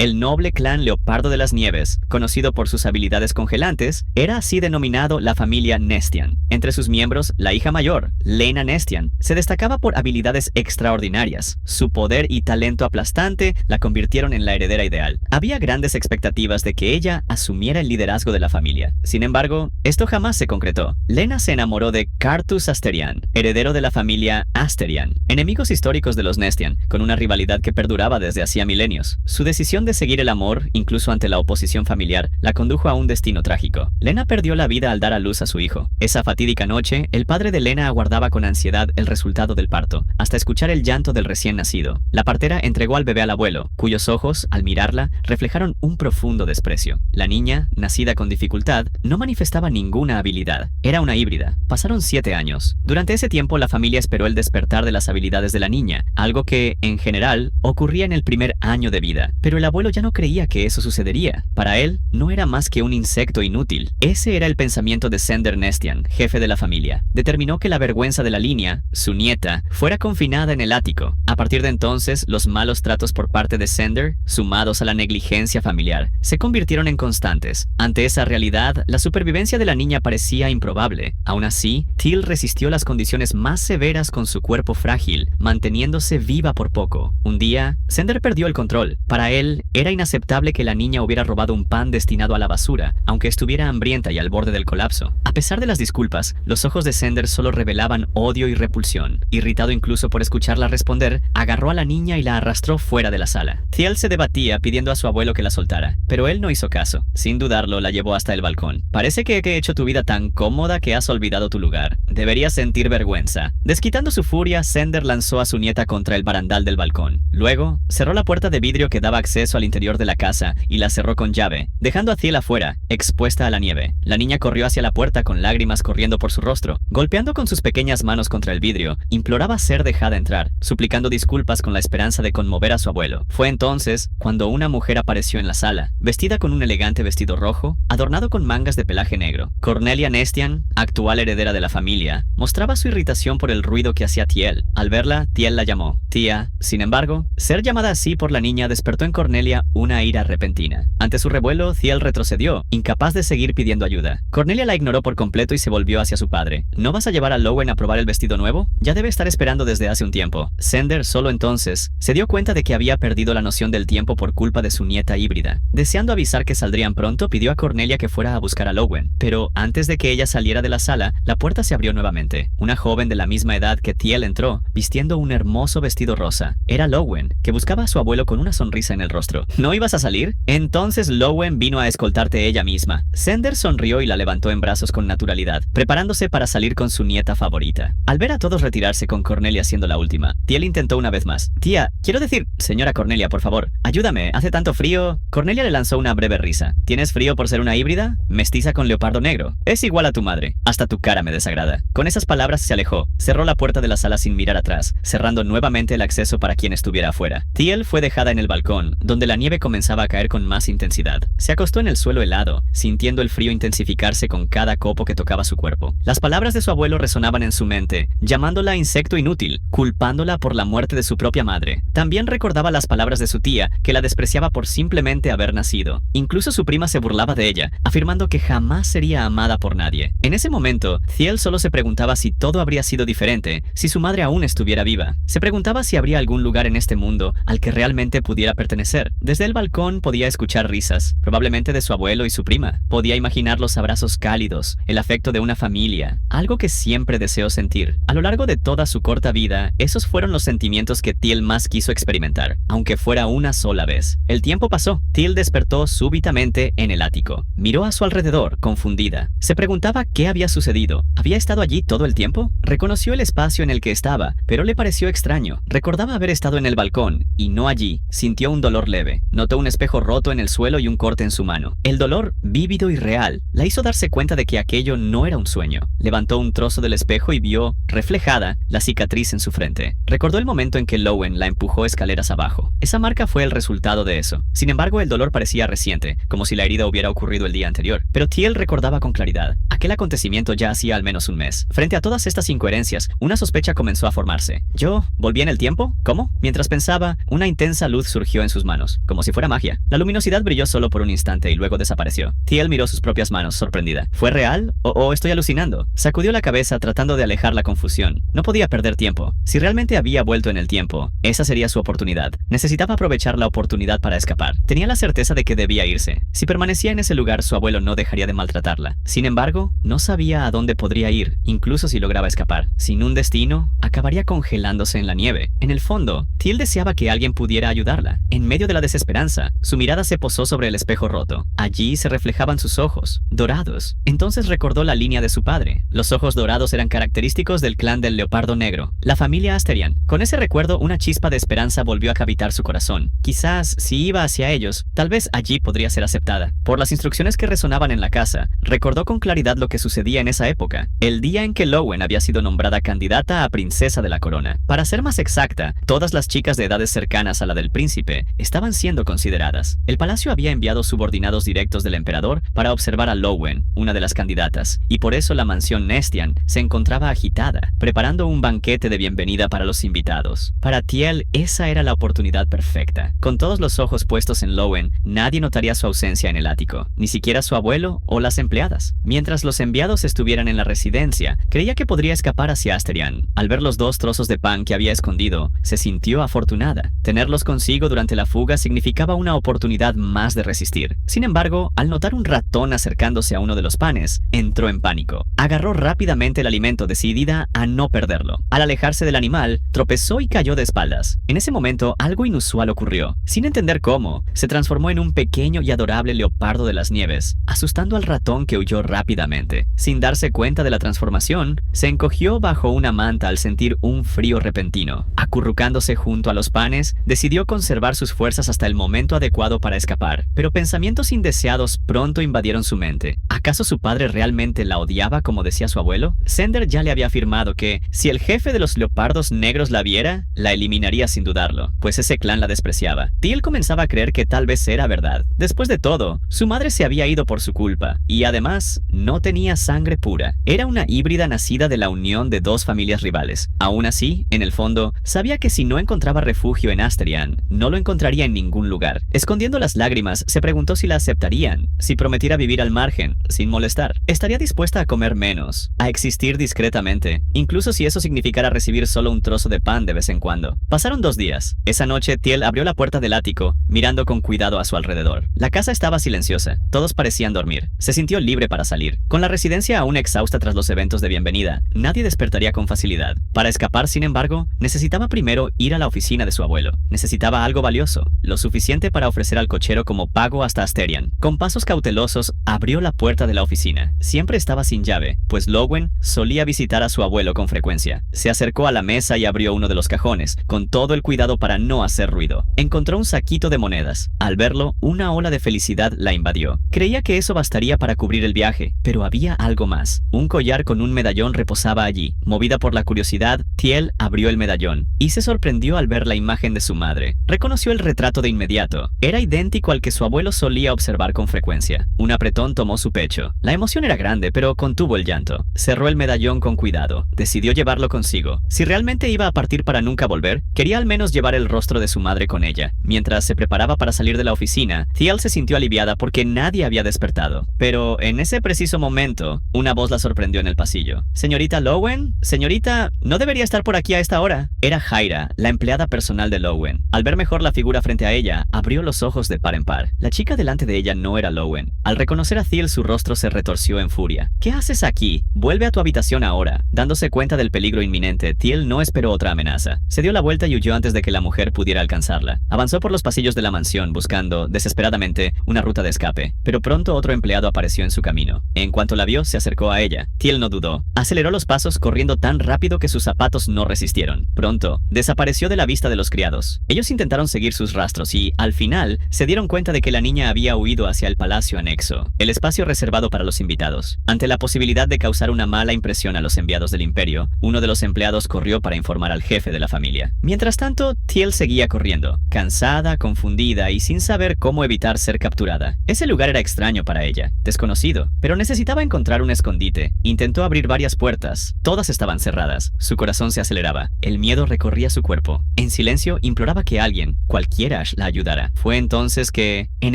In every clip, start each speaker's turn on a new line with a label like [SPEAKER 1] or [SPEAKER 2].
[SPEAKER 1] El noble clan Leopardo de las Nieves, conocido por sus habilidades congelantes, era así denominado la familia Nestian. Entre sus miembros, la hija mayor, Lena Nestian, se destacaba por habilidades extraordinarias. Su poder y talento aplastante la convirtieron en la heredera ideal. Había grandes expectativas de que ella asumiera el liderazgo de la familia. Sin embargo, esto jamás se concretó. Lena se enamoró de Cartus Asterian, heredero de la familia Asterian, enemigos históricos de los Nestian, con una rivalidad que perduraba desde hacía milenios. Su decisión de seguir el amor, incluso ante la oposición familiar, la condujo a un destino trágico. Lena perdió la vida al dar a luz a su hijo. Esa fatídica noche, el padre de Lena aguardaba con ansiedad el resultado del parto, hasta escuchar el llanto del recién nacido. La partera entregó al bebé al abuelo, cuyos ojos, al mirarla, reflejaron un profundo desprecio. La niña, nacida con dificultad, no manifestaba ninguna habilidad. Era una híbrida. Pasaron 7 años. Durante ese tiempo, la familia esperó el despertar de las habilidades de la niña, algo que, en general, ocurría en el primer año de vida. Pero el abuelo ya no creía que eso sucedería. Para él, no era más que un insecto inútil. Ese era el pensamiento de Sender Nestian, jefe de la familia. Determinó que la vergüenza de la línea, su nieta, fuera confinada en el ático. A partir de entonces, los malos tratos por parte de Sender, sumados a la negligencia familiar, se convirtieron en constantes. Ante esa realidad, la supervivencia de la niña parecía improbable. Aún así, Teal resistió las condiciones más severas con su cuerpo frágil, manteniéndose viva por poco. Un día, Sender perdió el control. Para él, era inaceptable que la niña hubiera robado un pan destinado a la basura, aunque estuviera hambrienta y al borde del colapso. A pesar de las disculpas, los ojos de Sender solo revelaban odio y repulsión. Irritado incluso por escucharla responder, agarró a la niña y la arrastró fuera de la sala. Thiel se debatía pidiendo a su abuelo que la soltara, pero él no hizo caso. Sin dudarlo, la llevó hasta el balcón. Parece que he hecho tu vida tan cómoda que has olvidado tu lugar. Deberías sentir vergüenza. Desquitando su furia, Sender lanzó a su nieta contra el barandal del balcón. Luego, cerró la puerta de vidrio que daba acceso al interior de la casa y la cerró con llave, dejando a Thiel afuera, expuesta a la nieve. La niña corrió hacia la puerta con lágrimas corriendo por su rostro. Golpeando con sus pequeñas manos contra el vidrio, imploraba ser dejada entrar, suplicando disculpas con la esperanza de conmover a su abuelo. Fue entonces cuando una mujer apareció en la sala, vestida con un elegante vestido rojo, adornado con mangas de pelaje negro. Cornelia Nestian, actual heredera de la familia, mostraba su irritación por el ruido que hacía Thiel. Al verla, Thiel la llamó tía. Sin embargo, ser llamada así por la niña despertó en Cornelia una ira repentina. Ante su revuelo, Thiel retrocedió, incapaz de seguir pidiendo ayuda. Cornelia la ignoró por completo y se volvió hacia su padre. ¿No vas a llevar a Lowen a probar el vestido nuevo? Ya debe estar esperando desde hace un tiempo. Sender solo entonces se dio cuenta de que había perdido la noción del tiempo por culpa de su nieta híbrida. Deseando avisar que saldrían pronto, pidió a Cornelia que fuera a buscar a Lowen. Pero antes de que ella saliera de la sala, la puerta se abrió nuevamente. Una joven de la misma edad que Thiel entró, vistiendo un hermoso vestido rosa. Era Lowen, que buscaba a su abuelo con una sonrisa en el rostro. ¿No ibas a salir? Entonces Lowen vino a escoltarte ella misma. Sender sonrió y la levantó en brazos con naturalidad, preparándose para salir con su nieta favorita. Al ver a todos retirarse con Cornelia siendo la última, Thiel intentó una vez más. Tía, quiero decir, señora Cornelia, por favor, ayúdame, hace tanto frío. Cornelia le lanzó una breve risa. ¿Tienes frío por ser una híbrida? Mestiza con leopardo negro. Es igual a tu madre. Hasta tu cara me desagrada. Con esas palabras se alejó. Cerró la puerta de la sala sin mirar atrás, cerrando nuevamente el acceso para quien estuviera afuera. Thiel fue dejada en el balcón, donde la nieve comenzaba a caer con más intensidad. Se acostó en el suelo helado, sintiendo el frío intensificarse con cada copo que tocaba su cuerpo. Las palabras de su abuelo resonaban en su mente, llamándola insecto inútil, culpándola por la muerte de su propia madre. También recordaba las palabras de su tía, que la despreciaba por simplemente haber nacido. Incluso su prima se burlaba de ella, afirmando que jamás sería amada por nadie. En ese momento, Thiel solo se preguntaba si todo habría sido diferente, si su madre aún estuviera viva. Se preguntaba si habría algún lugar en este mundo al que realmente pudiera pertenecer. Desde el balcón podía escuchar risas, probablemente de su abuelo y su prima. Podía imaginar los abrazos cálidos, el afecto de una familia, algo que siempre deseó sentir. A lo largo de toda su corta vida, esos fueron los sentimientos que Thiel más quiso experimentar, aunque fuera una sola vez. El tiempo pasó. Thiel despertó súbitamente en el ático. Miró a su alrededor, confundida. Se preguntaba qué había sucedido. ¿Había estado allí todo el tiempo? Reconoció el espacio en el que estaba, pero le pareció extraño. Recordaba haber estado en el balcón, y no allí. Sintió un dolor leve. Notó un espejo roto en el suelo y un corte en su mano. El dolor, vívido y real, la hizo darse cuenta de que aquello no era un sueño. Levantó un trozo del espejo y vio, reflejada, la cicatriz en su frente. Recordó el momento en que Lowen la empujó escaleras abajo. Esa marca fue el resultado de eso. Sin embargo, el dolor parecía reciente, como si la herida hubiera ocurrido el día anterior. Pero Thiel recordaba con claridad. Aquel acontecimiento ya hacía al menos un mes. Frente a todas estas incoherencias, una sospecha comenzó a formarse. ¿Yo volví en el tiempo? ¿Cómo? Mientras pensaba, una intensa luz surgió en sus manos, como si fuera magia. La luminosidad brilló solo por un instante y luego desapareció. Thiel miró sus propias manos, sorprendida. ¿Fue real? ¿O estoy alucinando? Sacudió la cabeza tratando de alejar la confusión. No podía perder tiempo. Si realmente había vuelto en el tiempo, esa sería su oportunidad. Necesitaba aprovechar la oportunidad para escapar. Tenía la certeza de que debía irse. Si permanecía en ese lugar, su abuelo no dejaría de maltratarla. Sin embargo, no sabía a dónde podría ir, incluso si lograba escapar. Sin un destino, acabaría congelándose en la nieve. En el fondo, Thiel deseaba que alguien pudiera ayudarla. En medio de la desesperanza, su mirada se posó sobre el espejo roto. Allí se reflejaban sus ojos, dorados. Entonces recordó la línea de su padre. Los ojos dorados eran característicos del clan del Leopardo Negro, la familia Asterian. Con ese recuerdo, una chispa de esperanza volvió a cavitar su corazón. Quizás, si iba hacia ellos, tal vez allí podría ser aceptada. Por las instrucciones que resonaban en la casa, recordó con claridad lo que sucedía en esa época, el día en que Lowen había sido nombrada candidata a princesa de la corona. Para ser más exacta, todas las chicas de edades cercanas a la del príncipe estaban siendo consideradas. El palacio había enviado subordinados directos del emperador para observar a Lowen, una de las candidatas, y por eso la mansión Nestian se encontraba agitada, preparando un banquete de bienvenida para los invitados. Para Thiel, esa era la oportunidad perfecta. Con todos los ojos puestos en Lowen, nadie notaría su ausencia en el ático, ni siquiera su abuelo o las empleadas. Mientras los enviados estuvieran en la residencia, creía que podría escapar hacia Asterian. Al ver los 2 trozos de pan que había escondido, se sintió afortunada. Tenerlos consigo durante la fuga significaba una oportunidad más de resistir. Sin embargo, al notar un ratón acercándose a uno de los panes, entró en pánico. Agarró rápidamente el alimento, decidida a no perderlo. Al alejarse del animal, tropezó y cayó de espaldas. En ese momento, algo inusual ocurrió. Sin entender cómo, se transformó en un pequeño y adorable leopardo de las nieves, asustando al ratón, que huyó rápidamente. Sin darse cuenta de la transformación, se encogió bajo una manta al sentir un frío repentino. Acurrucándose junto a los panes, decidió conservar sus fuerzas hasta el momento adecuado para escapar. Pero pensamientos indeseados pronto invadieron su mente. ¿Acaso su padre realmente la odiaba como decía su abuelo? Sender ya le había afirmado que, si el jefe de los leopardos negros la viera, la eliminaría sin dudarlo, pues ese clan la despreciaba. Thiel comenzaba a creer que tal vez era verdad. Después de todo, su madre se había ido por su culpa, y además, no tenía sangre pura. Era una híbrida nacida de la unión de 2 familias rivales. Aún así, en el fondo, sabía que si no encontraba refugio en Asterian, no lo encontraría en ningún lugar. Escondiendo las lágrimas, se preguntó si la aceptarían, si prometiera vivir al margen, sin molestar. Estaría dispuesta a comer menos, a existir discretamente, incluso si eso significara recibir solo un trozo de pan de vez en cuando. Pasaron 2 días. Esa noche, Thiel abrió la puerta del ático, mirando con cuidado a su alrededor. La casa estaba silenciosa. Todos parecían dormir. Se sintió libre para salir. Con la residencia aún exhausta tras los eventos de bienvenida, nadie despertaría con facilidad. Para escapar, sin embargo, necesitaba primero ir a la oficina de su abuelo. Necesitaba algo valioso, lo suficiente para ofrecer al cochero como pago hasta Asterian. Con pasos cautelosos, abrió la puerta de la oficina. Siempre estaba sin llave, pues Lowen solía visitar a su abuelo con frecuencia. Se acercó a la mesa y abrió uno de los cajones, con todo el cuidado para no hacer ruido. Encontró un saquito de monedas. Al verlo, una ola de felicidad la invadió. Creía que eso bastaría para cubrir el viaje, pero había algo más. Un collar con un medallón reposaba allí. Movida por la curiosidad, Thiel abrió el medallón y se sorprendió al ver la imagen de su madre. Reconoció el retrato de inmediato. Era idéntico al que su abuelo solía observar con frecuencia. Un apretón tomó su pecho. La emoción era grande, pero contuvo el llanto. Cerró el medallón con cuidado. Decidió llevarlo consigo. Si realmente iba a partir para nunca volver, quería al menos llevar el rostro de su madre con ella. Mientras se preparaba para salir de la oficina, Thiel se sintió aliviada porque nadie había despertado. Pero en ese preciso momento, una voz la sorprendió en el pasillo. «¿Señorita Lowen? Señorita, ¿no debería estar por aquí a esta hora?» Era Jaira, la empleada personal de Lowen. Al ver mejor la figura frente a ella, abrió los ojos de par en par. La chica delante de ella no era Lowen. Al reconocer a Thiel, su rostro se retorció en furia. «¿Qué haces aquí? Vuelve a tu habitación ahora». Dándose cuenta del peligro inminente, Thiel no esperó otra amenaza. Se dio la vuelta y huyó antes de que la mujer pudiera alcanzarla. Avanzó por los pasillos de la mansión buscando, desesperadamente, una ruta de escape. Pero pronto otro empleado apareció en su camino. En cuanto la vio, se acercó a ella. Thiel no dudó. Aceleró los pasos corriendo tan rápido que sus zapatos no resistieron. Pronto, desapareció de la vista de los criados. Ellos intentaron seguir sus rastros y, al final, se dieron cuenta de que la niña había huido hacia el palacio anexo, el espacio reservado para los invitados. Ante la posibilidad de causar una mala impresión a los enviados del imperio, uno de los empleados corrió para informar al jefe de la familia. Mientras tanto, Thiel seguía corriendo, cansada, confundida y sin saber cómo evitar evitar ser capturada. Ese lugar era extraño para ella, desconocido, pero necesitaba encontrar un escondite. Intentó abrir varias puertas. Todas estaban cerradas. Su corazón se aceleraba. El miedo recorría su cuerpo. En silencio, imploraba que alguien, cualquiera, la ayudara. Fue entonces que, en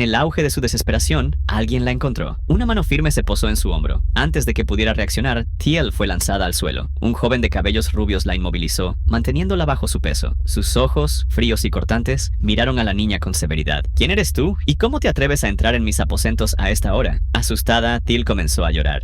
[SPEAKER 1] el auge de su desesperación, alguien la encontró. Una mano firme se posó en su hombro. Antes de que pudiera reaccionar, Teal fue lanzada al suelo. Un joven de cabellos rubios la inmovilizó, manteniéndola bajo su peso. Sus ojos, fríos y cortantes, miraron a la niña con severidad. ¿Quién eres tú? ¿Y cómo te atreves a entrar en mis aposentos a esta hora? Asustada, Teal comenzó a llorar.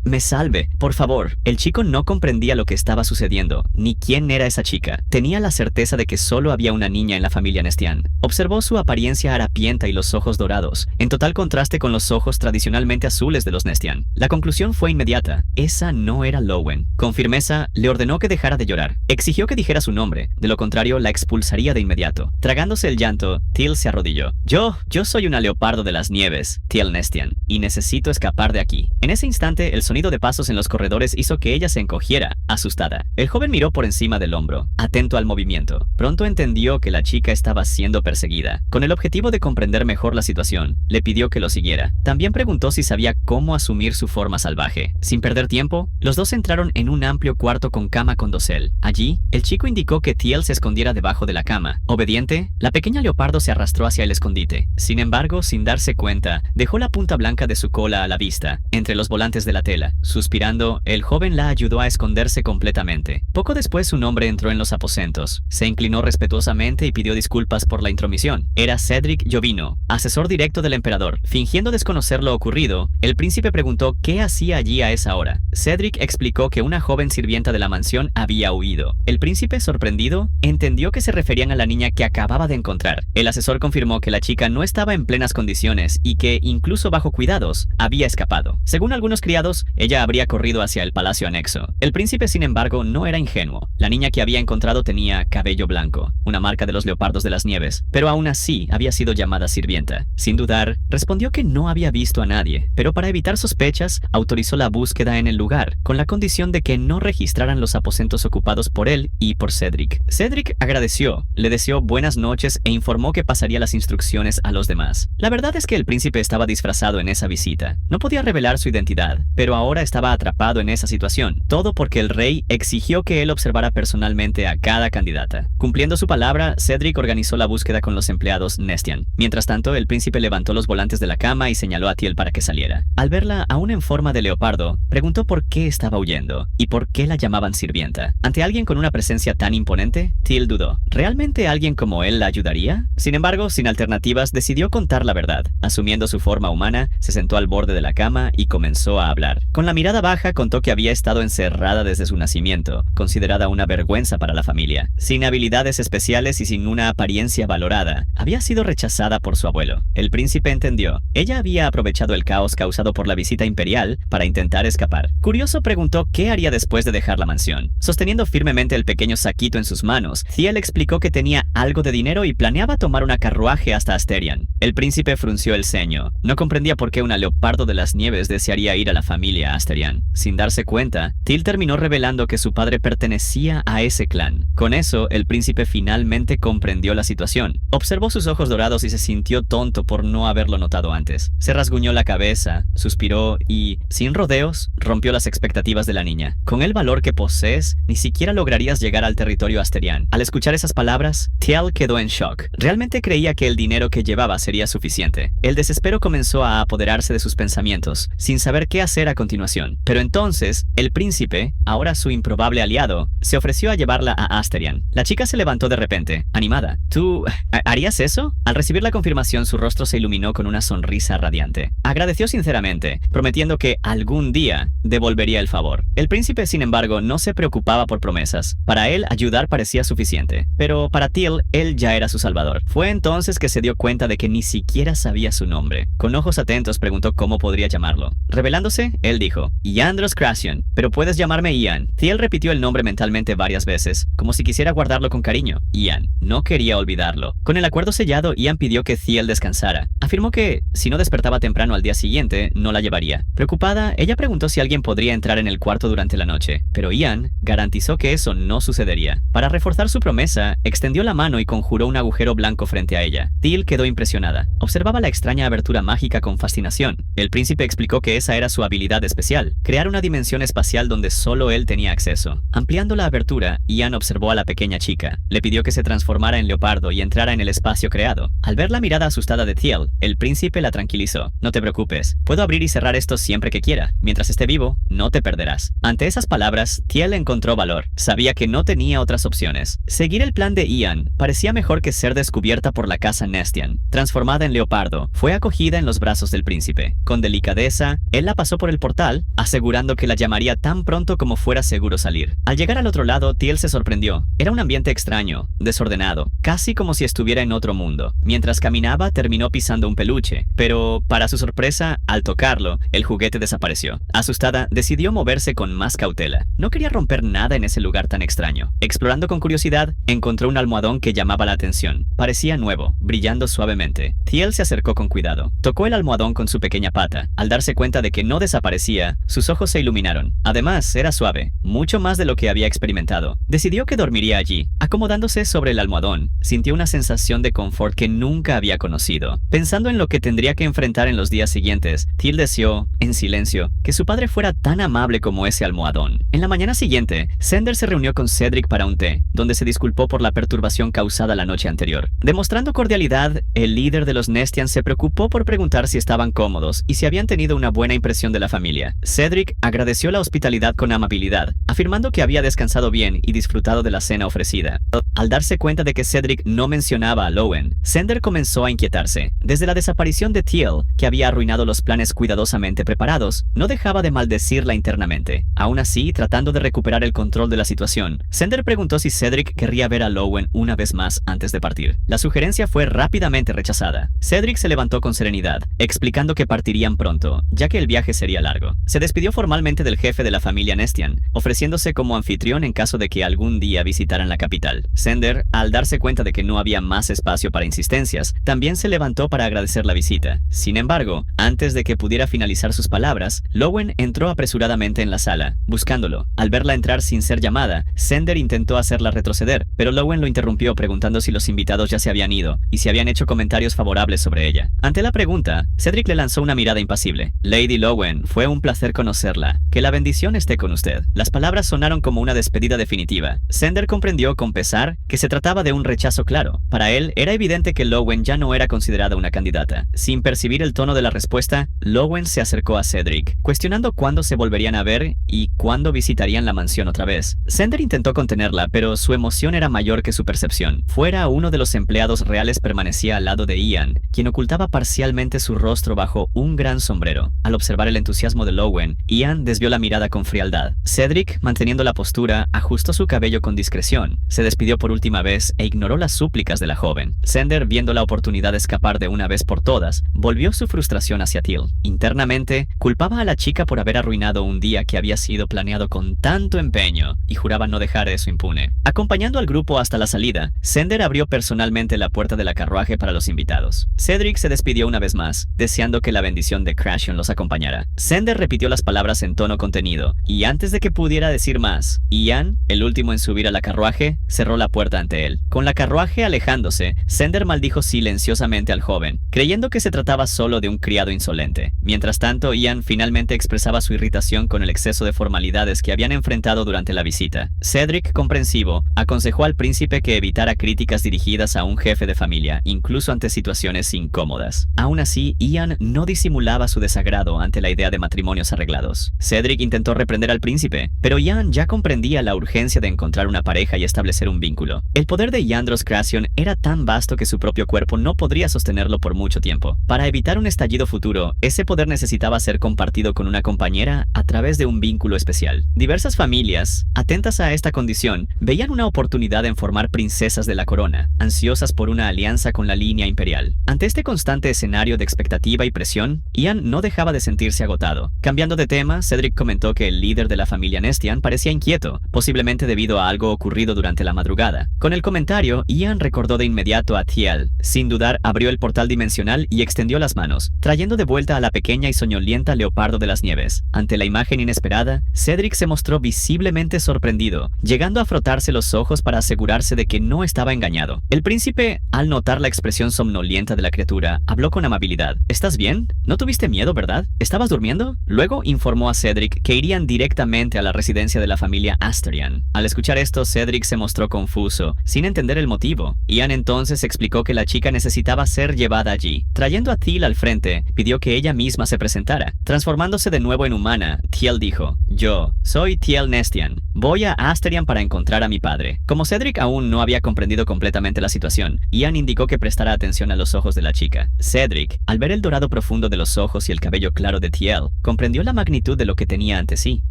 [SPEAKER 1] Me salve, por favor. El chico no comprendía lo que estaba sucediendo, ni quién era esa chica. Tenía la certeza de que solo había una niña en la familia Nestian. Observó su apariencia harapienta y los ojos dorados, en total contraste con los ojos tradicionalmente azules de los Nestian. La conclusión fue inmediata. Esa no era Lowen. Con firmeza, le ordenó que dejara de llorar. Exigió que dijera su nombre, de lo contrario la expulsaría de inmediato. Tragándose el llanto, Teal se arrodilló. Yo soy una leopardo de las nieves, Teal Nestian, y necesito escapar de aquí. En ese instante, el sonido de pasos en los corredores hizo que ella se encogiera, asustada. El joven miró por encima del hombro, atento al movimiento. Pronto entendió que la chica estaba siendo perseguida. Con el objetivo de comprender mejor la situación, le pidió que lo siguiera. También preguntó si sabía cómo asumir su forma salvaje. Sin perder tiempo, los dos entraron en un amplio cuarto con cama con dosel. Allí, el chico indicó que Teal se escondiera debajo de la cama. Obediente, la pequeña leopardo se arrastró hacia el escondite. Sin embargo, sin darse cuenta, dejó la punta blanca de su cola a la vista, entre los volantes de la tela. Suspirando, el joven la ayudó a esconderse completamente. Poco después su nombre entró en los aposentos. Se inclinó respetuosamente y pidió disculpas por la intromisión. Era Cedric Jovino, asesor directo del emperador. Fingiendo desconocer lo ocurrido, el príncipe preguntó qué hacía allí a esa hora. Cedric explicó que una joven sirvienta de la mansión había huido. El príncipe, sorprendido, entendió que se referían a la niña que acababa de encontrar. El asesor confirmó que la chica no estaba en plenas condiciones y que, incluso bajo cuidados, había escapado. Según algunos criados, ella habría corrido hacia el palacio anexo. El príncipe, sin embargo, no era ingenuo. La niña que había encontrado tenía cabello blanco, una marca de los leopardos de las nieves, pero aún así había sido llamada sirvienta. Sin dudar, respondió que no había visto a nadie, pero para evitar sospechas, autorizó la búsqueda en el lugar, con la condición de que no registraran los aposentos ocupados por él y por Cedric. Cedric agradeció, le deseó buenas noches e informó que pasaría las instrucciones a los demás. La verdad es que el príncipe estaba disfrazado en esa visita. No podía revelar su identidad, pero ahora estaba atrapado en esa situación. Todo porque el rey exigió que él observara personalmente a cada candidata. Cumpliendo su palabra, Cedric organizó la búsqueda con los empleados Nestian. Mientras tanto, el príncipe levantó los volantes de la cama y señaló a Teal para que saliera. Al verla aún en forma de leopardo, preguntó por qué estaba huyendo y por qué la llamaban sirvienta. Ante alguien con una presencia tan imponente, Teal dudó. ¿Realmente alguien como él la ayudaría? Sin embargo, sin alternativas, decidió contar la verdad. Asumiendo su forma humana, se sentó al borde de la cama y comenzó a hablar. Con la mirada baja, contó que había estado encerrada desde su nacimiento, considerada una vergüenza para la familia. Sin habilidades especiales y sin una apariencia valorada, había sido rechazada por su abuelo. El príncipe entendió. Ella había aprovechado el caos causado por la visita imperial para intentar escapar. Curioso, preguntó qué haría después de dejar la mansión. Sosteniendo firmemente el pequeño saquito en sus manos, Teal explicó que tenía algo de dinero y planeaba tomar una carruaje hasta Asterian. El príncipe frunció el ceño. No comprendía por qué una leopardo de las nieves desearía ir a la familia Asterian. Sin darse cuenta, Teal terminó revelando que su padre pertenecía a ese clan. Con eso, el príncipe finalmente comprendió la situación. Observó sus ojos dorados y se sintió tonto por no haberlo notado antes. Se rasguñó la cabeza, suspiró y, sin rodeos, rompió las expectativas de la niña. Con el valor que posees, ni siquiera lograrías llegar al territorio Asterian. Al escuchar esas palabras, Teal quedó en shock. Realmente creía que el dinero que llevaba sería suficiente. El desespero comenzó a apoderarse de sus pensamientos, sin saber qué hacer a continuación. Pero entonces, el príncipe, ahora su improbable aliado, se ofreció a llevarla a Asterian. La chica se levantó de repente, animada. ¿Tú harías eso? Al recibir la confirmación, su rostro se iluminó con una sonrisa radiante. Agradeció sinceramente, prometiendo que algún día devolvería el favor. El príncipe, sin embargo, no se preocupaba por promesas. Para él, ayudar parecía suficiente. Pero para Teal, él ya era su salvador. Fue entonces que se dio cuenta de que ni siquiera sabía su nombre. Con ojos atentos preguntó cómo podría llamarlo. Revelándose, él Thiel dijo, Yandros Crashion, pero puedes llamarme Ian. Thiel repitió el nombre mentalmente varias veces, como si quisiera guardarlo con cariño. Ian no quería olvidarlo. Con el acuerdo sellado, Ian pidió que Thiel descansara. Afirmó que, si no despertaba temprano al día siguiente, no la llevaría. Preocupada, ella preguntó si alguien podría entrar en el cuarto durante la noche, pero Ian garantizó que eso no sucedería. Para reforzar su promesa, extendió la mano y conjuró un agujero blanco frente a ella. Thiel quedó impresionada. Observaba la extraña abertura mágica con fascinación. El príncipe explicó que esa era su habilidad especial, crear una dimensión espacial donde solo él tenía acceso. Ampliando la abertura, Ian observó a la pequeña chica. Le pidió que se transformara en leopardo y entrara en el espacio creado. Al ver la mirada asustada de Thiel, el príncipe la tranquilizó. No te preocupes, puedo abrir y cerrar esto siempre que quiera. Mientras esté vivo, no te perderás. Ante esas palabras, Thiel encontró valor. Sabía que no tenía otras opciones. Seguir el plan de Ian parecía mejor que ser descubierta por la casa Nestian. Transformada en leopardo, fue acogida en los brazos del príncipe. Con delicadeza, él la pasó por el portal, asegurando que la llamaría tan pronto como fuera seguro salir. Al llegar al otro lado, Thiel se sorprendió. Era un ambiente extraño, desordenado, casi como si estuviera en otro mundo. Mientras caminaba, terminó pisando un peluche, pero, para su sorpresa, al tocarlo, el juguete desapareció. Asustada, decidió moverse con más cautela. No quería romper nada en ese lugar tan extraño. Explorando con curiosidad, encontró un almohadón que llamaba la atención. Parecía nuevo, brillando suavemente. Thiel se acercó con cuidado. Tocó el almohadón con su pequeña pata. Al darse cuenta de que no desaparecía, sus ojos se iluminaron. Además, era suave, mucho más de lo que había experimentado. Decidió que dormiría allí. Acomodándose sobre el almohadón, sintió una sensación de confort que nunca había conocido. Pensando en lo que tendría que enfrentar en los días siguientes, Thiel deseó, en silencio, que su padre fuera tan amable como ese almohadón. En la mañana siguiente, Xander se reunió con Cedric para un té, donde se disculpó por la perturbación causada la noche anterior. Demostrando cordialidad, el líder de los Nestian se preocupó por preguntar si estaban cómodos y si habían tenido una buena impresión de la familia. Cedric agradeció la hospitalidad con amabilidad, afirmando que había descansado bien y disfrutado de la cena ofrecida. Al darse cuenta de que Cedric no mencionaba a Lowen, Xander comenzó a inquietarse. Desde la desaparición de Thiel, que había arruinado los planes cuidadosamente preparados, no dejaba de maldecirla internamente. Aún así, tratando de recuperar el control de la situación, Xander preguntó si Cedric querría ver a Lowen una vez más antes de partir. La sugerencia fue rápidamente rechazada. Cedric se levantó con serenidad, explicando que partirían pronto, ya que el viaje sería largo. Se despidió formalmente del jefe de la familia Nestian, ofreciéndose como anfitrión en caso de que algún día visitaran la capital. Xander, al darse cuenta de que no había más espacio para insistencias, también se levantó para agradecer la visita. Sin embargo, antes de que pudiera finalizar sus palabras, Lowen entró apresuradamente en la sala, buscándolo. Al verla entrar sin ser llamada, Xander intentó hacerla retroceder, pero Lowen lo interrumpió preguntando si los invitados ya se habían ido y si habían hecho comentarios favorables sobre ella. Ante la pregunta, Cedric le lanzó una mirada impasible. Lady Lowen, fue un placer conocerla. Que la bendición esté con usted. Las palabras sonaron como una despedida definitiva. Xander comprendió con pesar que se trataba de un rechazo claro. Para él, era evidente que Lowen ya no era considerada una candidata. Sin percibir el tono de la respuesta, Lowen se acercó a Cedric, cuestionando cuándo se volverían a ver y cuándo visitarían la mansión otra vez. Xander intentó contenerla, pero su emoción era mayor que su percepción. Fuera, uno de los empleados reales permanecía al lado de Ian, quien ocultaba parcialmente su rostro bajo un gran sombrero. Al observar el entusiasmo de Lowen, Ian desvió la mirada con frialdad. Cedric, manteniendo la postura, ajustó su cabello con discreción. Se despidió por última vez e ignoró las súplicas de la joven. Xander, viendo la oportunidad de escapar de una vez por todas, volvió su frustración hacia Thiel. Internamente, culpaba a la chica por haber arruinado un día que había sido planeado con tanto empeño y juraba no dejar eso impune. Acompañando al grupo hasta la salida, Xander abrió personalmente la puerta de la carruaje para los invitados. Cedric se despidió una vez más, deseando que la bendición de Crashion los acompañara. Xander repitió las palabras en tono contenido, y antes de que pudiera decir más, Ian, el último en subir a la carruaje, cerró la puerta ante él. Con la carruaje alejándose, Xander maldijo silenciosamente al joven, creyendo que se trataba solo de un criado insolente. Mientras tanto, Ian finalmente expresaba su irritación con el exceso de formalidades que habían enfrentado durante la visita. Cedric, comprensivo, aconsejó al príncipe que evitara críticas dirigidas a un jefe de familia, incluso ante situaciones incómodas. Aún así, Ian no disimulaba su desagrado ante la idea de matrimonios arreglados. Cedric intentó reprender al príncipe, pero Ian ya comprendía comprendía la urgencia de encontrar una pareja y establecer un vínculo. El poder de Yandros Krasion era tan vasto que su propio cuerpo no podría sostenerlo por mucho tiempo. Para evitar un estallido futuro, ese poder necesitaba ser compartido con una compañera a través de un vínculo especial. Diversas familias, atentas a esta condición, veían una oportunidad en formar princesas de la corona, ansiosas por una alianza con la línea imperial. Ante este constante escenario de expectativa y presión, Ian no dejaba de sentirse agotado. Cambiando de tema, Cedric comentó que el líder de la familia Nestian parecía inquieto, posiblemente debido a algo ocurrido durante la madrugada. Con el comentario, Ian recordó de inmediato a Thiel. Sin dudar, abrió el portal dimensional y extendió las manos, trayendo de vuelta a la pequeña y soñolienta Leopardo de las Nieves. Ante la imagen inesperada, Cedric se mostró visiblemente sorprendido, llegando a frotarse los ojos para asegurarse de que no estaba engañado. El príncipe, al notar la expresión somnolienta de la criatura, habló con amabilidad. ¿Estás bien? No tuviste miedo, ¿verdad? ¿Estabas durmiendo? Luego informó a Cedric que irían directamente a la residencia de la familia Asterian. Al escuchar esto, Cedric se mostró confuso, sin entender el motivo. Ian entonces explicó que la chica necesitaba ser llevada allí. Trayendo a Thiel al frente, pidió que ella misma se presentara. Transformándose de nuevo en humana, Thiel dijo: «Yo soy Thiel Nestian. Voy a Asterian para encontrar a mi padre». Como Cedric aún no había comprendido completamente la situación, Ian indicó que prestara atención a los ojos de la chica. Cedric, al ver el dorado profundo de los ojos y el cabello claro de Thiel, comprendió la magnitud de lo que tenía ante sí.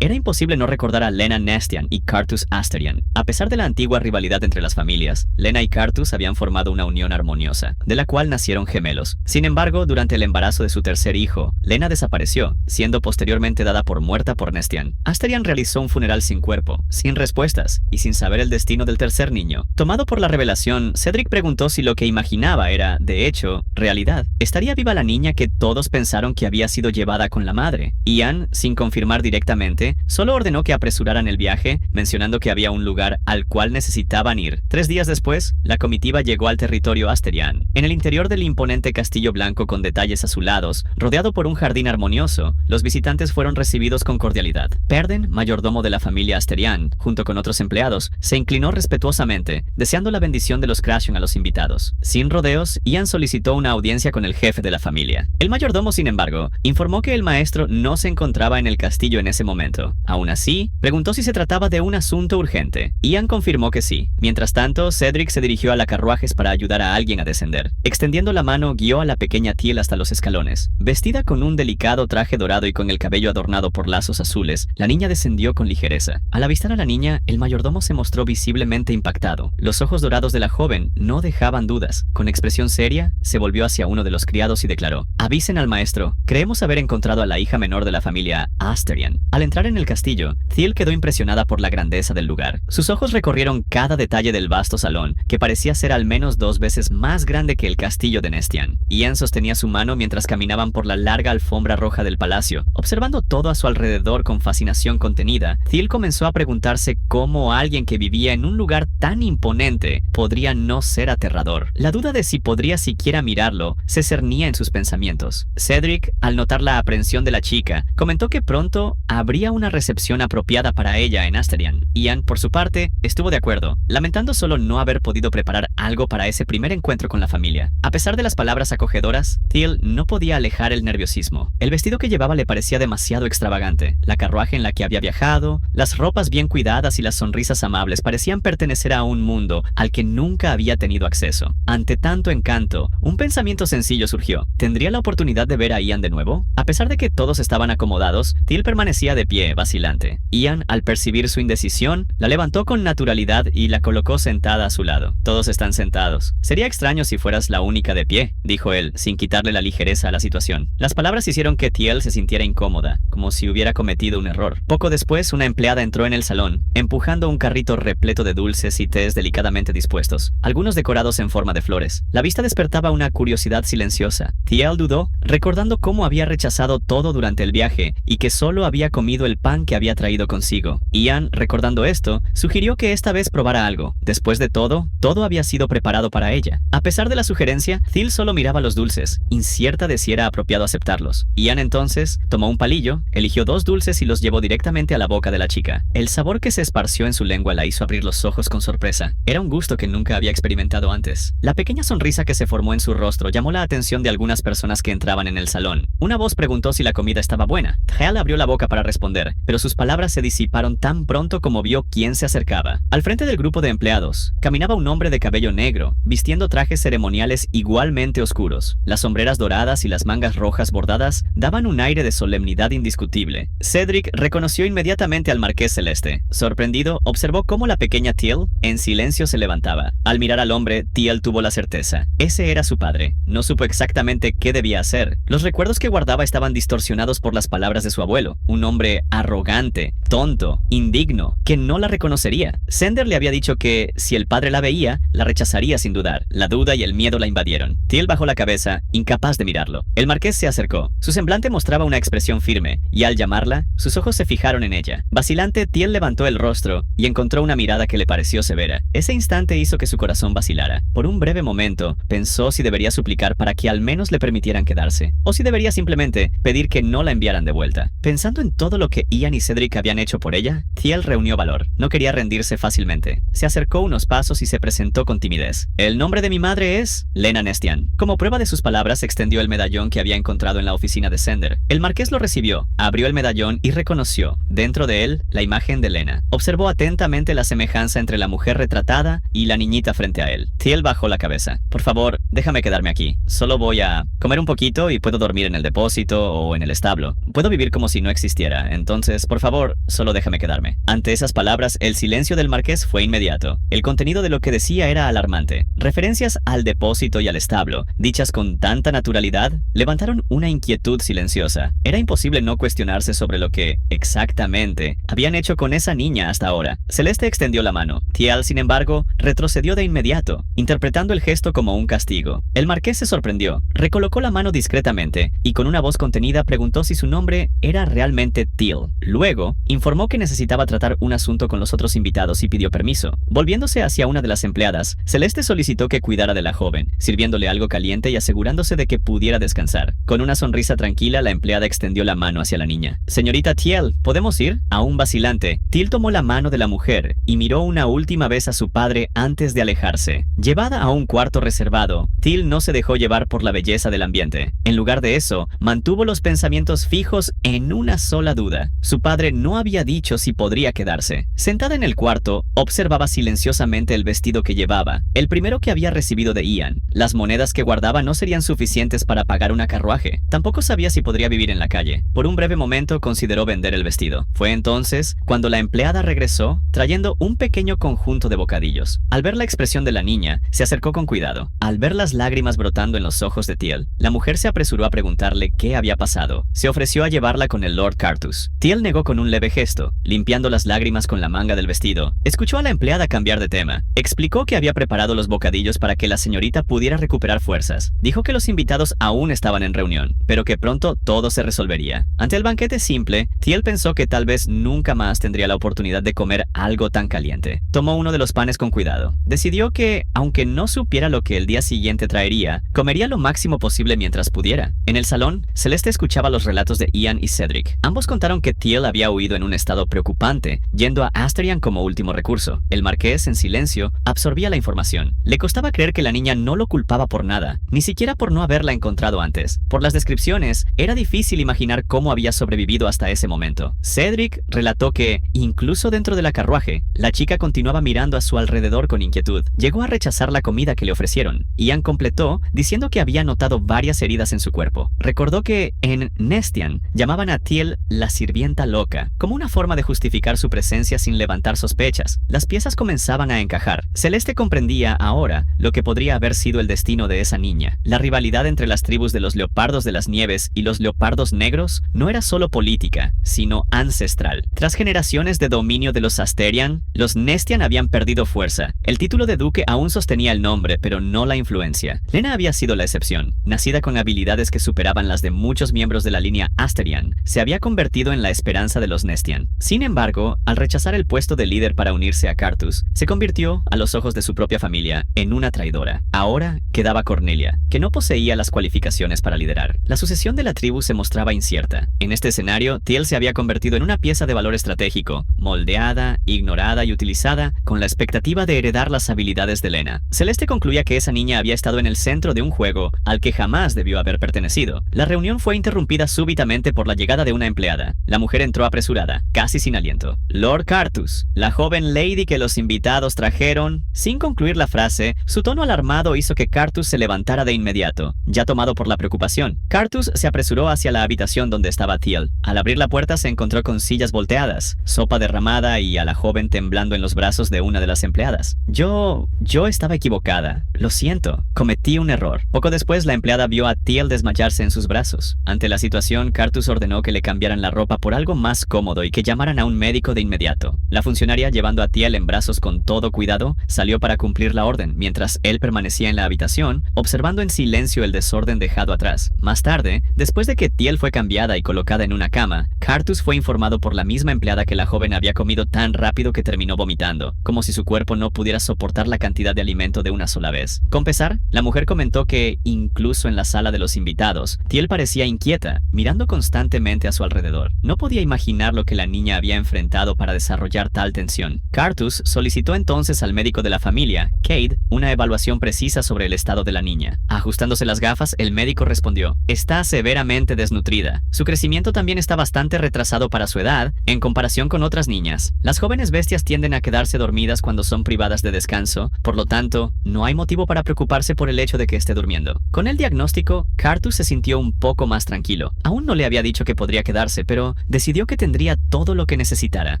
[SPEAKER 1] Era imposible no recordar a Lena Nestian y Cartus Asterian. A pesar de la antigua rivalidad entre las familias, Lena y Cartus habían formado una unión armoniosa, de la cual nacieron gemelos. Sin embargo, durante el embarazo de su tercer hijo, Lena desapareció, siendo posteriormente dada por muerta por Nestian. Asterian realizó un funeral sin cuerpo, sin respuestas, y sin saber el destino del tercer niño. Tomado por la revelación, Cedric preguntó si lo que imaginaba era, de hecho, realidad. ¿Estaría viva la niña que todos pensaron que había sido llevada con la madre? Ian, sin confirmar directamente, solo ordenó que apresuraran el viaje, mencionando que había un lugar al cual necesitaban ir. 3 días después, la comitiva llegó al territorio Asterian. En el interior del imponente castillo blanco con detalles azulados, rodeado por un jardín armonioso, los visitantes fueron recibidos con cordialidad. Perden, mayordomo de la familia Asterian, junto con otros empleados, se inclinó respetuosamente, deseando la bendición de los Krasion a los invitados. Sin rodeos, Ian solicitó una audiencia con el jefe de la familia. El mayordomo, sin embargo, informó que el maestro no se encontraba en el castillo en ese momento. Aún así, preguntó si se trataba de un asunto urgente. Ian confirmó que sí. Mientras tanto, Cedric se dirigió a la carruajes para ayudar a alguien a descender. Extendiendo la mano, guió a la pequeña Thiel hasta los escalones. Vestida con un delicado traje dorado y con el cabello adornado por lazos azules, la niña descendió con ligereza. Al avistar a la niña, el mayordomo se mostró visiblemente impactado. Los ojos dorados de la joven no dejaban dudas. Con expresión seria, se volvió hacia uno de los criados y declaró: «Avisen al maestro. Creemos haber encontrado a la hija menor de la familia Asterian». Al entrar en el castillo, Thiel quedó impresionada por la grandeza del lugar. Sus ojos recorrieron cada detalle del vasto salón, que parecía ser al menos 2 veces más grande que el castillo de Nestian. Ian sostenía su mano mientras caminaban por la larga alfombra roja del palacio. Observando todo a su alrededor con fascinación contenida, Thiel comenzó a preguntarse cómo alguien que vivía en un lugar tan imponente podría no ser aterrador. La duda de si podría siquiera mirarlo se cernía en sus pensamientos. Cedric, al notar la aprensión de la chica, comentó que pronto habría una recepción apropiada para ella en Asterian. Ian, por su parte, estuvo de acuerdo, lamentando solo no haber podido preparar algo para ese primer encuentro con la familia. A pesar de las palabras acogedoras, Thiel no podía alejar el nerviosismo. El vestido que llevaba le parecía demasiado extravagante. La carruaje en la que había viajado, las ropas bien cuidadas y las sonrisas amables parecían pertenecer a un mundo al que nunca había tenido acceso. Ante tanto encanto, un pensamiento sencillo surgió. ¿Tendría la oportunidad de ver a Ian de nuevo? A pesar de que todos estaban acomodados, Thiel permanecía de pie, vacilante. Ian, al percibir su indecisión, la levantó con naturalidad y la colocó sentada a su lado. «Todos están sentados. Sería extraño si fueras la única de pie», dijo él, sin quitarle la ligereza a la situación. Las palabras hicieron que Thiel se sintiera incómoda, como si hubiera cometido un error. Poco después, una empleada entró en el salón, empujando un carrito repleto de dulces y tés delicadamente dispuestos, algunos decorados en forma de flores. La vista despertaba una curiosidad silenciosa. Thiel dudó, recordando cómo había rechazado todo durante el viaje y que solo había comido el pan que había traído consigo. Ian, recordando esto, sugirió que esta vez probara algo. Después de todo había sido preparado para ella. A pesar de la sugerencia, Thiel solo miraba los dulces, incierta de si era apropiado aceptarlos. Ian entonces tomó un palillo, eligió 2 dulces y los llevó directamente a la boca de la chica. El sabor que se esparció en su lengua la hizo abrir los ojos con sorpresa. Era un gusto que nunca había experimentado antes. La pequeña sonrisa que se formó en su rostro llamó la atención de algunas personas que entraban en el salón. Una voz preguntó si la comida estaba buena. Thiel abrió la boca para responder, pero sus palabras se disiparon tan pronto como vio quién se acercaba. Al frente del grupo de empleados, caminaba un hombre de cabello negro, vistiendo trajes ceremoniales igualmente oscuros. Las sombreras doradas y las mangas rojas bordadas daban un aire de solemnidad indiscutible. Cedric reconoció inmediatamente al Marqués Celeste. Sorprendido, observó cómo la pequeña Thiel en silencio se levantaba. Al mirar al hombre, Thiel tuvo la certeza. Ese era su padre. No supo exactamente qué debía hacer. Los recuerdos que guardaba estaban distorsionados por las palabras de su abuelo. Un hombre arrogante, tonto, indigno, que no la reconocería. Sender le había dicho que, si el padre la veía, la rechazaría sin dudar. La duda y el miedo la invadieron. Thiel bajó la cabeza, incapaz de mirarlo. El marqués se acercó. Su semblante mostraba una expresión firme, y al llamarla, sus ojos se fijaron en ella. Vacilante, Thiel levantó el rostro y encontró una mirada que le pareció severa. Ese instante hizo que su corazón vacilara. Por un breve momento, pensó si debería suplicar para que al menos le permitieran quedarse, o si debería simplemente pedir que no la enviaran de vuelta. Pensando en todo lo que Ian y Cedric habían hecho por ella, Thiel reunió valor. No quería rendirse fácilmente. Se acercó unos pasos y se presentó con timidez. El nombre de mi madre es Lena Nestian. Como prueba de sus palabras, extendió el medallón que había encontrado en la oficina de Sender. El marqués lo recibió, abrió el medallón y reconoció, dentro de él, la imagen de Lena. Observó atentamente la semejanza entre la mujer retratada y la niñita frente a él. Thiel bajó la cabeza. Por favor, déjame quedarme aquí. Solo voy a comer un poquito y puedo dormir en el depósito o en el establo. Puedo vivir como si no existiera. Entonces, por favor, solo déjame quedarme. Ante esas palabras, el silencio del marqués fue inmediato. El contenido de lo que decía era alarmante. Referencias al depósito y al establo, dichas con tanta naturalidad, levantaron una inquietud silenciosa. Era imposible no cuestionarse sobre lo que, exactamente, habían hecho con esa niña hasta ahora. Celeste extendió la mano. Thiel, sin embargo, retrocedió de inmediato, interpretando el gesto como un castigo. El marqués se sorprendió, recolocó la mano discretamente y con una voz contenida preguntó si su nombre era realmente Thiel. Luego, informó que necesitaba tratar un asunto con los otros invitados y pidió permiso. Volviéndose hacia una de las empleadas, Celeste solicitó que cuidara de la joven, sirviéndole algo caliente y asegurándose de que pudiera descansar. Con una sonrisa tranquila, la empleada extendió la mano hacia la niña. Señorita Thiel, ¿podemos ir? Aún vacilante, Thiel tomó la mano de la mujer y miró una última vez a su padre antes de alejarse. Llevada a un cuarto reservado, Thiel no se dejó llevar por la belleza del ambiente. En lugar de eso, mantuvo los pensamientos fijos en una sola duda. Su padre no había dicho si podría quedarse. Sentada en el cuarto, observaba silenciosamente el vestido que llevaba, el primero que había recibido de Ian. Las monedas que guardaba no serían suficientes para pagar una carruaje. Tampoco sabía si podría vivir en la calle. Por un breve momento consideró vender el vestido. Fue entonces cuando la empleada regresó, trayendo un pequeño conjunto de bocadillos. Al ver la expresión de la niña, se acercó con cuidado. Al ver las lágrimas brotando en los ojos de Thiel, la mujer se apresuró a preguntarle qué había pasado. Se ofreció a llevarla con el Lord Cartus. Thiel negó con un leve gesto, limpiando las lágrimas con la manga del vestido. Escuchó a la empleada cambiar de tema. Explicó que había preparado los bocadillos para que la señorita pudiera recuperar fuerzas. Dijo que los invitados aún estaban en reunión, pero que pronto todo se resolvería. Ante el banquete simple, Thiel pensó que tal vez nunca más tendría la oportunidad de comer algo tan caliente. Tomó uno de los panes con cuidado. Decidió que, aunque no supiera lo que el día siguiente traería, comería lo máximo posible mientras pudiera. En el salón, Celeste escuchaba los relatos de Ian y Cedric. Ambos contaron que Thiel había huido en un estado preocupante, yendo a Asterian como último recurso. El marqués, en silencio, absorbía la información. Le costaba creer que la niña no lo culpaba por nada, ni siquiera por no haberla encontrado antes. Por las descripciones, era difícil imaginar cómo había sobrevivido hasta ese momento. Cedric relató que, incluso dentro de la carruaje, la chica continuaba mirando a su alrededor con inquietud. Llegó a rechazar la comida que le ofrecieron. Ian completó diciendo que había notado varias heridas en su cuerpo. Recordó que en Nestian llamaban a Thiel la sirvienta loca, como una forma de justificar su presencia sin levantar sospechas. Las piezas comenzaban a encajar. Celeste comprendía ahora lo que podría haber sido el destino de esa niña. La rivalidad entre las tribus de los leopardos de las nieves y los leopardos negros no era solo política, sino ancestral. Tras generaciones de dominio de los Asterian, los Nestian habían perdido fuerza. El título de duque aún sostenía el nombre, pero no la influencia. Lena había sido la excepción. Nacida con habilidades que superaban las de muchos miembros de la línea Asterian, se había convertido en la esperanza de los Nestian. Nestian. Sin embargo, al rechazar el puesto de líder para unirse a Carthus, se convirtió, a los ojos de su propia familia, en una traidora. Ahora quedaba Cornelia, que no poseía las cualificaciones para liderar. La sucesión de la tribu se mostraba incierta. En este escenario, Teal se había convertido en una pieza de valor estratégico, moldeada, ignorada y utilizada con la expectativa de heredar las habilidades de Lena. Celeste concluía que esa niña había estado en el centro de un juego al que jamás debió haber pertenecido. La reunión fue interrumpida súbitamente por la llegada de una empleada. La mujer entró apresurada, casi sin aliento. Lord Carthus, la joven lady que los invitados trajeron. Sin concluir la frase, su tono alarmado hizo que Carthus se levantara de inmediato, ya tomado por la preocupación. Carthus se apresuró hacia la habitación donde estaba Teal. Al abrir la puerta se encontró con sillas volteadas, sopa derramada y a la joven temblando en los brazos de una de las empleadas. Yo estaba equivocada. Lo siento. Cometí un error. Poco después, la empleada vio a Teal desmayarse en sus brazos. Ante la situación, Carthus ordenó que le cambiaran la ropa por algo más cómodo y que llamaran a un médico de inmediato. La funcionaria, llevando a Teal en brazos con todo cuidado, salió para cumplir la orden, mientras él permanecía en la habitación, observando en silencio el desorden dejado atrás. Más tarde, después de que Teal fue cambiada y colocada en una cama, Carthus fue informado por la misma empleada que la joven había comido tan rápido que terminó vomitando, como si su cuerpo no pudiera soportar la cantidad de alimento de una sola vez. Con pesar, la mujer comentó que, incluso en la sala de los invitados, Teal parecía inquieta, mirando constantemente a su alrededor. No podía imaginar lo que la niña había enfrentado para desarrollar tal tensión. Carthus solicitó entonces al médico de la familia, Cade, una evaluación precisa sobre el estado de la niña. Ajustándose las gafas, el médico respondió: está severamente desnutrida. Su crecimiento también está bastante retrasado para su edad, en comparación con otras niñas. Las jóvenes bestias tienden a quedarse dormidas cuando son privadas de descanso, por lo tanto, no hay motivo para preocuparse por el hecho de que esté durmiendo. Con el diagnóstico, Carthus se sintió un poco más tranquilo. Aún no le había dicho que podría quedarse, pero decidió que tendría todo lo que necesitara.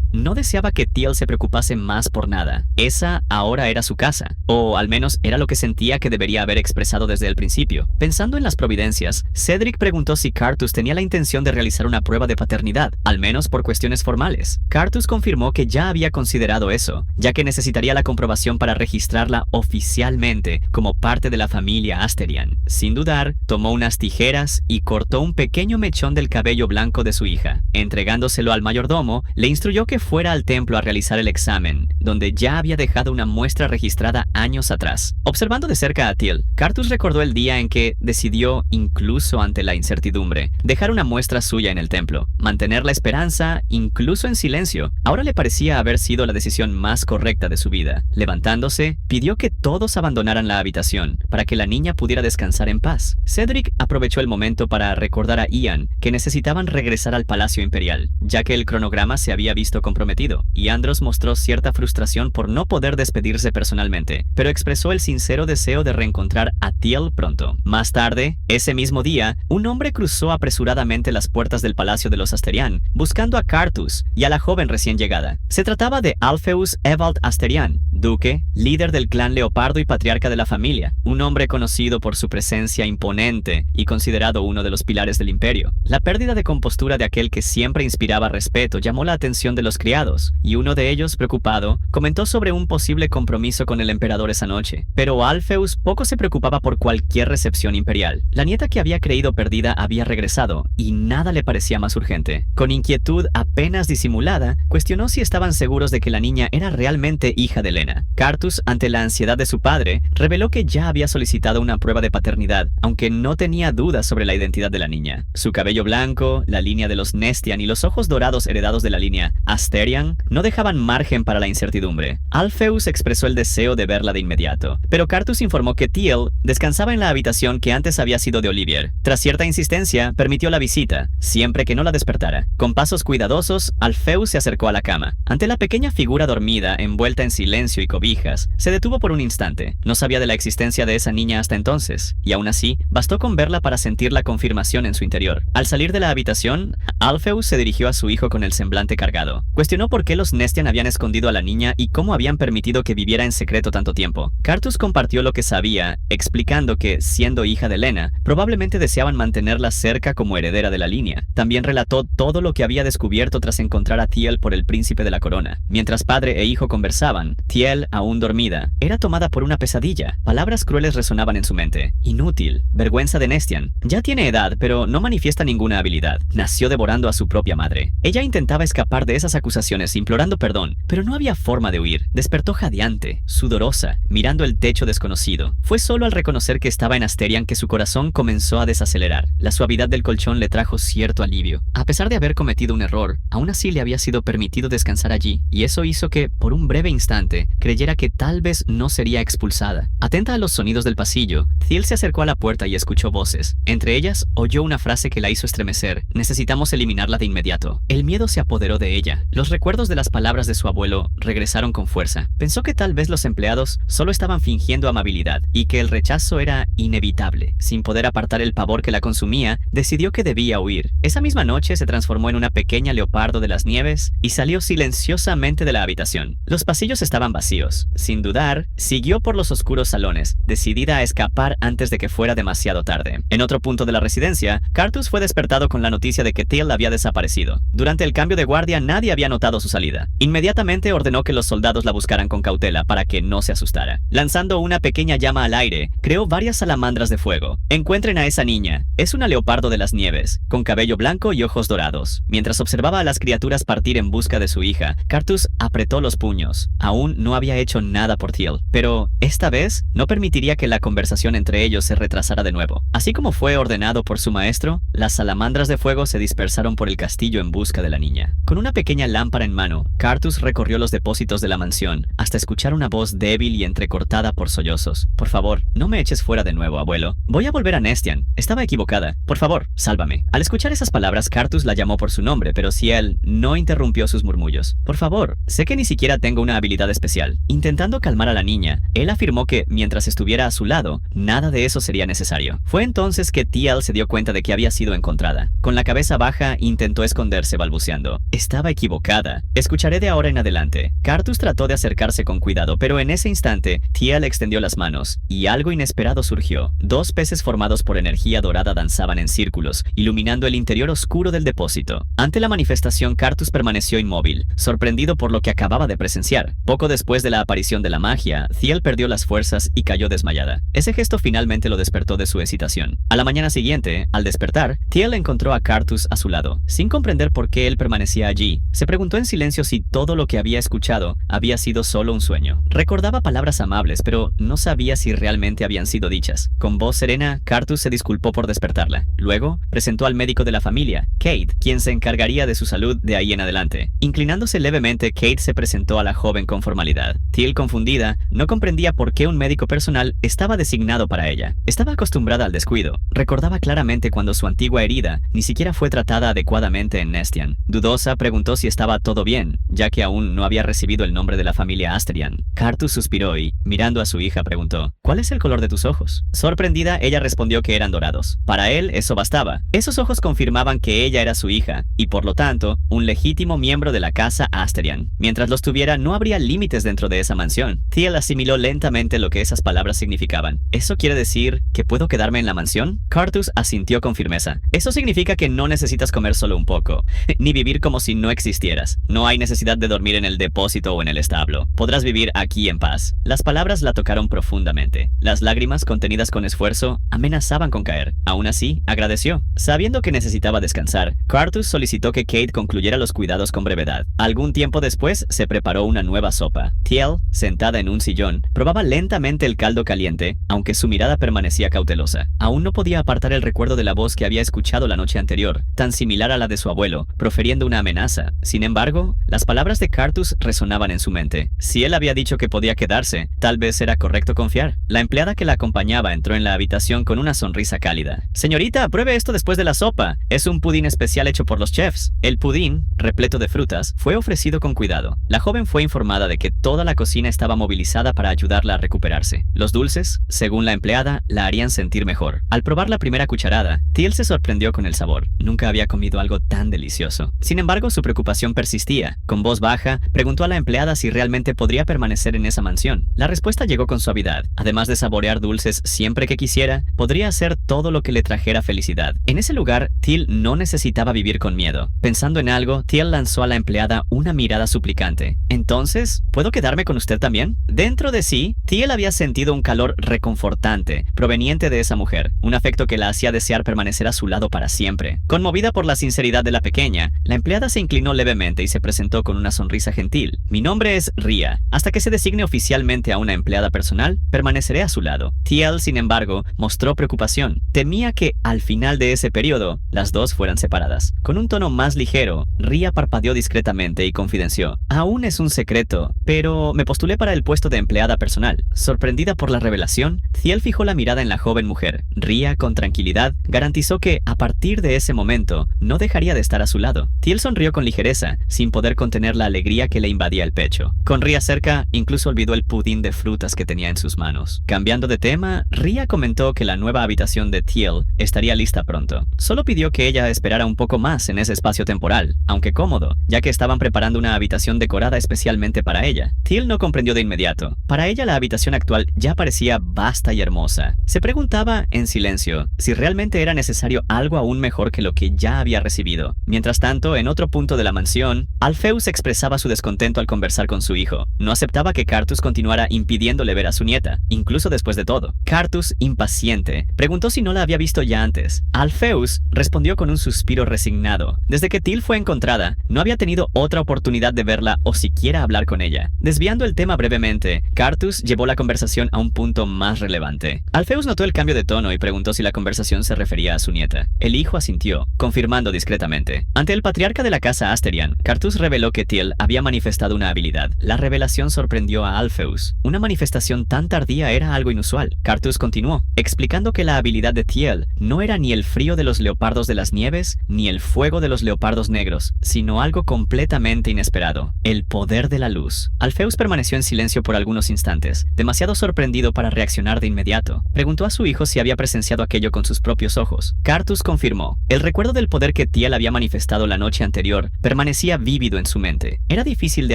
[SPEAKER 1] No deseaba que Teal se preocupase más por nada. Esa ahora era su casa, o al menos era lo que sentía que debería haber expresado desde el principio. Pensando en las providencias, Cedric preguntó si Carthus tenía la intención de realizar una prueba de paternidad, al menos por cuestiones formales. Carthus confirmó que ya había considerado eso, ya que necesitaría la comprobación para registrarla oficialmente como parte de la familia Asterian. Sin dudar, tomó unas tijeras y cortó un pequeño mechón del cabello blanco de su hija. Entregándoselo al mayordomo, le instruyó que fuera al templo a realizar el examen, donde ya había dejado una muestra registrada años atrás. Observando de cerca a Teal, Carthus recordó el día en que decidió, incluso ante la incertidumbre, dejar una muestra suya en el templo, mantener la esperanza, incluso en silencio. Ahora le parecía haber sido la decisión más correcta de su vida. Levantándose, pidió que todos abandonaran la habitación para que la niña pudiera descansar en paz. Cedric aprovechó el momento para recordar a Ian que necesitaban regresar al Palacio Imperial, ya que el cronograma se había visto comprometido, y Andros mostró cierta frustración por no poder despedirse personalmente, pero expresó el sincero deseo de reencontrar a Teal pronto. Más tarde, ese mismo día, un hombre cruzó apresuradamente las puertas del Palacio de los Asterian, buscando a Carthus y a la joven recién llegada. Se trataba de Alpheus Evald Asterian, duque, líder del clan Leopardo y patriarca de la familia, un hombre conocido por su presencia imponente y considerado uno de los pilares del imperio. La pérdida de compostura de aquel que siempre inspiraba respeto llamó la atención de los criados, y uno de ellos, preocupado, comentó sobre un posible compromiso con el emperador esa noche. Pero Alpheus poco se preocupaba por cualquier recepción imperial. La nieta que había creído perdida había regresado, y nada le parecía más urgente. Con inquietud apenas disimulada, cuestionó si estaban seguros de que la niña era realmente hija de Lena. Carthus, ante la ansiedad de su padre, reveló que ya había solicitado una prueba de paternidad, aunque no tenía dudas sobre la identidad de la niña. Su cabello blanco, la línea de los Nestian y los ojos dorados heredados de la línea Asterian no dejaban margen para la incertidumbre. Alpheus expresó el deseo de verla de inmediato, pero Carthus informó que Teal descansaba en la habitación que antes había sido de Olivier. Tras cierta insistencia, permitió la visita, siempre que no la despertara. Con pasos cuidadosos, Alpheus se acercó a la cama. Ante la pequeña figura dormida, envuelta en silencio y cobijas, se detuvo por un instante. No sabía de la existencia de esa niña hasta entonces, y aún así, bastó con verla para sentir la confirmación en su interior. Al salir de la habitación, Alpheus se dirigió a su hijo con el semblante cargado. Cuestionó por qué los Nestian habían escondido a la niña y cómo habían permitido que viviera en secreto tanto tiempo. Carthus compartió lo que sabía, explicando que, siendo hija de Lena, probablemente deseaban mantenerla cerca como heredera de la línea. También relató todo lo que había descubierto tras encontrar a Thiel por el príncipe de la corona. Mientras padre e hijo conversaban, Thiel, aún dormida, era tomada por una pesadilla. Palabras crueles resonaban en su mente. Inútil, vergüenza de Nestian. Ya tiene edad, pero no manifiesta ninguna habilidad. Nació devorando a su propia madre. Ella intentaba escapar de esas acusaciones implorando perdón, pero no había forma de huir. Despertó jadeante, sudorosa, mirando el techo desconocido. Fue solo al reconocer que estaba en Asterian que su corazón comenzó a desacelerar. La suavidad del colchón le trajo cierto alivio. A pesar de haber cometido un error, aún así le había sido permitido descansar allí, y eso hizo que, por un breve instante, creyera que tal vez no sería expulsada. Atenta a los sonidos del pasillo, Thiel se acercó a la puerta y escuchó voces. Entre ellas, oyó una frase que la hizo estremecer. Necesitamos eliminarla de inmediato. El miedo se apoderó de ella. Los recuerdos de las palabras de su abuelo regresaron con fuerza. Pensó que tal vez los empleados solo estaban fingiendo amabilidad y que el rechazo era inevitable. Sin poder apartar el pavor que la consumía, decidió que debía huir. Esa misma noche se transformó en una pequeña leopardo de las nieves y salió silenciosamente de la habitación. Los pasillos estaban vacíos. Sin dudar, siguió por los oscuros salones, decidida a escapar antes de que fuera demasiado tarde. En otro punto de la residencia, Cartus fue despertado con la noticia de que Thiel había desaparecido. Durante el cambio de guardia nadie había notado su salida. Inmediatamente ordenó que los soldados la buscaran con cautela para que no se asustara. Lanzando una pequeña llama al aire, creó varias salamandras de fuego. Encuentren a esa niña. Es una leopardo de las nieves, con cabello blanco y ojos dorados. Mientras observaba a las criaturas partir en busca de su hija, Cartus apretó los puños. Aún no había hecho nada por Thiel, pero esta vez no permitiría que la conversación entre ellos se retrasara de nuevo. Así como fue ordenado por su maestro, las salamandras de fuego se dispersaron por el castillo en busca de la niña. Con una pequeña lámpara en mano, Cartus recorrió los depósitos de la mansión hasta escuchar una voz débil y entrecortada por sollozos. Por favor, no me eches fuera de nuevo, abuelo. Voy a volver a Nestian. Estaba equivocada. Por favor, sálvame. Al escuchar esas palabras, Cartus la llamó por su nombre, pero Ciel no interrumpió sus murmullos. Por favor, sé que ni siquiera tengo una habilidad especial. Intentando calmar a la niña, él afirmó que, mientras estuviera a su lado, nada de eso sería necesario. Fue entonces que Thiel se dio cuenta de que había sido encontrada. Con la cabeza baja, intentó esconderse balbuceando. Estaba equivocada. Escucharé de ahora en adelante. Cartus trató de acercarse con cuidado, pero en ese instante, Thiel extendió las manos, y algo inesperado surgió. Dos peces formados por energía dorada danzaban en círculos, iluminando el interior oscuro del depósito. Ante la manifestación, Cartus permaneció inmóvil, sorprendido por lo que acababa de presenciar. Poco después de la aparición de la magia, Thiel perdió las fuerzas y cayó desmayada. Ese gesto finalmente lo despertó de su excitación. A la mañana siguiente, al despertar, Thiel encontró a Cartus a su lado. Sin comprender por qué él permanecía allí, se preguntó en silencio si todo lo que había escuchado había sido solo un sueño. Recordaba palabras amables, pero no sabía si realmente habían sido dichas. Con voz serena, Cartus se disculpó por despertarla. Luego, presentó al médico de la familia, Kate, quien se encargaría de su salud de ahí en adelante. Inclinándose levemente, Kate se presentó a la joven con formalidad. Thiel, confundida, no comprendía por qué un médico personal estaba designado para ella. Estaba acostumbrada al descuido. Recordaba claramente cuando su antigua herida ni siquiera fue tratada adecuadamente en Nestian. Dudosa, preguntó si estaba todo bien, ya que aún no había recibido el nombre de la familia Asterian. Cartus suspiró y, mirando a su hija, preguntó, ¿cuál es el color de tus ojos? Sorprendida, ella respondió que eran dorados. Para él, eso bastaba. Esos ojos confirmaban que ella era su hija, y por lo tanto, un legítimo miembro de la casa Asterian. Mientras los tuviera, no habría límites dentro de esa mansión. Thiel asimiló lentamente lo que esas palabras significaban. ¿Eso quiere decir que puedo quedarme en la mansión? Cartus asintió con firmeza. Eso significa que no necesitas comer solo un poco, ni vivir como si no existieras. No hay necesidad de dormir en el depósito o en el establo. Podrás vivir aquí en paz. Las palabras la tocaron profundamente. Las lágrimas, contenidas con esfuerzo, amenazaban con caer. Aún así, agradeció. Sabiendo que necesitaba descansar, Cartus solicitó que Kate concluyera los cuidados con brevedad. Algún tiempo después, se preparó una nueva sopa. Thiel, sentada en un sillón, probaba lentamente el caldo caliente, aunque su mirada permanecía cautelosa. Aún no podía apartar el recuerdo de la voz que había escuchado la noche anterior, tan similar a la de su abuelo, proferiendo una amenaza. Sin embargo, las palabras de Cartus resonaban en su mente. Si él había dicho que podía quedarse, tal vez era correcto confiar. La empleada que la acompañaba entró en la habitación con una sonrisa cálida. «Señorita, pruebe esto después de la sopa. Es un pudín especial hecho por los chefs». El pudín, repleto de frutas, fue ofrecido con cuidado. La joven fue informada de que toda la cocina estaba movilizada para ayudarla a recuperarse. Los dulces, según la empleada, la harían sentir mejor. Al probar la primera cucharada, Thiel se sorprendió con el sabor. Nunca había comido algo tan delicioso. Sin embargo, embargo, su preocupación persistía. Con voz baja, preguntó a la empleada si realmente podría permanecer en esa mansión. La respuesta llegó con suavidad. Además de saborear dulces siempre que quisiera, podría hacer todo lo que le trajera felicidad. En ese lugar, Teal no necesitaba vivir con miedo. Pensando en algo, Teal lanzó a la empleada una mirada suplicante. «Entonces, ¿puedo quedarme con usted también?» Dentro de sí, Teal había sentido un calor reconfortante, proveniente de esa mujer, un afecto que la hacía desear permanecer a su lado para siempre. Conmovida por la sinceridad de la pequeña, la empleada se inclinó levemente y se presentó con una sonrisa gentil. «Mi nombre es Ria. Hasta que se designe oficialmente a una empleada personal, permaneceré a su lado». Teal, sin embargo, mostró preocupación. Temía que, al final de ese periodo, las dos fueran separadas. Con un tono más ligero, Ria parpadeó discretamente y confidenció: «Aún es un secreto, pero me postulé para el puesto de empleada personal». Sorprendida por la revelación, Teal fijó la mirada en la joven mujer. Ria, con tranquilidad, garantizó que, a partir de ese momento, no dejaría de estar a su lado. Teal sonrió con ligereza, sin poder contener la alegría que le invadía el pecho. Con Ria cerca, incluso olvidó el pudín de frutas que tenía en sus manos. Cambiando de tema, Ria comentó que la nueva habitación de Teal estaría lista pronto. Solo pidió que ella esperara un poco más en ese espacio temporal, aunque cómodo, ya que estaban preparando una habitación decorada especialmente para ella. Teal no comprendió de inmediato. Para ella la habitación actual ya parecía vasta y hermosa. Se preguntaba, en silencio, si realmente era necesario algo aún mejor que lo que ya había recibido. Mientras tanto, en otro punto de la mansión, Alpheus expresaba su descontento al conversar con su hijo. No aceptaba que Cartus continuara impidiéndole ver a su nieta, incluso después de todo. Cartus, impaciente, preguntó si no la había visto ya antes. Alpheus respondió con un suspiro resignado. Desde que Teal fue encontrada, no había tenido otra oportunidad de verla o siquiera hablar con ella. Desviando el tema brevemente, Cartus llevó la conversación a un punto más relevante. Alpheus notó el cambio de tono y preguntó si la conversación se refería a su nieta. El hijo asintió, confirmando discretamente. Ante el patriarca de la casa Asterian, Cartus reveló que Teal había manifestado una habilidad. La revelación sorprendió a Alpheus. Una manifestación tan tardía era algo inusual. Cartus continuó, explicando que la habilidad de Teal no era ni el frío de los leopardos de las nieves, ni el fuego de los leopardos negros, sino algo completamente inesperado: el poder de la luz. Alpheus permaneció en silencio por algunos instantes, demasiado sorprendido para reaccionar de inmediato. Preguntó a su hijo si había presenciado aquello con sus propios ojos. Cartus confirmó. El recuerdo del poder que Teal había manifestado la noche anterior permanecía vívido en su mente. Era difícil de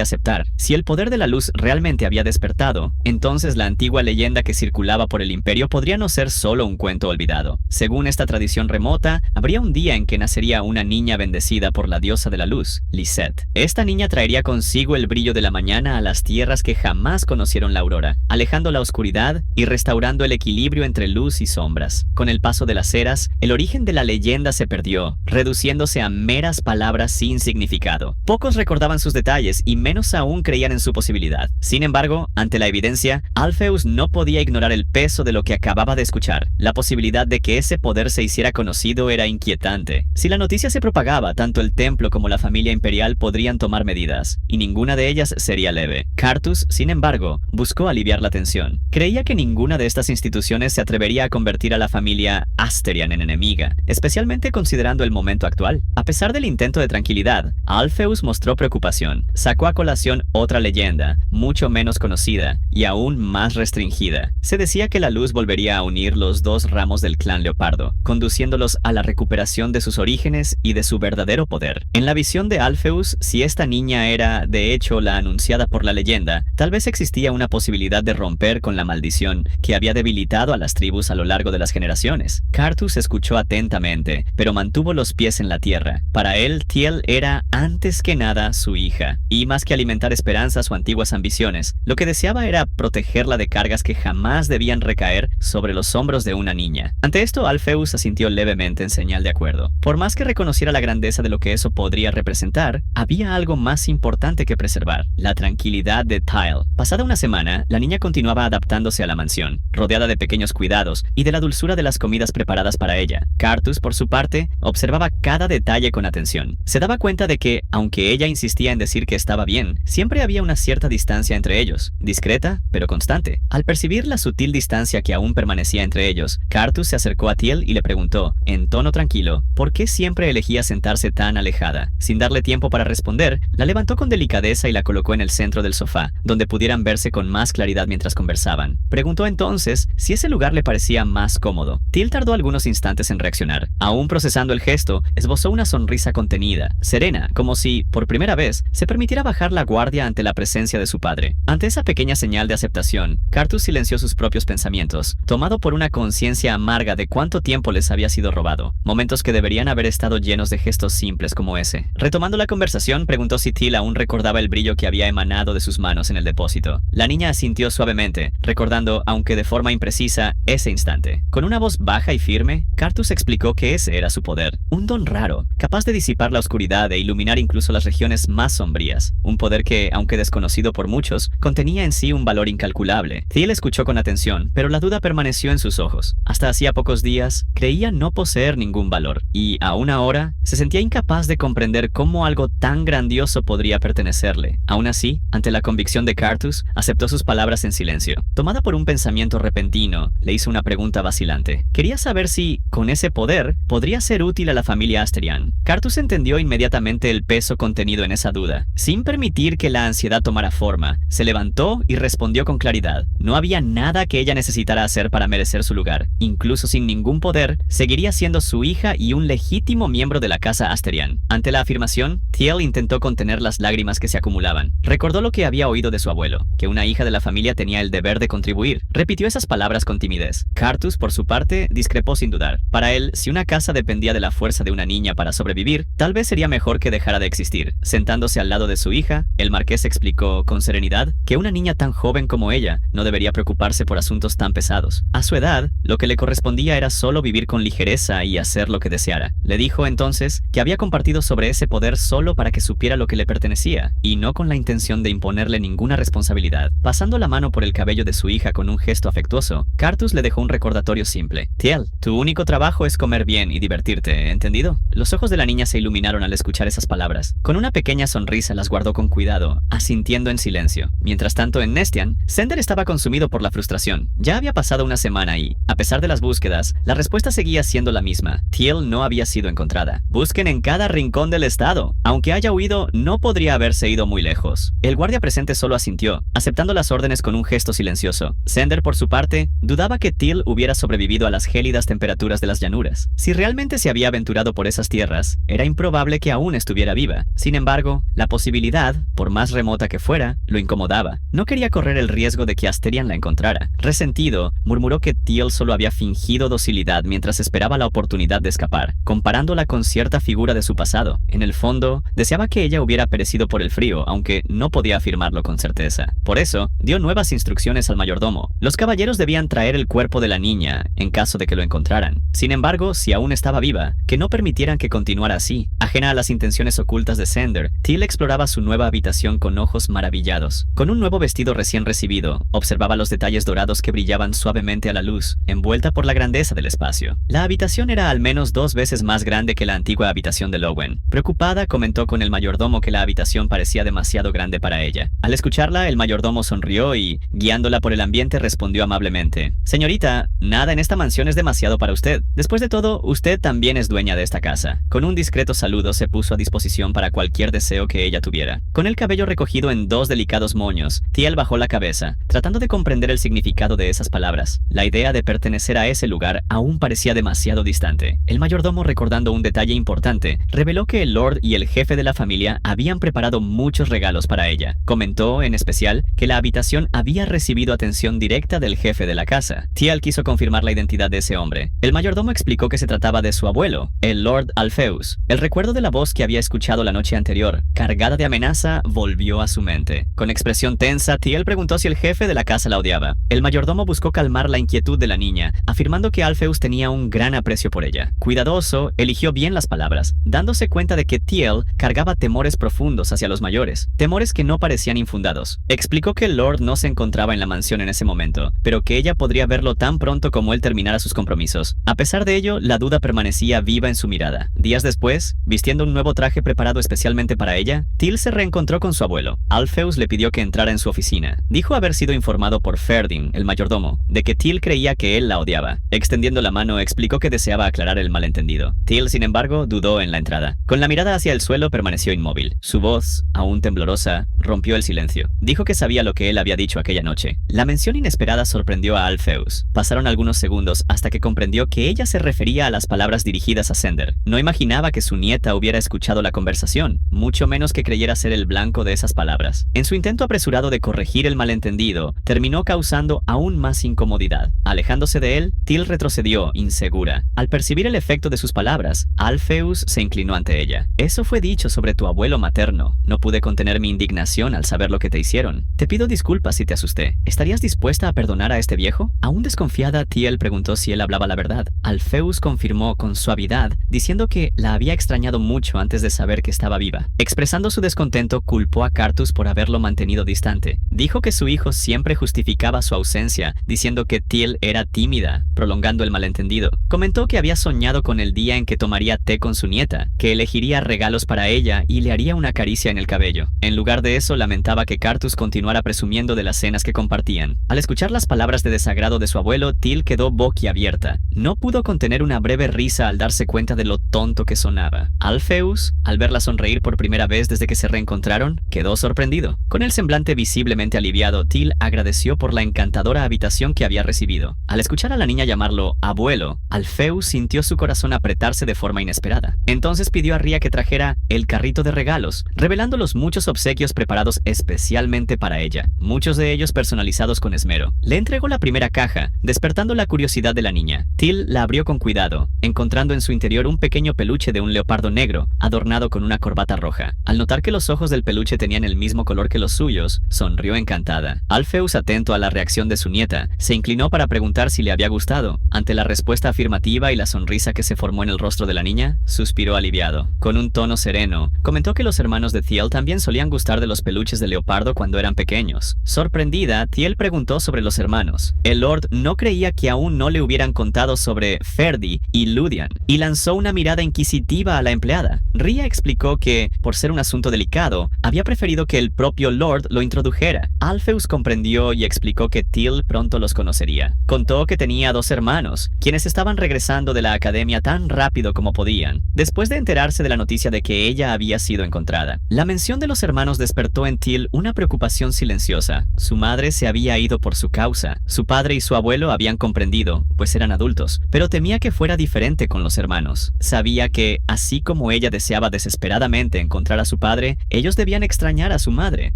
[SPEAKER 1] aceptar. Si el poder de la luz realmente había despertado, entonces la antigua leyenda que circulaba por el imperio podría no ser solo un cuento olvidado. Según esta tradición remota, habría un día en que nacería una niña bendecida por la diosa de la luz, Lisette. Esta niña traería consigo el brillo de la mañana a las tierras que jamás conocieron la aurora, alejando la oscuridad y restaurando el equilibrio entre luz y sombras. Con el paso de las eras, el origen de la leyenda se perdió, reduciéndose a meras palabras sin significado. Pocos recordaban sus detalles y menos aún creían en su posibilidad. Sin embargo, ante la evidencia, Alpheus no podía ignorar el peso de lo que acababa de escuchar. La posibilidad de que ese poder se hiciera conocido era inquietante. Si la noticia se propagaba, tanto el templo como la familia imperial podrían tomar medidas, y ninguna de ellas sería leve. Cartus, sin embargo, buscó aliviar la tensión. Creía que ninguna de estas instituciones se atrevería a convertir a la familia Asterian en enemiga, especialmente considerando el momento actual. A pesar del intento de tranquilidad, Alpheus mostró preocupación. Sacó a colación otra leyenda, mucho menos conocida y aún más restringida. Se decía que la luz volvería a unir los dos ramos del clan Leopardo, conduciéndolos a la recuperación de sus orígenes y de su verdadero poder. En la visión de Alpheus, si esta niña era, de hecho, la anunciada por la leyenda, tal vez existía una posibilidad de romper con la maldición que había debilitado a las tribus a lo largo de las generaciones. Cartus escuchó atentamente, pero mantuvo los pies en la tierra. Para él, Teal era, antes que nada, su hija, y más que alimentar esperanzas o antiguas ambiciones, lo que deseaba era protegerla de cargas que jamás debían recaer sobre los hombros de una niña. Ante esto, Alpheus asintió levemente en señal de acuerdo. Por más que reconociera la grandeza de lo que eso podría representar, había algo más importante que preservar: la tranquilidad de Teal. Pasada una semana, la niña continuaba adaptándose a la mansión, rodeada de pequeños cuidados y de la dulzura de las comidas preparadas para ella. Cartus, por su parte, observaba cada detalle con atención. Se daba cuenta de que, aunque ella insistía en decir que estaba bien, siempre había una cierta distancia entre ellos, discreta, pero constante. Al percibir la sutil distancia que aún permanecía entre ellos, Cartus se acercó a Teal y le preguntó: preguntó, en tono tranquilo, por qué siempre elegía sentarse tan alejada. Sin darle tiempo para responder, la levantó con delicadeza y la colocó en el centro del sofá, donde pudieran verse con más claridad mientras conversaban. Preguntó entonces si ese lugar le parecía más cómodo. Teal tardó algunos instantes en reaccionar. Aún procesando el gesto, esbozó una sonrisa contenida, serena, como si, por primera vez, se permitiera bajar la guardia ante la presencia de su padre. Ante esa pequeña señal de aceptación, Cartus silenció sus propios pensamientos, tomado por una conciencia amarga de cuánto tiempo les había sido robado, momentos que deberían haber estado llenos de gestos simples como ese. Retomando la conversación, preguntó si Teal aún recordaba el brillo que había emanado de sus manos en el depósito. La niña asintió suavemente, recordando, aunque de forma imprecisa, ese instante. Con una voz baja y firme, Cartus explicó que ese era su poder, un don raro, capaz de disipar la oscuridad e iluminar incluso las regiones más sombrías. Un poder que, aunque desconocido por muchos, contenía en sí un valor incalculable. Teal escuchó con atención, pero la duda permaneció en sus ojos. Hasta hacía pocos días, creía no poseer ningún valor, y, aún ahora, se sentía incapaz de comprender cómo algo tan grandioso podría pertenecerle. Aún así, ante la convicción de Cartus, aceptó sus palabras en silencio. Tomada por un pensamiento repentino, le hizo una pregunta vacilante. Quería saber si, con ese poder, podría ser útil a la familia Asterian. Cartus entendió inmediatamente el peso contenido en esa duda. Sin permitir que la ansiedad tomara forma, se levantó y respondió con claridad. No había nada que ella necesitara hacer para merecer su lugar. Incluso sin ningún poder, seguiría siendo su hija y un legítimo miembro de la casa Asterian. Ante la afirmación, Teal intentó contener las lágrimas que se acumulaban. Recordó lo que había oído de su abuelo, que una hija de la familia tenía el deber de contribuir. Repitió esas palabras con timidez. Cartus, por su parte, discrepó sin dudar. Para él, si una casa dependía de la fuerza de una niña para sobrevivir, tal vez sería mejor que dejara de existir. Sentándose al lado de su hija, el marqués explicó con serenidad que una niña tan joven como ella no debería preocuparse por asuntos tan pesados. A su edad, lo que le correspondía era solo vivir con ligereza y hacer lo que deseara. Le dijo entonces que había compartido sobre ese poder solo para que supiera lo que le pertenecía, y no con la intención de imponerle ninguna responsabilidad. Pasando la mano por el cabello de su hija con un gesto afectuoso, Cartus le dejó un recordatorio simple. Teal, tu único trabajo es comer bien y divertirte, ¿entendido? Los ojos de la niña se iluminaron al escuchar esas palabras. Con una pequeña sonrisa las guardó con cuidado, asintiendo en silencio. Mientras tanto, en Nestian, Sender estaba consumido por la frustración. Ya había pasado una semana y, a pesar de las búsquedas, la respuesta seguía siendo la misma. Teal no había sido encontrada. Busquen en cada rincón del estado. Aunque haya huido, no podría haberse ido muy lejos. El guardia presente solo asintió, aceptando las órdenes con un gesto silencioso. Sender, por su parte, dudaba que Teal hubiera sobrevivido a las gélidas temperaturas de las llanuras. Si realmente se había aventurado por esas tierras, era improbable que aún estuviera viva. Sin embargo, la posibilidad, por más remota que fuera, lo incomodaba. No quería correr el riesgo de que Asterian la encontrara. Resentido, murmuró que Teal solo había fingido docilidad mientras esperaba la oportunidad de escapar, comparándola con cierta figura de su pasado. En el fondo, deseaba que ella hubiera perecido por el frío, aunque no podía afirmarlo con certeza. Por eso, dio nuevas instrucciones al mayordomo. Los caballeros debían traer el cuerpo de la niña, en caso de que lo encontraran. Sin embargo, si aún estaba viva, que no permitieran que continuara así. Ajena a las intenciones ocultas de Sender, Teal exploraba su nueva habitación con ojos maravillados. Con un nuevo vestido recién recibido, observaba los detalles dorados que brillaban suavemente a la luz, envuelta por la grandeza del espacio. La habitación era al menos 2 veces más grande que la antigua habitación de Lowen. Preocupada, comentó con el mayordomo que la habitación parecía demasiado grande para ella. Al escucharla, el mayordomo sonrió y, guiándola por el ambiente, respondió amablemente: Señorita, nada en esta mansión es demasiado para usted. Después de todo, usted también es dueña de esta casa. Con un discreto saludo se puso a disposición para cualquier deseo que ella tuviera. Con el cabello recogido en 2 delicados moños, Teal bajó la cabeza, tratando de comprender el significado de esas palabras. La idea de pertenecer a ese lugar aún parecía demasiado distante. El mayordomo, recordando un detalle importante, reveló que el Lord y el jefe de la familia habían preparado muchos regalos para ella. Comentó, en especial, que la habitación había recibido atención directa del jefe de la casa. Teal quiso confirmar la identidad de ese hombre. El mayordomo explicó que se trataba de su abuelo, el Lord Alpheus. El recuerdo de la voz que había escuchado la noche anterior, cargada de amenaza, volvió a su mente. Con expresión tensa, Teal preguntó si el jefe de la casa la odiaba. El mayordomo buscó calmar la inquietud de la niña, afirmando que Alpheus tenía un gran aprecio por ella. Cuidadoso, eligió bien las palabras, dándose cuenta de que Teal cargaba temores profundos hacia los mayores, temores que no parecían infundados. Explicó que el Lord no se encontraba en la mansión en ese momento, pero que ella podría verlo tan pronto como él terminara sus compromisos. A pesar de ello, la duda permanecía viva en su mirada. Días después, vistiendo un nuevo traje preparado especialmente para ella, Teal se reencontró con su abuelo. Alpheus le pidió que entrara en su oficina. Dijo haber sido informado por Ferdin, el mayordomo, de que Teal creía que él la odiaba. Extendiendo la mano, explicó explicó que deseaba aclarar el malentendido. Teal, sin embargo, dudó en la entrada. Con la mirada hacia el suelo permaneció inmóvil. Su voz, aún temblorosa, rompió el silencio. Dijo que sabía lo que él había dicho aquella noche. La mención inesperada sorprendió a Alpheus. Pasaron algunos segundos hasta que comprendió que ella se refería a las palabras dirigidas a Xander. No imaginaba que su nieta hubiera escuchado la conversación, mucho menos que creyera ser el blanco de esas palabras. En su intento apresurado de corregir el malentendido, terminó causando aún más incomodidad. Alejándose de él, Teal retrocedió, insegura. Al percibir el efecto de sus palabras, Alpheus se inclinó ante ella. Eso fue dicho sobre tu abuelo materno. No pude contener mi indignación al saber lo que te hicieron. Te pido disculpas si te asusté. ¿Estarías dispuesta a perdonar a este viejo? Aún desconfiada, Teal preguntó si él hablaba la verdad. Alpheus confirmó con suavidad, diciendo que la había extrañado mucho antes de saber que estaba viva. Expresando su descontento, culpó a Cartus por haberlo mantenido distante. Dijo que su hijo siempre justificaba su ausencia, diciendo que Teal era tímida, prolongando el malentendido. Comentó que había soñado con el día en que tomaría té con su nieta, que elegiría regalos para ella y le haría una caricia en el cabello. En lugar de eso, lamentaba que Cartus continuara presumiendo de las cenas que compartían. Al escuchar las palabras de desagrado de su abuelo, Teal quedó boquiabierta. No pudo contener una breve risa al darse cuenta de lo tonto que sonaba. Alpheus, al verla sonreír por primera vez desde que se reencontraron, quedó sorprendido. Con el semblante visiblemente aliviado, Teal agradeció por la encantadora habitación que había recibido. Al escuchar a la niña llamarlo abuelo, Alpheus sintió su corazón apretarse de forma inesperada. Entonces pidió a Ria que trajera el carrito de regalos, revelando los muchos obsequios preparados especialmente para ella, muchos de ellos personalizados con esmero. Le entregó la primera caja, despertando la curiosidad de la niña. Teal la abrió con cuidado, encontrando en su interior un pequeño peluche de un leopardo negro, adornado con una corbata roja. Al notar que los ojos del peluche tenían el mismo color que los suyos, sonrió encantada. Alpheus, atento a la reacción de su nieta, se inclinó para preguntar si le había gustado. Ante la respuesta afirmativa y la sonrisa que se formó en el rostro de la niña, suspiró aliviado. Con un tono sereno, comentó que los hermanos de Teal también solían gustar de los peluches de leopardo cuando eran pequeños. Sorprendida, Teal preguntó sobre los hermanos. El Lord no creía que aún no le hubieran contado sobre Ferdi y Ludian, y lanzó una mirada inquisitiva a la empleada. Ria explicó que, por ser un asunto delicado, había preferido que el propio Lord lo introdujera. Alpheus comprendió y explicó que Teal pronto los conocería. Contó que tenía dos hermanos, quienes estaban regresando de la academia tan rápido como podían, después de enterarse de la noticia de que ella había sido encontrada. La mención de los hermanos despertó en Teal una preocupación silenciosa. Su madre se había ido por su causa. Su padre y su abuelo habían comprendido, pues eran adultos, pero temía que fuera diferente con los hermanos. Sabía que, así como ella deseaba desesperadamente encontrar a su padre, ellos debían extrañar a su madre.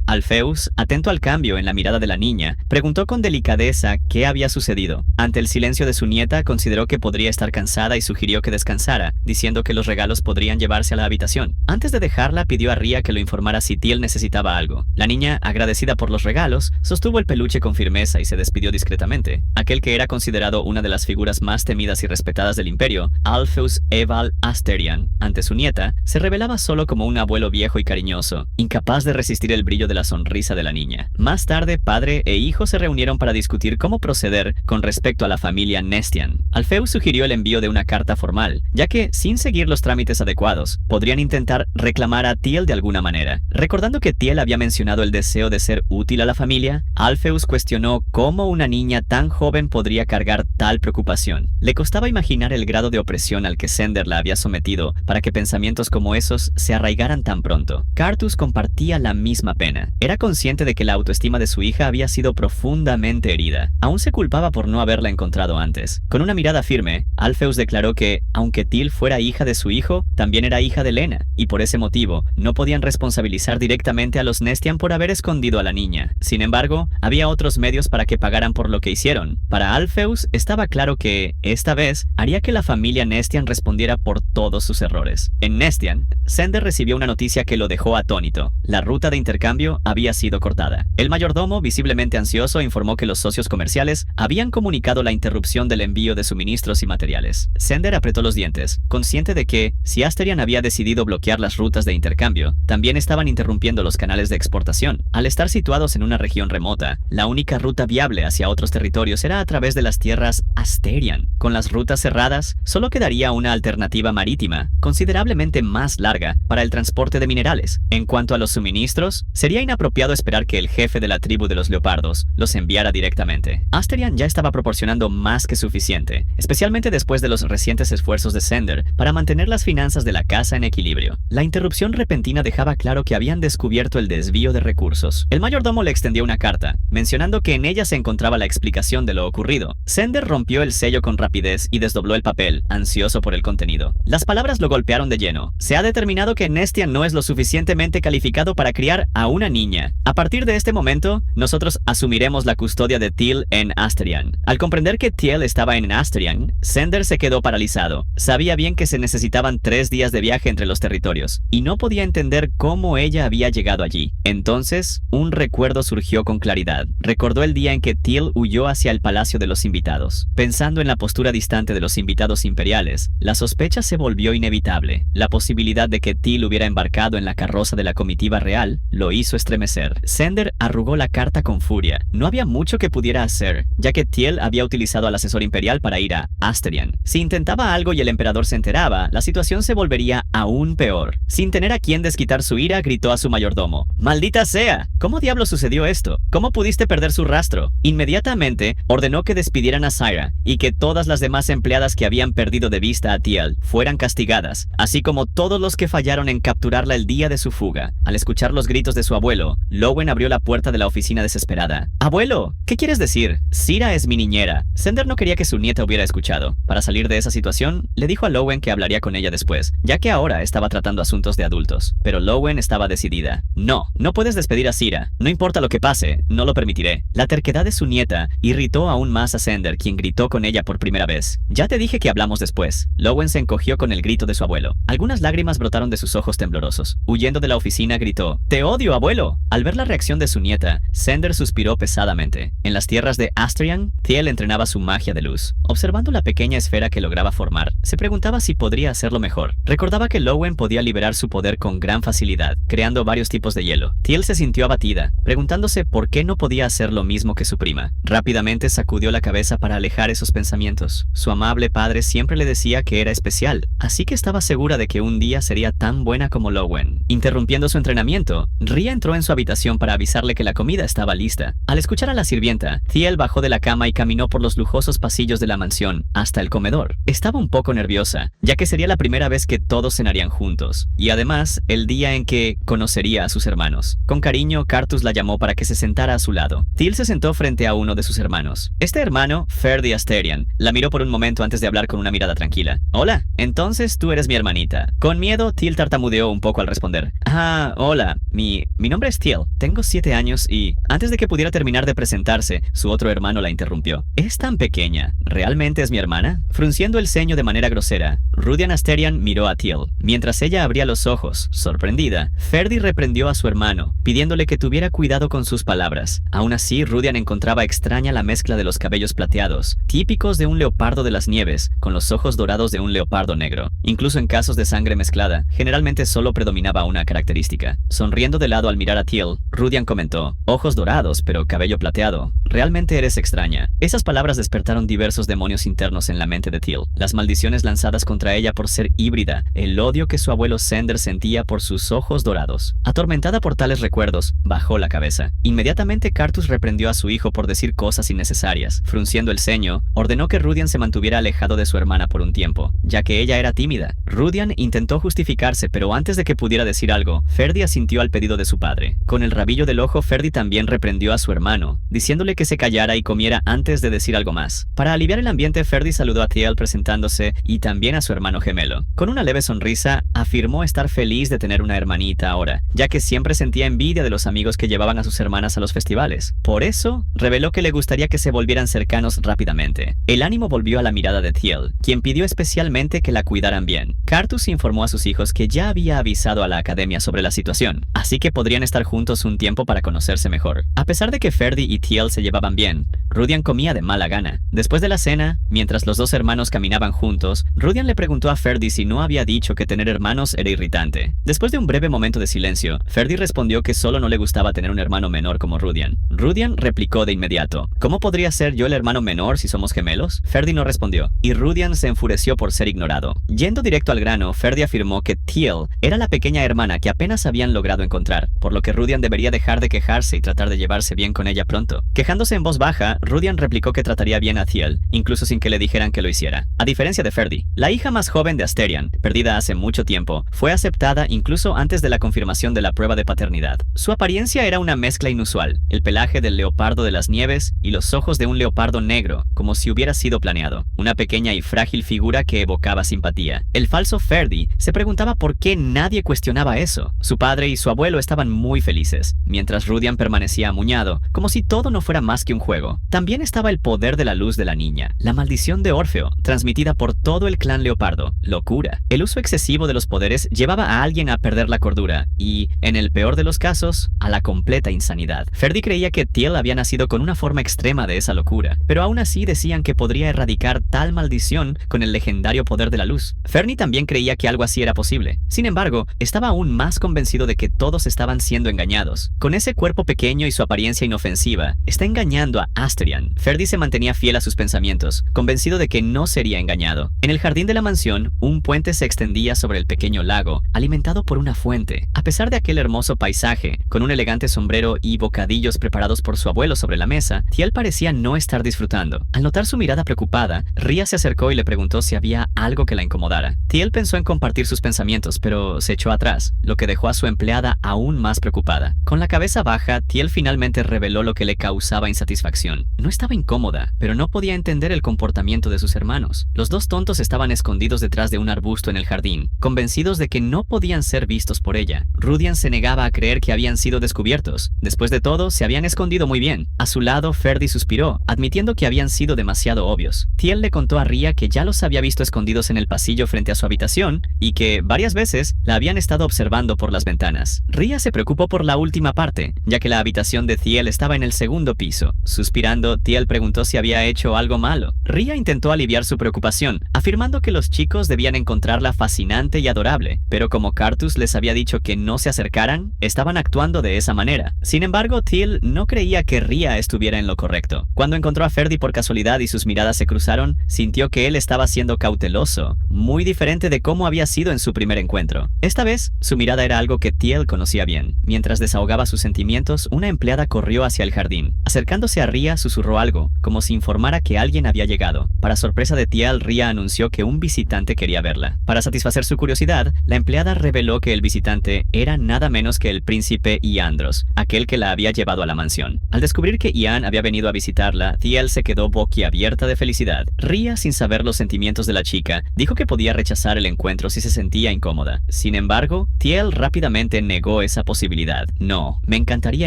[SPEAKER 1] Alpheus, atento al cambio en la mirada de la niña, preguntó con delicadeza qué había sucedido. Ante el silencio de su nieta, consideró que podría estar cansada y sugirió que descansara, diciendo que los regalos podrían llevarse a la habitación. Antes de dejarla, pidió a Ria que lo informara si Teal necesitaba algo. La niña, agradecida por los regalos, sostuvo el peluche con firmeza y se despidió discretamente. Aquel que era considerado una de las figuras más temidas y respetadas del imperio, Alpheus Eval Asterian, ante su nieta, se revelaba solo como un abuelo viejo y cariñoso, incapaz de resistir el brillo de la sonrisa de la niña. Más tarde, padre e hijo se reunieron para discutir cómo proceder con respecto a la familia Nestian. Alpheus sugirió el envío de una carta formal, ya que, sin seguir los trámites adecuados, podrían intentar reclamar a Teal de alguna manera. Recordando que Teal había mencionado el deseo de ser útil a la familia, Alpheus cuestionó cómo una niña tan joven podría cargar tal preocupación. Le costaba imaginar el grado de opresión al que Xander la había sometido para que pensamientos como esos se arraigaran tan pronto. Cartus compartía la misma pena. Era consciente de que la autoestima de su hija había sido profundamente herida. Aún se culpaba por no haberla encontrado antes. Con una mirada firme, Alpheus declaró que, aunque Teal fuera hija de su hijo, también era hija de Lena, y por ese motivo no podían responsabilizar directamente a los Nestian por haber escondido a la niña. Sin embargo, había otros medios para que pagaran por lo que hicieron. Para Alpheus estaba claro que, esta vez, haría que la familia Nestian respondiera por todos sus errores. En Nestian, Xander recibió una noticia que lo dejó atónito. La ruta de intercambio había sido cortada. El mayordomo, visiblemente ansioso, informó que los socios comerciales habían comunicado la interrupción del envío de suministros y materiales. Xander apretó los dientes, consciente de que, si Asterian había decidido bloquear las rutas de intercambio, también estaban interrumpiendo los canales de exportación. Al estar situados en una región remota, la única ruta viable hacia otros territorios era a través de las tierras Asterian. Con las rutas cerradas, solo quedaría una alternativa marítima, considerablemente más larga carga para el transporte de minerales. En cuanto a los suministros, sería inapropiado esperar que el jefe de la tribu de los leopardos los enviara directamente. Asterian ya estaba proporcionando más que suficiente, especialmente después de los recientes esfuerzos de Sender para mantener las finanzas de la casa en equilibrio. La interrupción repentina dejaba claro que habían descubierto el desvío de recursos. El mayordomo le extendió una carta, mencionando que en ella se encontraba la explicación de lo ocurrido. Sender rompió el sello con rapidez y desdobló el papel, ansioso por el contenido. Las palabras lo golpearon de lleno. Se ha determinado que Nestian no es lo suficientemente calificado para criar a una niña. A partir de este momento, nosotros asumiremos la custodia de Teal en Asterian. Al comprender que Teal estaba en Asterian, Sender se quedó paralizado. Sabía bien que se necesitaban 3 días de viaje entre los territorios, y no podía entender cómo ella había llegado allí. Entonces, un recuerdo surgió con claridad. Recordó el día en que Teal huyó hacia el palacio de los invitados. Pensando en la postura distante de los invitados imperiales, la sospecha se volvió inevitable. La posibilidad de que Teal hubiera embarcado en la carroza de la comitiva real lo hizo estremecer. Sender arrugó la carta con furia. No había mucho que pudiera hacer, ya que Teal había utilizado al asesor imperial para ir a Asterian. Si intentaba algo y el emperador se enteraba, la situación se volvería aún peor. Sin tener a quien desquitar su ira, gritó a su mayordomo: ¡Maldita sea! ¿Cómo diablos sucedió esto? ¿Cómo pudiste perder su rastro? Inmediatamente ordenó que despidieran a Syra y que todas las demás empleadas que habían perdido de vista a Teal fueran castigadas, así como todos los que fallaron en capturarla el día de su fuga. Al escuchar los gritos de su abuelo, Lowen abrió la puerta de la oficina desesperada. ¡Abuelo! ¿Qué quieres decir? Syra es mi niñera. Sender no quería que su nieta hubiera escuchado. Para salir de esa situación, le dijo a Lowen que hablaría con ella después, ya que ahora estaba tratando asuntos de adultos. Pero Lowen estaba decidida. No puedes despedir a Syra. No importa lo que pase, no lo permitiré. La terquedad de su nieta irritó aún más a Sender, quien gritó con ella por primera vez. Ya te dije que hablamos después. Lowen se encogió con el grito de su abuelo. Algunas lágrimas brotaron de sus ojos temblorosos. Huyendo de la oficina, gritó: ¡Te odio, abuelo! Al ver la reacción de su nieta, Sender suspiró pesadamente. En las tierras de Asterian, Teal entrenaba su magia de luz. Observando la pequeña esfera que lograba formar, se preguntaba si podría hacerlo mejor. Recordaba que Lowen podía liberar su poder con gran facilidad, creando varios tipos de hielo. Teal se sintió abatida, preguntándose por qué no podía hacer lo mismo que su prima. Rápidamente sacudió la cabeza para alejar esos pensamientos. Su amable padre siempre le decía que era especial, así que estaba segura de que un día sería tan buena como Lowen. Interrumpiendo su entrenamiento, Ria entró en su habitación para avisarle que la comida estaba lista. Al escuchar a la sirvienta, Teal bajó de la cama y caminó por los lujosos pasillos de la mansión hasta el comedor. Estaba un poco nerviosa, ya que sería la primera vez que todos cenarían juntos, y además el día en que conocería a sus hermanos. Con cariño, Cartus la llamó para que se sentara a su lado. Teal se sentó frente a uno de sus hermanos. Este hermano, Ferdi Asterian, la miró por un momento antes de hablar con una mirada tranquila. «Hola, entonces tú eres mi hermanita». Con miedo, Teal tartamudeó un poco al responder. «Ah, hola, mi nombre es Teal. Tengo 7 años y...». Antes de que pudiera terminar de presentarse, su otro hermano la interrumpió. «¿Es tan pequeña? ¿Realmente es mi hermana?». Frunciendo el ceño de manera grosera, Rudian Asterian miró a Teal. Mientras ella abría los ojos, sorprendida, Ferdi reprendió a su hermano, pidiéndole que tuviera cuidado con sus palabras. Aún así, Rudian encontraba extraña la mezcla de los cabellos plateados, típicos de un leopardo de las nieves, con los ojos dorados de un leopardo negro. Incluso en casos de sangre mezclada, generalmente solo predominaba una característica. Sonriendo de lado al mirar a Teal, Rudian comentó: «Ojos dorados, pero cabello plateado. Realmente eres extraña». Esas palabras despertaron diversos demonios internos en la mente de Teal. Las maldiciones lanzadas contra ella por ser híbrida, el odio que su abuelo Sender sentía por sus ojos dorados. Atormentada por tales recuerdos, bajó la cabeza. Inmediatamente Cartus reprendió a su hijo por decir cosas innecesarias. Frunciendo el ceño, ordenó que Rudian se mantuviera alejado de su hermana por un tiempo, ya que ella era tímida. Rudian intentó justificarse, pero antes de que pudiera decir algo, Ferdi asintió al pedido de su padre. Con el rabillo del ojo, Ferdi también reprendió a su hermano, diciéndole que se callara y comiera antes de decir algo más. Para aliviar el ambiente, Ferdi saludó a Teal presentándose y también a su hermano gemelo. Con una leve sonrisa, afirmó estar feliz de tener una hermanita ahora, ya que siempre sentía envidia de los amigos que llevaban a sus hermanas a los festivales. Por eso, reveló que le gustaría que se volvieran cercanos rápidamente. El ánimo volvió a la mirada de Teal, quien pidió especialmente que la cuidaran bien. Cartus informó a sus hijos que ya había avisado a la academia sobre la situación, así que podrían estar juntos un tiempo para conocerse mejor. A pesar de que Ferdi y Teal se llevaban bien, Rudian comía de mala gana. Después de la cena, mientras los dos hermanos caminaban juntos, Rudian le preguntó preguntó a Ferdy si no había dicho que tener hermanos era irritante. Después de un breve momento de silencio, Ferdy respondió que solo no le gustaba tener un hermano menor como Rudian. Rudian replicó de inmediato: ¿Cómo podría ser yo el hermano menor si somos gemelos? Ferdy no respondió, y Rudian se enfureció por ser ignorado. Yendo directo al grano, Ferdy afirmó que Teal era la pequeña hermana que apenas habían logrado encontrar, por lo que Rudian debería dejar de quejarse y tratar de llevarse bien con ella pronto. Quejándose en voz baja, Rudian replicó que trataría bien a Teal, incluso sin que le dijeran que lo hiciera. A diferencia de Ferdy, la hija más joven de Asterion, perdida hace mucho tiempo, fue aceptada incluso antes de la confirmación de la prueba de paternidad. Su apariencia era una mezcla inusual, el pelaje del leopardo de las nieves y los ojos de un leopardo negro, como si hubiera sido planeado. Una pequeña y frágil figura que evocaba simpatía. El falso Ferdy se preguntaba por qué nadie cuestionaba eso. Su padre y su abuelo estaban muy felices, mientras Rudian permanecía amuñado, como si todo no fuera más que un juego. También estaba el poder de la luz de la niña, la maldición de Orfeo, transmitida por todo el clan leopardo. Locura. El uso excesivo de los poderes llevaba a alguien a perder la cordura y, en el peor de los casos, a la completa insanidad. Ferdy creía que Teal había nacido con una forma extrema de esa locura, pero aún así decían que podría erradicar tal maldición con el legendario poder de la luz. Fernie también creía que algo así era posible. Sin embargo, estaba aún más convencido de que todos estaban siendo engañados. Con ese cuerpo pequeño y su apariencia inofensiva, está engañando a Asterion. Ferdy se mantenía fiel a sus pensamientos, convencido de que no sería engañado. En el jardín de la mansión, un puente se extendía sobre el pequeño lago, alimentado por una fuente. A pesar de aquel hermoso paisaje, con un elegante sombrero y bocadillos preparados por su abuelo sobre la mesa, Teal parecía no estar disfrutando. Al notar su mirada preocupada, Ria se acercó y le preguntó si había algo que la incomodara. Teal pensó en compartir sus pensamientos, pero se echó atrás, lo que dejó a su empleada aún más preocupada. Con la cabeza baja, Teal finalmente reveló lo que le causaba insatisfacción. No estaba incómoda, pero no podía entender el comportamiento de sus hermanos. Los dos tontos estaban escondidos detrás de un arbusto en el jardín, convencidos de que no podían ser vistos por ella. Rudian se negaba a creer que habían sido descubiertos. Después de todo, se habían escondido muy bien. A su lado, Ferdy suspiró, admitiendo que habían sido demasiado obvios. Teal le contó a Ria que ya los había visto escondidos en el pasillo frente a su habitación y que, varias veces, la habían estado observando por las ventanas. Ria se preocupó por la última parte, ya que la habitación de Teal estaba en el segundo piso. Suspirando, Teal preguntó si había hecho algo malo. Ria intentó aliviar su preocupación, afirmando que los chicos debían encontrarla fascinante y adorable, pero como Cartus les había dicho que no se acercaran, estaban actuando de esa manera. Sin embargo, Teal no creía que Ria estuviera en lo correcto. Cuando encontró a Ferdy por casualidad y sus miradas se cruzaron, sintió que él estaba siendo cauteloso, muy diferente de cómo había sido en su primer encuentro. Esta vez, su mirada era algo que Teal conocía bien. Mientras desahogaba sus sentimientos, una empleada corrió hacia el jardín. Acercándose a Ria, susurró algo, como si informara que alguien había llegado. Para sorpresa de Teal, Ria anunció que un visitante quería verla. Para satisfacer su curiosidad, la empleada reveló que el visitante era nada menos que el príncipe Iandros, aquel que la había llevado a la mansión. Al descubrir que Ian había venido a visitarla, Teal se quedó boquiabierta de felicidad. Ria, sin saber los sentimientos de la chica, dijo que podía rechazar el encuentro si se sentía incómoda. Sin embargo, Teal rápidamente negó esa posibilidad. No, me encantaría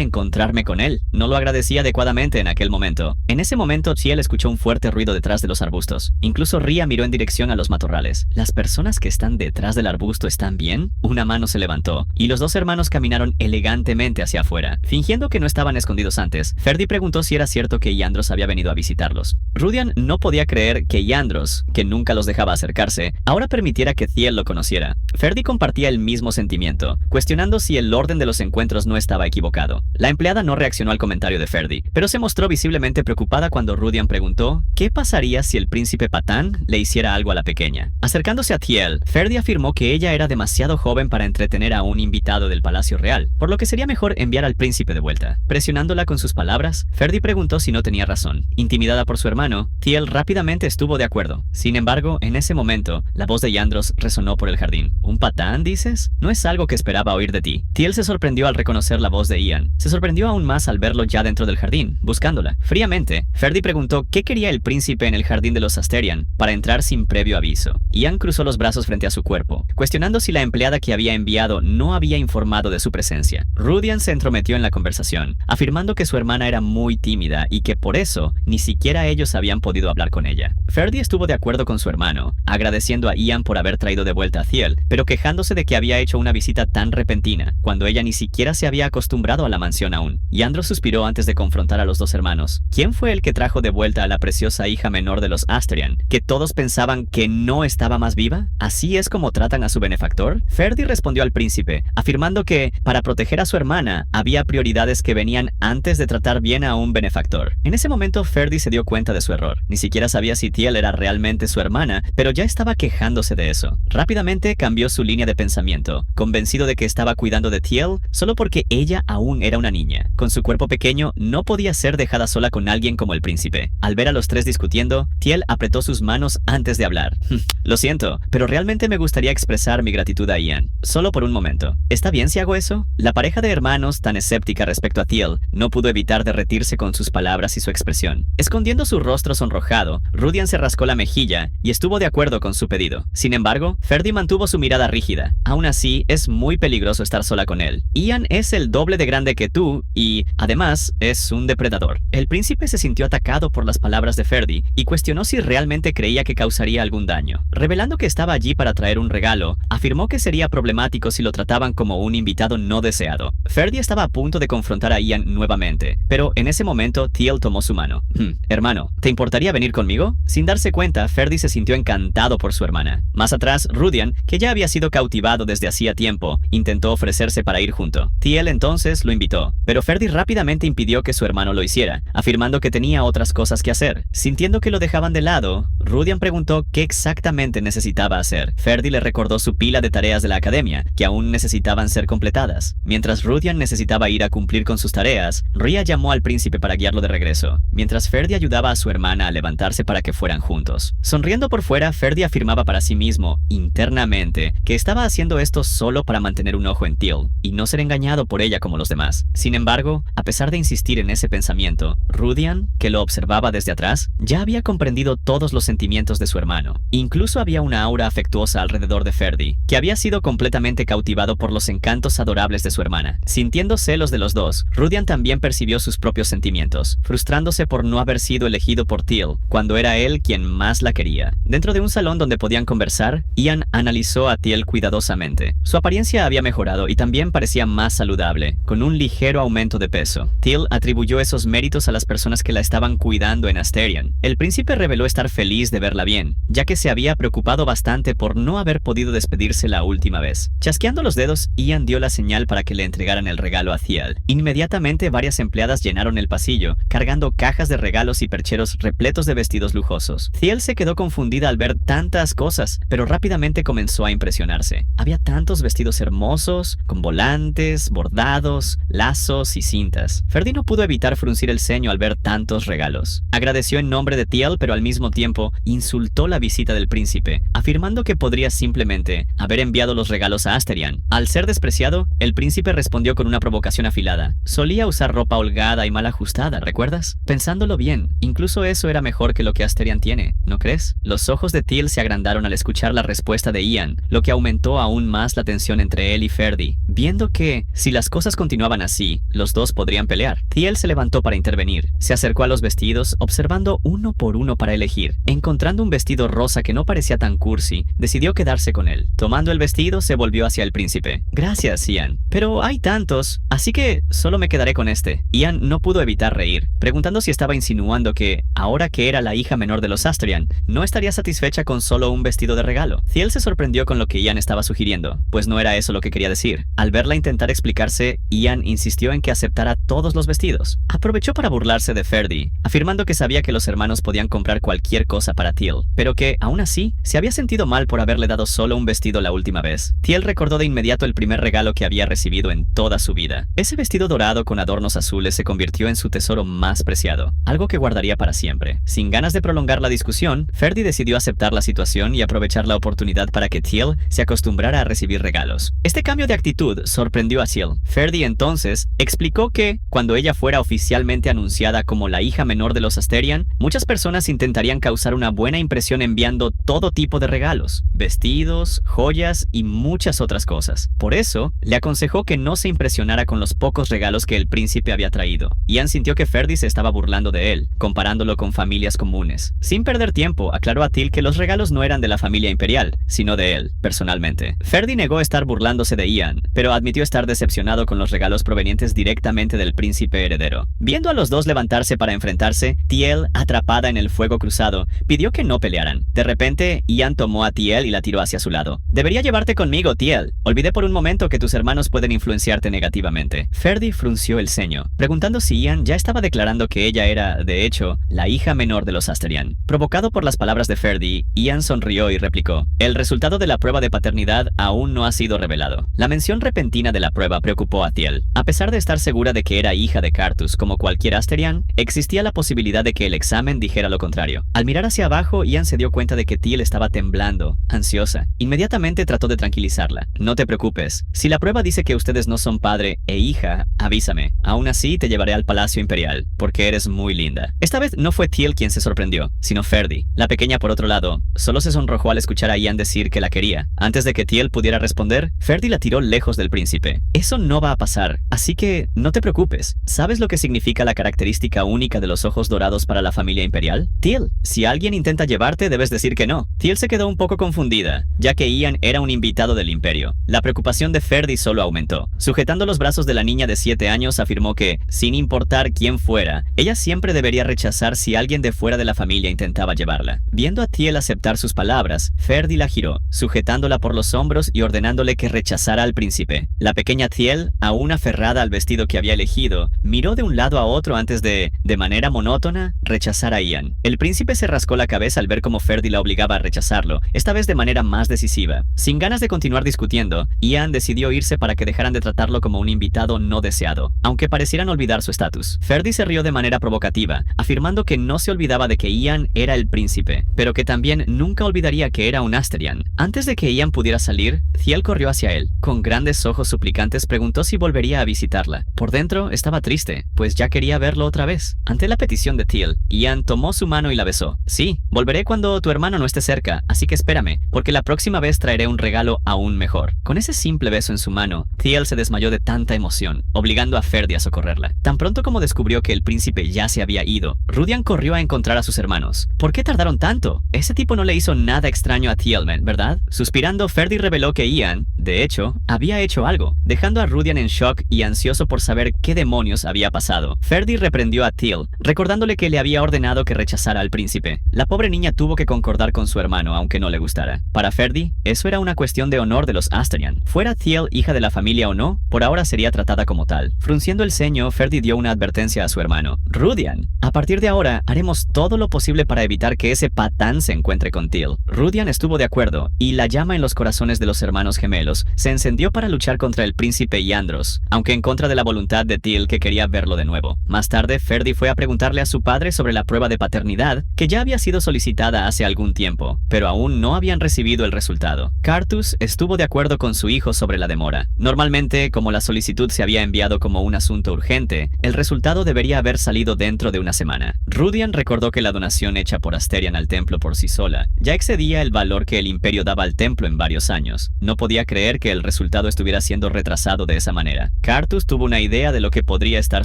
[SPEAKER 1] encontrarme con él. No lo agradecía adecuadamente en aquel momento. En ese momento, Teal escuchó un fuerte ruido detrás de los arbustos. Incluso Ria miró en dirección a los matorrales. ¿Las personas que están detrás del arbusto están bien? Una mano se levantó, y los dos hermanos caminaron elegantemente hacia afuera. Fingiendo que no estaban escondidos antes, Ferdy preguntó si era cierto que Iandros había venido a visitarlos. Rudian no podía creer que Iandros, que nunca los dejaba acercarse, ahora permitiera que Teal lo conociera. Ferdy compartía el mismo sentimiento, cuestionando si el orden de los encuentros no estaba equivocado. La empleada no reaccionó al comentario de Ferdy, pero se mostró visiblemente preocupada cuando Rudian preguntó qué pasaría si el príncipe Patán le hiciera algo a la pequeña. Acercándose a Teal, Ferdy afirmó que ella era demasiado joven para entretener a un invitado del Palacio Real, por lo que sería mejor enviar al príncipe de vuelta. Presionándola con sus palabras, Ferdy preguntó si no tenía razón. Intimidada por su hermano, Teal rápidamente estuvo de acuerdo. Sin embargo, en ese momento, la voz de Iandros resonó por el jardín. ¿Un patán, dices? No es algo que esperaba oír de ti. Teal se sorprendió al reconocer la voz de Ian. Se sorprendió aún más al verlo ya dentro del jardín, buscándola. Fríamente, Ferdy preguntó qué quería el príncipe en el jardín de los Asterion para entrar sin previo aviso. Ian cruzó los brazos frente a su cuerpo, cuestionando si la empleada que había enviado no había informado de su presencia. Rudian se entrometió en la conversación, afirmando que su hermana era muy tímida y que por eso ni siquiera ellos habían podido hablar con ella. Ferdy estuvo de acuerdo con su hermano, agradeciendo a Ian por haber traído de vuelta a Teal, pero pero quejándose de que había hecho una visita tan repentina, cuando ella ni siquiera se había acostumbrado a la mansión aún. Y Andros suspiró antes de confrontar a los dos hermanos. ¿Quién fue el que trajo de vuelta a la preciosa hija menor de los Asterian, que todos pensaban que no estaba más viva? ¿Así es como tratan a su benefactor? Ferdi respondió al príncipe, afirmando que, para proteger a su hermana, había prioridades que venían antes de tratar bien a un benefactor. En ese momento, Ferdi se dio cuenta de su error. Ni siquiera sabía si Tiel era realmente su hermana, pero ya estaba quejándose de eso. Rápidamente cambió su línea de pensamiento, convencido de que estaba cuidando de Tiel solo porque ella aún era una niña. Con su cuerpo pequeño, no podía ser dejada sola con alguien como el príncipe. Al ver a los tres discutiendo, Tiel apretó sus manos antes de hablar. Lo siento, pero realmente me gustaría expresar mi gratitud a Ian. Solo por un momento. ¿Está bien si hago eso? La pareja de hermanos, tan escéptica respecto a Tiel, no pudo evitar derretirse con sus palabras y su expresión. Escondiendo su rostro sonrojado, Rudian se rascó la mejilla y estuvo de acuerdo con su pedido. Sin embargo, Ferdi mantuvo su mirada rígida. Aún así, es muy peligroso estar sola con él. Ian es el doble de grande que tú y, además, es un depredador. El príncipe se sintió atacado por las palabras de Ferdi y cuestionó si realmente creía que causaría algún daño. Revelando que estaba allí para traer un regalo, afirmó que sería problemático si lo trataban como un invitado no deseado. Ferdi estaba a punto de confrontar a Ian nuevamente, pero en ese momento Tiel tomó su mano. Hermano, ¿te importaría venir conmigo? Sin darse cuenta, Ferdi se sintió encantado por su hermana. Más atrás, Rudian, que ya había sido cautivado desde hacía tiempo, intentó ofrecerse para ir junto. Tiel entonces lo invitó, pero Ferdi rápidamente impidió que su hermano lo hiciera, afirmando que tenía otras cosas que hacer. Sintiendo que lo dejaban de lado, Rudian preguntó qué exactamente necesitaba hacer. Ferdi le recordó su pila de tareas de la academia, que aún necesitaban ser completadas. Mientras Rudian necesitaba ir a cumplir con sus tareas, Ria llamó al príncipe para guiarlo de regreso, mientras Ferdi ayudaba a su hermana a levantarse para que fueran juntos. Sonriendo por fuera, Ferdi afirmaba para sí mismo, internamente, que estaba haciendo esto solo para mantener un ojo en Tiel, y no ser engañado por ella como los demás. Sin embargo, a pesar de insistir en ese pensamiento, Rudian, que lo observaba desde atrás, ya había comprendido todos los sentimientos de su hermano. Incluso había una aura afectuosa alrededor de Ferdi, que había sido completamente cautivado por los encantos adorables de su hermana. Sintiendo celos de los dos, Rudian también percibió sus propios sentimientos, frustrándose por no haber sido elegido por Tiel, cuando era él quien más la quería. Dentro de un salón donde podían conversar, Ian analizó a Tiel cuidadosamente. Su apariencia había mejorado y también parecía más saludable, con un ligero aumento de peso. Tiel atribuyó esos méritos a las personas que la estaban cuidando en Asterion. El príncipe reveló estar feliz de verla bien, ya que se había preocupado bastante por no haber podido despedirse la última vez. Chasqueando los dedos, Ian dio la señal para que le entregaran el regalo a Thiel. Inmediatamente varias empleadas llenaron el pasillo, cargando cajas de regalos y percheros repletos de vestidos lujosos. Thiel se quedó confundida al ver tantas cosas, pero rápidamente comenzó a impresionarse. Había tantos vestidos hermosos, con volantes, bordados, lazos y cintas. Ferdi no pudo evitar fruncir el ceño al ver tantos regalos. Agradeció en nombre de Thiel, pero al mismo tiempo insultó la visita del príncipe, afirmando que podría simplemente haber enviado los regalos a Asterion. Al ser despreciado, el príncipe respondió con una provocación afilada. Solía usar ropa holgada y mal ajustada, ¿recuerdas? Pensándolo bien, incluso eso era mejor que lo que Asterion tiene, ¿no crees? Los ojos de Thiel se agrandaron al escuchar la respuesta de Ian, lo que aumentó aún más la tensión entre él y Ferdi, viendo que, si las cosas continuaban así, los dos podrían pelear. Thiel se levantó para intervenir. Se acercó a los vestidos, observando uno por uno para elegir. Encontrando un vestido rosa que no parecía tan cursi, decidió quedarse con él. Tomando el vestido, se volvió hacia el príncipe. Gracias, Ian. Pero hay tantos, así que solo me quedaré con este. Ian no pudo evitar reír, preguntando si estaba insinuando que, ahora que era la hija menor de los Asterion, no estaría satisfecha con solo un vestido de regalo. Thiel se sorprendió con lo que Ian estaba sugiriendo, pues no era eso lo que quería decir. Al verla intentar explicarse, Ian insistió en que aceptara todos los vestidos. Aprovechó para burlarse de Ferdi, afirmando que sabía que los hermanos podían comprar cualquier cosa para Thiel, pero que, aún así, se había sentido mal por haberle dado solo un vestido la última vez. Thiel recordó de inmediato el primer regalo que había recibido en toda su vida. Ese vestido dorado con adornos azules se convirtió en su tesoro más preciado, algo que guardaría para siempre. Sin ganas de prolongar la discusión, Ferdi decidió aceptar la situación y aprovechar la oportunidad para que Thiel se acostumbrara a recibir regalos. Este cambio de actitud solicitud sorprendió a Teal. Ferdy entonces explicó que, cuando ella fuera oficialmente anunciada como la hija menor de los Asterian, muchas personas intentarían causar una buena impresión enviando todo tipo de regalos, vestidos, joyas y muchas otras cosas. Por eso, le aconsejó que no se impresionara con los pocos regalos que el príncipe había traído. Ian sintió que Ferdy se estaba burlando de él, comparándolo con familias comunes. Sin perder tiempo, aclaró a Teal que los regalos no eran de la familia imperial, sino de él, personalmente. Ferdy negó estar burlándose de Ian, pero admitió estar decepcionado con los regalos provenientes directamente del príncipe heredero. Viendo a los dos levantarse para enfrentarse, Teal, atrapada en el fuego cruzado, pidió que no pelearan. De repente, Ian tomó a Teal y la tiró hacia su lado. «Debería llevarte conmigo, Teal. Olvidé por un momento que tus hermanos pueden influenciarte negativamente». Ferdy frunció el ceño, preguntando si Ian ya estaba declarando que ella era, de hecho, la hija menor de los Asterian. Provocado por las palabras de Ferdy, Ian sonrió y replicó: «El resultado de la prueba de paternidad aún no ha sido revelado». La mención repentina de la prueba preocupó a Teal. A pesar de estar segura de que era hija de Carthus como cualquier Asterian, existía la posibilidad de que el examen dijera lo contrario. Al mirar hacia abajo, Ian se dio cuenta de que Teal estaba temblando, ansiosa. Inmediatamente trató de tranquilizarla. «No te preocupes. Si la prueba dice que ustedes no son padre e hija, avísame. Aún así te llevaré al Palacio Imperial, porque eres muy linda». Esta vez no fue Teal quien se sorprendió, sino Ferdy. La pequeña, por otro lado, solo se sonrojó al escuchar a Ian decir que la quería. Antes de que Teal pudiera responder, Ferdy la tiró lejos del príncipe. «Eso no va a pasar, así que no te preocupes. ¿Sabes lo que significa la característica única de los ojos dorados para la familia imperial? Teal, si alguien intenta llevarte, debes decir que no». Teal se quedó un poco confundida, ya que Ian era un invitado del imperio. La preocupación de Ferdy solo aumentó. Sujetando los brazos de la niña de 7 años, afirmó que, sin importar quién fuera, ella siempre debería rechazar si alguien de fuera de la familia intentaba llevarla. Viendo a Teal aceptar sus palabras, Ferdy la giró, sujetándola por los hombros y ordenándole que rechazara al príncipe. La pequeña Teal, aún aferrada al vestido que había elegido, miró de un lado a otro antes de manera monótona, rechazar a Ian. El príncipe se rascó la cabeza al ver cómo Ferdy la obligaba a rechazarlo, esta vez de manera más decisiva. Sin ganas de continuar discutiendo, Ian decidió irse para que dejaran de tratarlo como un invitado no deseado, aunque parecieran olvidar su estatus. Ferdy se rió de manera provocativa, afirmando que no se olvidaba de que Ian era el príncipe, pero que también nunca olvidaría que era un Asterian. Antes de que Ian pudiera salir, Teal corrió hacia él. Con grandes ojos suplicantes preguntó si volvería a visitarla. Por dentro estaba triste, pues ya quería verlo otra vez. Ante la petición de Teal, Ian tomó su mano y la besó. «Sí, volveré cuando tu hermano no esté cerca, así que espérame, porque la próxima vez traeré un regalo aún mejor». Con ese simple beso en su mano, Teal se desmayó de tanta emoción, obligando a Ferdy a socorrerla. Tan pronto como descubrió que el príncipe ya se había ido, Rudian corrió a encontrar a sus hermanos. «¿Por qué tardaron tanto? Ese tipo no le hizo nada extraño a Tealman, ¿verdad?». Suspirando, Ferdy reveló que Ian, de hecho, había hecho algo, dejando a Rudian en shock y ansioso por saber qué demonios había pasado. Ferdy reprendió a Teal, recordándole que le había ordenado que rechazara al príncipe. La pobre niña tuvo que concordar con su hermano, aunque no le gustara. Para Ferdy, eso era una cuestión de honor de los Asterian. Fuera Teal hija de la familia o no, por ahora sería tratada como tal. Frunciendo el ceño, Ferdy dio una advertencia a su hermano. «Rudian, a partir de ahora, haremos todo lo posible para evitar que ese patán se encuentre con Teal». Rudian estuvo de acuerdo, y la llama en los corazones de los hermanos gemelos se encendió para luchar contra el príncipe Yandros, aunque en contra de la voluntad de Teal, que quería verlo de nuevo. Más tarde, Ferdy fue a preguntarle a su padre sobre la prueba de paternidad, que ya había sido solicitada hace algún tiempo, pero aún no habían recibido el resultado. Carthus estuvo de acuerdo con su hijo sobre la demora. Normalmente, como la solicitud se había enviado como un asunto urgente, el resultado debería haber salido dentro de una semana. Rudian recordó que la donación hecha por Asterian al templo por sí sola ya excedía el valor que el imperio daba al templo en varios años. No podía creer que el resultado estuviera siendo retrasado de esa manera. Carthus tuvo una idea de lo que podría estar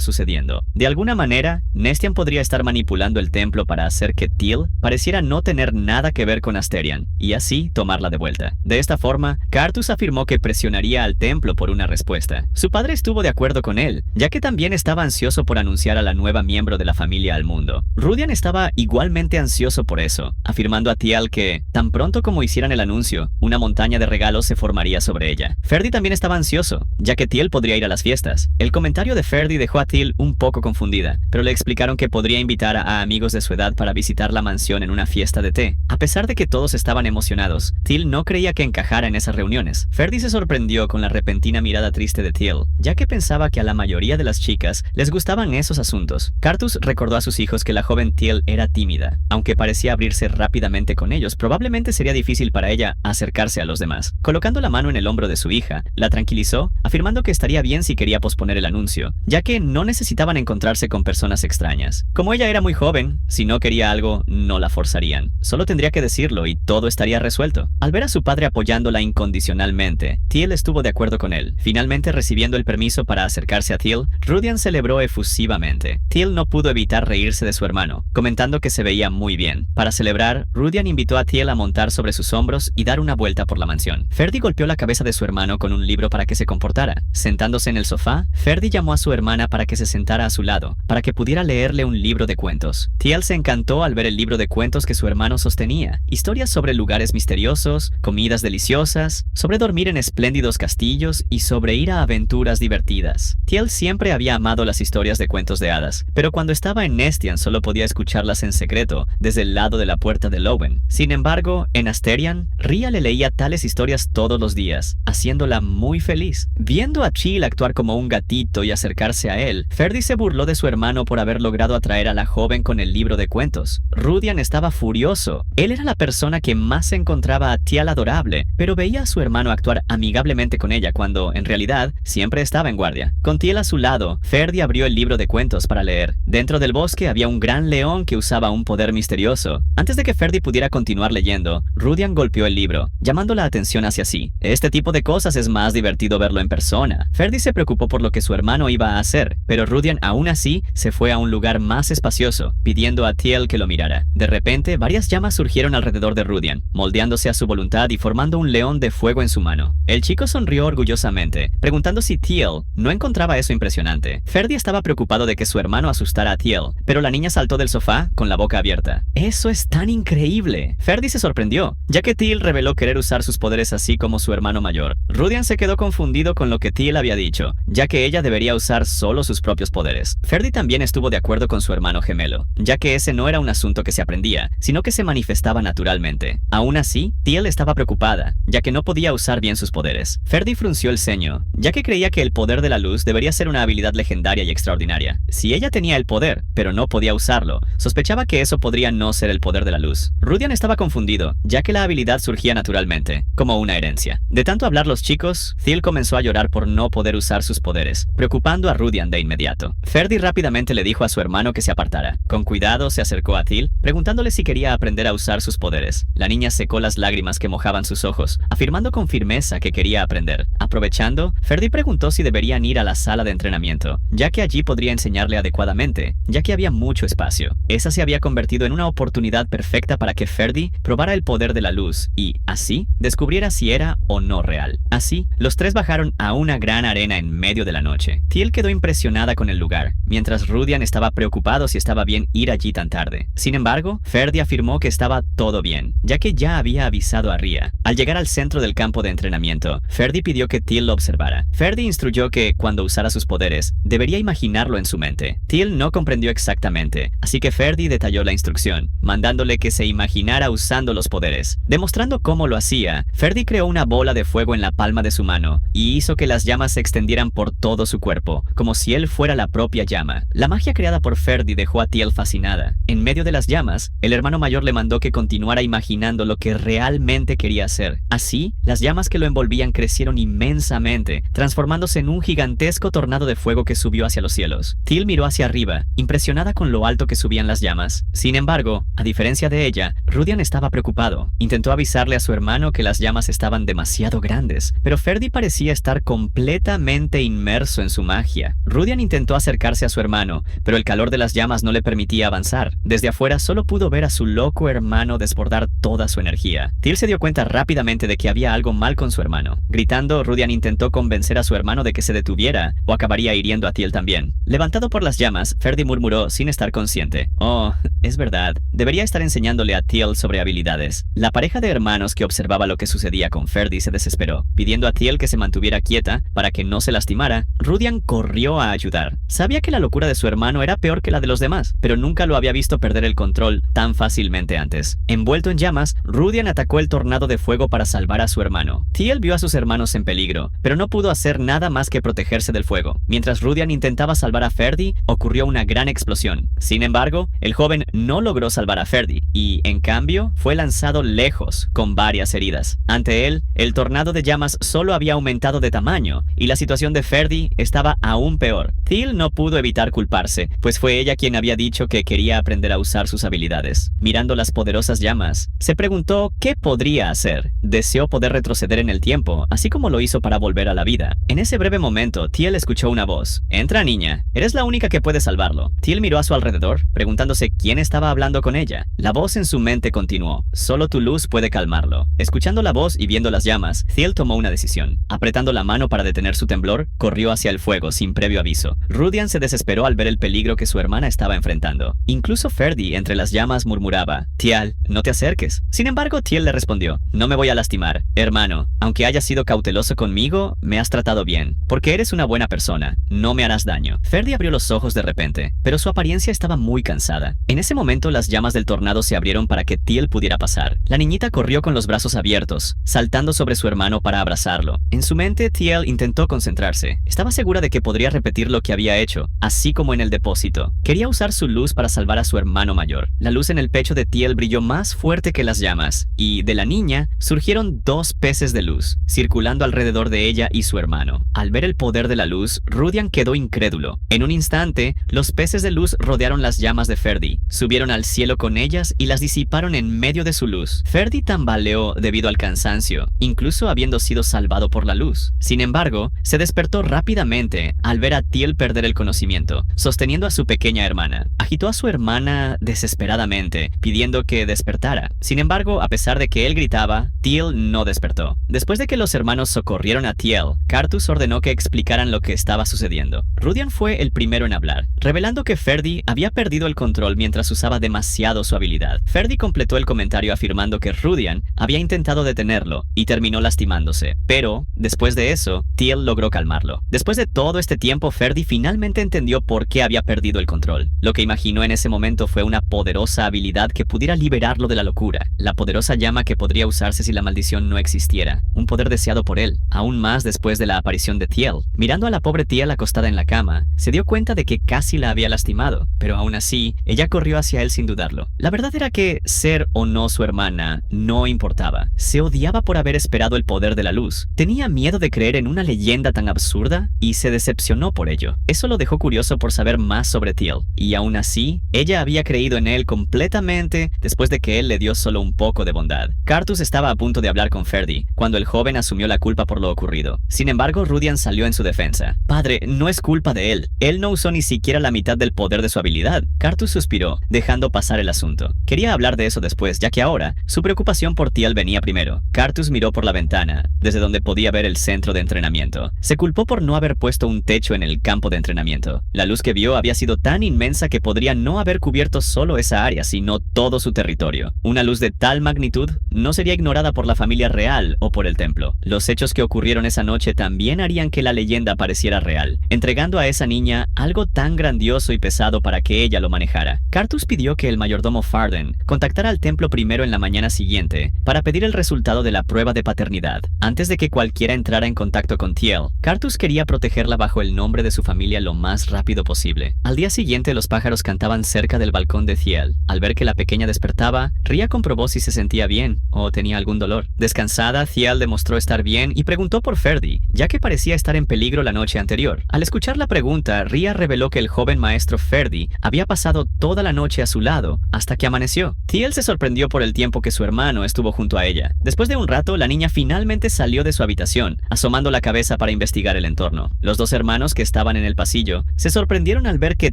[SPEAKER 1] sucediendo. De alguna manera, Nestian podría estar manipulando el templo para hacer que Teal pareciera no tener nada que ver con Asterian, y así tomarla de vuelta. De esta forma, Carthus afirmó que presionaría al templo por una respuesta. Su padre estuvo de acuerdo con él, ya que también estaba ansioso por anunciar a la nueva miembro de la familia al mundo. Rudian estaba igualmente ansioso por eso, afirmando a Teal que, tan pronto como hicieran el anuncio, una montaña de regalos se formaría sobre ella. Ferdy también estaba ansioso, ya que Teal podría ir a las fiestas. El comentario de Ferdy dejó a Teal un poco confundida, pero le explicaron que podría invitar a amigos de su edad para visitar la mansión en una fiesta de té. A pesar de que todos estaban emocionados, Teal no creía que encajara en esas reuniones. Ferdy se sorprendió con la repentina mirada triste de Teal, ya que pensaba que a la mayoría de las chicas les gustaban esos asuntos. Carthus recordó a sus hijos que la joven Teal era tímida, aunque parecía abrirse rápidamente con ellos. Probablemente probablemente sería difícil para ella acercarse a los demás. Colocando la mano en el hombro de su hija, la tranquilizó, afirmando que estaría bien si quería posponer el anuncio, ya que no necesitaban encontrarse con personas extrañas. Como ella era muy joven, si no quería algo, no la forzarían. Solo tendría que decirlo y todo estaría resuelto. Al ver a su padre apoyándola incondicionalmente, Teal estuvo de acuerdo con él. Finalmente, recibiendo el permiso para acercarse a Teal, Rudian celebró efusivamente. Teal no pudo evitar reírse de su hermano, comentando que se veía muy bien. Para celebrar, Rudian invitó a Teal a montar sobre sus hombros y dar una vuelta por la mansión. Ferdy golpeó la cabeza de su hermano con un libro para que se comportara. Sentándose en el sofá, Ferdy llamó a su hermana para que se sentara a su lado, para que pudiera leerle un libro de cuentos. Teal se encantó al ver el libro de cuentos que su hermano sostenía. Historias sobre lugares misteriosos, comidas deliciosas, sobre dormir en espléndidos castillos y sobre ir a aventuras divertidas. Teal siempre había amado las historias de cuentos de hadas, pero cuando estaba en Nestian solo podía escucharlas en secreto, desde el lado de la puerta de Lowen. Sin embargo, en Asterian, Ria le leía tales historias todos los días, haciéndola muy feliz. Viendo a Chill actuar como un gatito y acercarse a él, Ferdy se burló de su hermano por haber logrado atraer a la joven con el libro de cuentos. Rudian estaba furioso. Él era la persona que más encontraba a Teal adorable, pero veía a su hermano actuar amigablemente con ella cuando, en realidad, siempre estaba en guardia. Con Teal a su lado, Ferdy abrió el libro de cuentos para leer. Dentro del bosque había un gran león que usaba un poder misterioso. Antes de que Ferdy pudiera continuar leyendo, Rudian golpeó el libro, llamando la atención hacia sí. Este tipo de cosas es más divertido verlo en persona. Ferdy se preocupó por lo que su hermano iba a hacer, pero Rudian aún así se fue a un lugar más espacioso, pidiendo a Teal que lo mirara. De repente, varias llamas surgieron alrededor de Rudian, moldeándose a su voluntad y formando un león de fuego en su mano. El chico sonrió orgullosamente, preguntando si Teal no encontraba eso impresionante. Ferdy estaba preocupado de que su hermano asustara a Teal, pero la niña saltó del sofá con la boca abierta. ¡Eso es tan increíble! Ferdy se sorprendió, ya que Teal reveló querer usar sus poderes así como su hermano mayor. Rudian se quedó confundido con lo que Teal había dicho, ya que ella debería usar solo sus propios poderes. Ferdy también estuvo de acuerdo con su hermano gemelo, ya que ese no era un asunto que se aprendía, sino que se manifestaba naturalmente. Aún así, Teal estaba preocupada, ya que no podía usar bien sus poderes. Ferdy frunció el ceño, ya que creía que el poder de la luz debería ser una habilidad legendaria y extraordinaria. Si ella tenía el poder, pero no podía usarlo, sospechaba que eso podría no ser el poder de la luz. Rudian estaba confundido, ya que la habilidad surgía naturalmente, como una herencia. De tanto hablar los chicos, Teal comenzó a llorar por no poder usar sus poderes, preocupando a Rudian de inmediato. Ferdy rápidamente le dijo a su hermano que se apartara. Con cuidado se acercó a Teal, preguntándole si quería aprender a usar sus poderes. La niña secó las lágrimas que mojaban sus ojos, afirmando con firmeza que quería aprender. Aprovechando, Ferdy preguntó si deberían ir a la sala de entrenamiento, ya que allí podría enseñarle adecuadamente, ya que había mucho espacio. Esa se había convertido en una oportunidad perfecta para que Ferdy probara el poder de la luz y, así, descubriera si era o no real. Así, los tres bajaron a una gran arena en medio de la noche. Teal quedó impresionada con el lugar, mientras Rudian estaba preocupado si estaba bien ir allí tan tarde. Sin embargo, Ferdy afirmó que estaba todo bien, ya que ya había avisado a Ria. Al llegar al centro del campo de entrenamiento, Ferdy pidió que Teal lo observara. Ferdy instruyó que, cuando usara sus poderes, debería imaginarlo en su mente. Teal no comprendió exactamente, así que Ferdy detalló la instrucción, mandándole que se imaginara usando los poderes. Demostrando cómo lo hacía, Ferdy creó una bola de fuego en la palma de su mano y hizo que las llamas se extendieran por todo su cuerpo, como si él fuera la propia llama. La magia creada por Ferdy dejó a Teal fascinada. En medio de las llamas, el hermano mayor le mandó que continuara imaginando lo que realmente quería hacer. Así, las llamas que lo envolvían crecieron inmensamente, transformándose en un gigantesco tornado de fuego que subió hacia los cielos. Teal miró hacia arriba, impresionada con lo alto que subían las llamas. Sin embargo, a diferencia de ella, Rudian estaba preocupado. Intentó avisarle a su hermano que las llamas estaban demasiado grandes, pero Ferdy parecía estar completamente inmerso en su magia. Rudian intentó acercarse a su hermano, pero el calor de las llamas no le permitía avanzar. Desde afuera solo pudo ver a su loco hermano desbordar toda su energía. Teal se dio cuenta rápidamente de que había algo mal con su hermano. Gritando, Rudian intentó convencer a su hermano de que se detuviera, o acabaría hiriendo a Teal también. Levantado por las llamas, Ferdy murmuró sin estar consciente: «Oh, es verdad. Debería estar enseñándole a Teal sobre habilidades». La pareja de hermanos que observaba lo que sucedía con Ferdy se desesperó. desesperó. Pidiendo a Thiel que se mantuviera quieta para que no se lastimara, Rudian corrió a ayudar. Sabía que la locura de su hermano era peor que la de los demás, pero nunca lo había visto perder el control tan fácilmente antes. Envuelto en llamas, Rudian atacó el tornado de fuego para salvar a su hermano. Thiel vio a sus hermanos en peligro, pero no pudo hacer nada más que protegerse del fuego. Mientras Rudian intentaba salvar a Ferdi, ocurrió una gran explosión. Sin embargo, el joven no logró salvar a Ferdi y, en cambio, fue lanzado lejos, con varias heridas. Ante él, el tornado de llamas solo había aumentado de tamaño y la situación de Ferdi estaba aún peor. Thiel no pudo evitar culparse, pues fue ella quien había dicho que quería aprender a usar sus habilidades. Mirando las poderosas llamas, se preguntó qué podría hacer. Deseó poder retroceder en el tiempo, así como lo hizo para volver a la vida. En ese breve momento, Thiel escuchó una voz. «Entra, niña. Eres la única que puede salvarlo». Thiel miró a su alrededor, preguntándose quién estaba hablando con ella. La voz en su mente continuó. «Solo tu luz puede calmarlo». Escuchando la voz y viendo las llamas, Thiel tomó una decisión. Apretando la mano para detener su temblor, corrió hacia el fuego sin previo aviso. Rudian se desesperó al ver el peligro que su hermana estaba enfrentando. Incluso Ferdi, entre las llamas, murmuraba: «Thiel, no te acerques». Sin embargo, Thiel le respondió: «No me voy a lastimar. Hermano, aunque hayas sido cauteloso conmigo, me has tratado bien. Porque eres una buena persona. No me harás daño». Ferdi abrió los ojos de repente, pero su apariencia estaba muy cansada. En ese momento, las llamas del tornado se abrieron para que Thiel pudiera pasar. La niñita corrió con los brazos abiertos, saltando sobre su hermano para abrazarlo. En su mente, Thiel intentó concentrarse. Estaba segura de que podría repetir lo que había hecho, así como en el depósito. Quería usar su luz para salvar a su hermano mayor. La luz en el pecho de Thiel brilló más fuerte que las llamas, y de la niña surgieron 2 peces de luz, circulando alrededor de ella y su hermano. Al ver el poder de la luz, Rudian quedó incrédulo. En un instante, los peces de luz rodearon las llamas de Ferdi, subieron al cielo con ellas y las disiparon en medio de su luz. Ferdi tambaleó debido al cansancio, incluso habiendo sido salvado por la luz. Sin embargo, se despertó rápidamente al ver a Thiel perder el conocimiento, sosteniendo a su pequeña hermana. Agitó a su hermana desesperadamente, pidiendo que despertara. Sin embargo, a pesar de que él gritaba, Thiel no despertó. Después de que los hermanos socorrieron a Thiel, Cartus ordenó que explicaran lo que estaba sucediendo. Rudian fue el primero en hablar, revelando que Ferdi había perdido el control mientras usaba demasiado su habilidad. Ferdi completó el comentario afirmando que Rudian había intentado detenerlo y terminó lastimándose, pero, después de eso, Thiel logró calmarlo. Después de todo este tiempo, Ferdi finalmente entendió por qué había perdido el control. Lo que imaginó en ese momento fue una poderosa habilidad que pudiera liberarlo de la locura, la poderosa llama que podría usarse si la maldición no existiera, un poder deseado por él, aún más después de la aparición de Thiel. Mirando a la pobre Thiel acostada en la cama, se dio cuenta de que casi la había lastimado, pero aún así, ella corrió hacia él sin dudarlo. La verdad era que, ser o no su hermana, no importaba. Se odiaba por haber esperado el poder de la luz. Tenía miedo de creer en una leyenda tan absurda y se decepcionó por ello. Eso lo dejó curioso por saber más sobre Thiel, y aún así, ella había creído en él completamente después de que él le dio solo un poco de bondad. Cartus estaba a punto de hablar con Ferdi, cuando el joven asumió la culpa por lo ocurrido. Sin embargo, Rudian salió en su defensa. «Padre, no es culpa de él. Él no usó ni siquiera la mitad del poder de su habilidad». Cartus suspiró, dejando pasar el asunto. Quería hablar de eso después, ya que ahora, su preocupación por Thiel venía primero. Cartus miró por la ventana, desde donde podía ver el centro de entrenamiento. Se culpó por no haber puesto un techo en el campo de entrenamiento. La luz que vio había sido tan inmensa que podría no haber cubierto solo esa área, sino todo su territorio. Una luz de tal magnitud no sería ignorada por la familia real o por el templo. Los hechos que ocurrieron esa noche también harían que la leyenda pareciera real, entregando a esa niña algo tan grandioso y pesado para que ella lo manejara. Cartus pidió que el mayordomo Farden contactara al templo primero en la mañana siguiente para pedir el resultado de la prueba de paternidad. Antes de que cualquiera entrara en contacto con Thiel, Cartus quería protegerla bajo el nombre de su familia lo más rápido posible. Al día siguiente, los pájaros cantaban cerca del balcón de Thiel. Al ver que la pequeña despertaba, Ria comprobó si se sentía bien o tenía algún dolor. Descansada, Thiel demostró estar bien y preguntó por Ferdi, ya que parecía estar en peligro la noche anterior. Al escuchar la pregunta, Ria reveló que el joven maestro Ferdi había pasado toda la noche a su lado hasta que amaneció. Thiel se sorprendió por el tiempo que su hermano estuvo junto a ella. Después de un rato, la niña finalmente salió de su habitación, asomando la cabeza para investigar el entorno. Los dos hermanos que estaban en el pasillo se sorprendieron al ver que